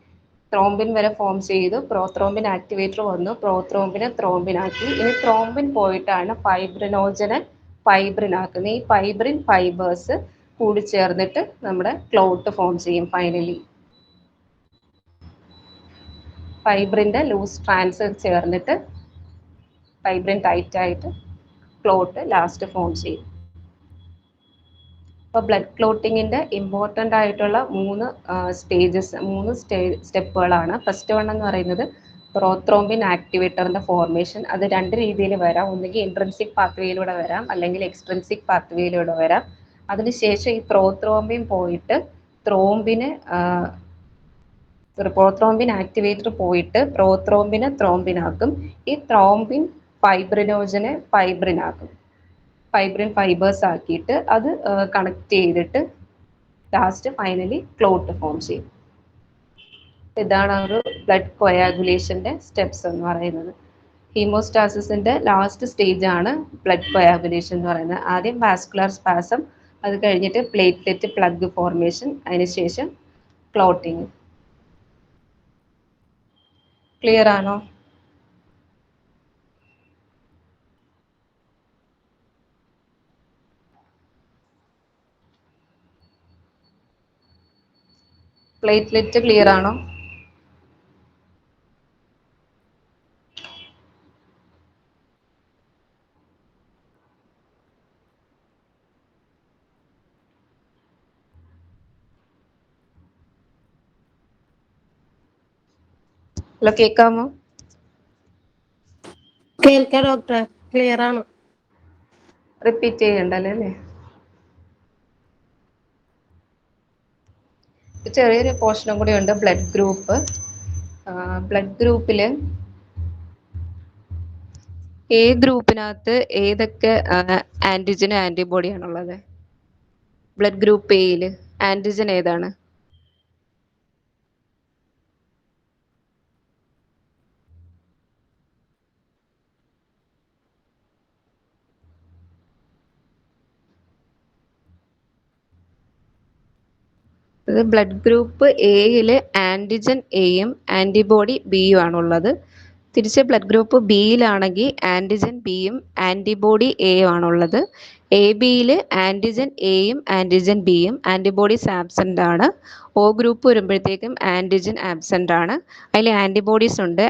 Thrombin വരെ ഫോം ചെയ്തു, പ്രോത്രോംബിൻ ആക്ടിവേറ്റർ വന്നു, പ്രോത്രോംബിനെ ത്രോംബിനാക്കി. ഇനി ത്രോംബിൻ പോയിട്ടാണ് ഫൈബ്രിനോജനെ ഫൈബ്രിനാക്കുന്നത്. ഈ ഫൈബ്രിൻ ഫൈബേഴ്സ് കൂടി ചേർന്നിട്ട് നമ്മുടെ ക്ലോട്ട് ഫോം ചെയ്യും. ഫൈനലി ഫൈബ്രിൻ്റെ ലൂസ് സ്ട്രാൻഡ്സ് ചേർന്നിട്ട് ഫൈബ്രിൻ ടൈറ്റ് ആയിട്ട് ക്ലോട്ട് ലാസ്റ്റ് ഫോം ചെയ്യും. അപ്പോൾ ബ്ലഡ് ക്ലോട്ടിങ്ങിൻ്റെ ഇമ്പോർട്ടൻ്റ് ആയിട്ടുള്ള മൂന്ന് സ്റ്റെപ്പുകളാണ്. ഫസ്റ്റ് വൺ എന്ന് പറയുന്നത് പ്രോത്രോംബിൻ ആക്ടിവേറ്ററിൻ്റെ ഫോർമേഷൻ. അത് രണ്ട് രീതിയിൽ വരാം. ഒന്നുകിൽ ഇൻട്രിൻസിക് പാത്വേയിലൂടെ വരാം, അല്ലെങ്കിൽ എക്സ്ട്രിൻസിക് പാത്വേയിലൂടെ വരാം. അതിനുശേഷം ഈ പ്രോത്രോംബിൻ പോയിട്ട് പ്രോത്രോംബിൻ ആക്ടിവേറ്റർ പോയിട്ട് പ്രോത്രോംബിനെ ത്രോംബിനാക്കും. ഈ ത്രോംബിൻ ഫൈബ്രിനോജനെ ഫൈബ്രിനാക്കും. ഫൈബ്രിൻ ഫൈബേഴ്സ് ആക്കിയിട്ട് അത് കണക്ട് ചെയ്തിട്ട് ലാസ്റ്റ് ഫൈനലി ക്ലോട്ട് ഫോം ചെയ്യും. ഇതാണ് ഒരു ബ്ലഡ് കൊയാഗുലേഷൻ്റെ സ്റ്റെപ്സ് എന്ന് പറയുന്നത്. ഹീമോസ്റ്റാസിസിൻ്റെ ലാസ്റ്റ് സ്റ്റേജ് ആണ് ബ്ലഡ് കൊയാഗുലേഷൻ എന്ന് പറയുന്നത്. ആദ്യം വാസ്കുലർ സ്പാസം, അത് കഴിഞ്ഞിട്ട് പ്ലേറ്റ്ലെറ്റ് പ്ലഗ് ഫോർമേഷൻ, അതിനുശേഷം ക്ലോട്ടിങ്. ക്ലിയർ ആണോ? പ്ലേറ്റ്ലെറ്റ് ക്ലിയർ ആണോ? ഹലോ, കേൾക്കാമോ? കേൾക്കാം ഡോക്ടറെ, ക്ലിയർ ആണ്. റിപ്പീറ്റ് ചെയ്യണ്ടല്ലോ അല്ലേ? ചെറിയൊരു പോർഷനും കൂടി ഉണ്ട്, ബ്ലഡ് ഗ്രൂപ്പ്. ബ്ലഡ് ഗ്രൂപ്പിൽ എ ഗ്രൂപ്പിനകത്ത് ഏതൊക്കെ ആന്റിജനും ആന്റിബോഡിയാണുള്ളത്? ബ്ലഡ് ഗ്രൂപ്പ് എയിൽ ആന്റിജൻ ഏതാണ്? ഇത് ബ്ലഡ് ഗ്രൂപ്പ് എയിൽ ആന്റിജൻ എയും ആന്റിബോഡി ബിയും ആണുള്ളത്. തിരിച്ച് ബ്ലഡ് ഗ്രൂപ്പ് ബിയിലാണെങ്കിൽ ആന്റിജൻ ബിയും ആന്റിബോഡി എയും ആണുള്ളത്. എ ബിയിൽ ആന്റിജൻ എയും ആന്റിജൻ ബിയും ആന്റിബോഡീസ് ആബ്സെൻ്റ് ആണ്. ഒ ഗ്രൂപ്പ് വരുമ്പോഴത്തേക്കും ആന്റിജൻ ആബ്സെൻ്റ് ആണ്. അതിൽ ആന്റിബോഡീസ് ഉണ്ട്,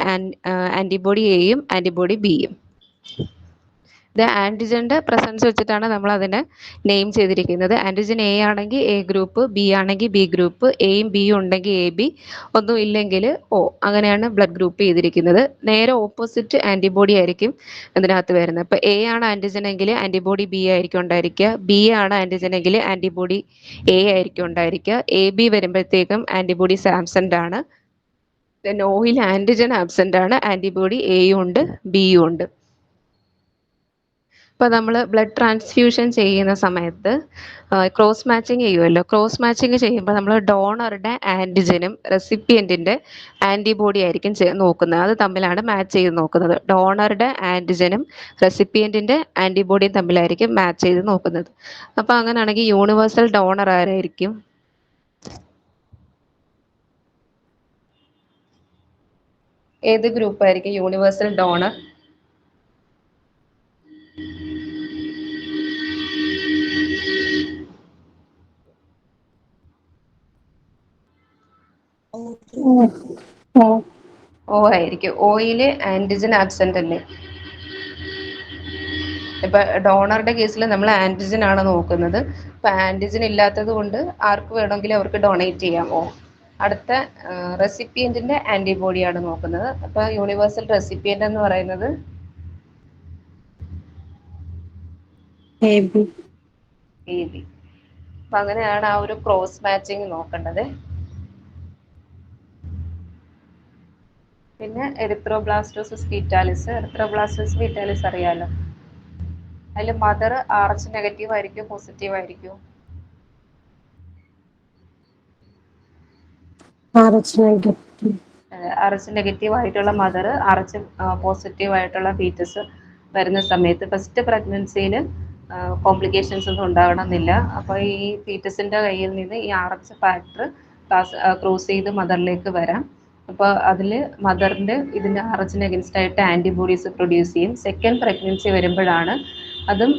ആന്റിബോഡി എയും ആന്റിബോഡി ബിയും. ഇത് ആൻറ്റിജൻ്റെ പ്രസൻസ് വെച്ചിട്ടാണ് നമ്മൾ അതിനെ നെയിം ചെയ്തിരിക്കുന്നത്. ആൻറ്റിജൻ എ ആണെങ്കിൽ എ ഗ്രൂപ്പ്, ബി ആണെങ്കിൽ ബി ഗ്രൂപ്പ്, എയും ബിയും ഉണ്ടെങ്കിൽ എ ബി, ഒന്നും ഇല്ലെങ്കിൽ ഒ. അങ്ങനെയാണ് ബ്ലഡ് ഗ്രൂപ്പ് ചെയ്തിരിക്കുന്നത്. നേരെ ഓപ്പോസിറ്റ് ആൻറ്റിബോഡി ആയിരിക്കും ഇതിനകത്ത് വരുന്നത്. ഇപ്പോൾ എ ആണ് ആൻറ്റിജൻ എങ്കിൽ ആൻറ്റിബോഡി ബി ആയിരിക്കും ഉണ്ടായിരിക്കുക. ബി ആണ് ആൻറ്റിജൻ എങ്കിൽ ആൻറ്റിബോഡി എ ആയിരിക്കും ഉണ്ടായിരിക്കുക. എ ബി വരുമ്പോഴത്തേക്കും ആൻറ്റിബോഡീസ് ആബ്സെൻ്റ് ആണ്. ഒയിൽ ആൻറ്റിജൻ ആബ്സെൻ്റ് ആണ്, ആൻറ്റിബോഡി എയും ഉണ്ട് ബിയും ഉണ്ട്. ഇപ്പോൾ നമ്മൾ ബ്ലഡ് ട്രാൻസ്ഫ്യൂഷൻ ചെയ്യുന്ന സമയത്ത് ക്രോസ് മാച്ചിങ് ചെയ്യുമല്ലോ. ക്രോസ് മാച്ചിങ് ചെയ്യുമ്പോൾ നമ്മൾ ഡോണറുടെ ആൻറ്റിജനും റെസിപ്പിയൻറ്റിൻ്റെ ആൻറ്റിബോഡി ആയിരിക്കും നോക്കുന്നത്. അത് തമ്മിലാണ് മാച്ച് ചെയ്ത് നോക്കുന്നത്. ഡോണറുടെ ആൻറ്റിജനും റെസിപ്പിയൻറ്റിൻ്റെ ആൻറ്റിബോഡിയും തമ്മിലായിരിക്കും മാച്ച് ചെയ്ത് നോക്കുന്നത്. അപ്പോൾ അങ്ങനെയാണെങ്കിൽ യൂണിവേഴ്സൽ ഡോണർ ആരായിരിക്കും? ഏത് ഗ്രൂപ്പായിരിക്കും യൂണിവേഴ്സൽ ഡോണർ? ഓ ആയിരിക്കും. ഓയിൽ ആന്റിജൻ ആബ്സെന്റ് അല്ലേ? ഇപ്പൊ ഡോണറുടെ കേസിൽ നമ്മൾ ആന്റിജൻ ആണ് നോക്കുന്നത്. ഇപ്പൊ ആന്റിജൻ ഇല്ലാത്തത് കൊണ്ട് ആർക്ക് വേണമെങ്കിലും അവർക്ക് ഡൊണേറ്റ് ചെയ്യാമോ? അടുത്ത റെസിപ്പിയന്റിന്റെ ആന്റിബോഡിയാണ് നോക്കുന്നത്. അപ്പൊ യൂണിവേഴ്സൽ റെസിപ്പിയന്റ് എന്ന് പറയുന്നത് എ ബി. അപ്പൊ അങ്ങനെയാണ് ആ ഒരു ക്രോസ് മാച്ചിങ് നോക്കേണ്ടത്. പിന്നെ എറിത്രോബ്ലാസ്റ്റോസിസ് ഫീറ്റാലിസ് അറിയാലോ. അതിൽ മദർ RH നെഗറ്റീവ് ആയിരിക്കും, പോസിറ്റീവ് ആയിരിക്കും? RH നെഗറ്റീവ് ആയിട്ടുള്ള മദർ, RH പോസിറ്റീവ് ആയിട്ടുള്ള ഫീറ്റസ് വരുന്ന സമയത്ത് ഫസ്റ്റ് പ്രഗ്നൻസിയിൽ കോംപ്ലിക്കേഷൻസ് ഒന്നും ഉണ്ടാകണമെന്നില്ല. അപ്പോൾ ഈ ഫീറ്റസിൻ്റെ കയ്യിൽ നിന്ന് ഈ RH ഫാക്ടർ ക്രോസ് ചെയ്ത് മദറിലേക്ക് വരാം. അപ്പോൾ അതിൽ മദറിൻ്റെ ഇതിൻ്റെ RH അഗൻസ്റ്റ് ആയിട്ട് ആൻറ്റിബോഡീസ് പ്രൊഡ്യൂസ് ചെയ്യും. സെക്കൻഡ് പ്രഗ്നൻസി വരുമ്പോഴാണ് അതും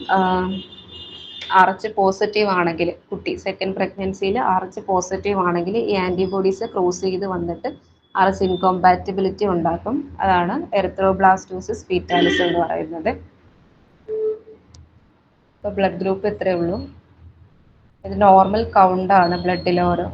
RH പോസിറ്റീവ് ആണെങ്കിൽ, കുട്ടി സെക്കൻഡ് പ്രഗ്നൻസിയിൽ RH പോസിറ്റീവ് ആണെങ്കിൽ ഈ ആൻറ്റിബോഡീസ് ക്രോസ് ചെയ്ത് വന്നിട്ട് RH ഇൻകോമ്പാറ്റിബിലിറ്റി ഉണ്ടാക്കും. അതാണ് എറിത്രോബ്ലാസ്റ്റോസിസ് ഫീറ്റാലിസ് എന്ന് പറയുന്നത്. ഇപ്പോൾ ബ്ലഡ് ഗ്രൂപ്പ് ഇത്രയേ ഉള്ളൂ. ഇത് നോർമൽ കൗണ്ടാണ് ബ്ലഡിലെ ഓരോ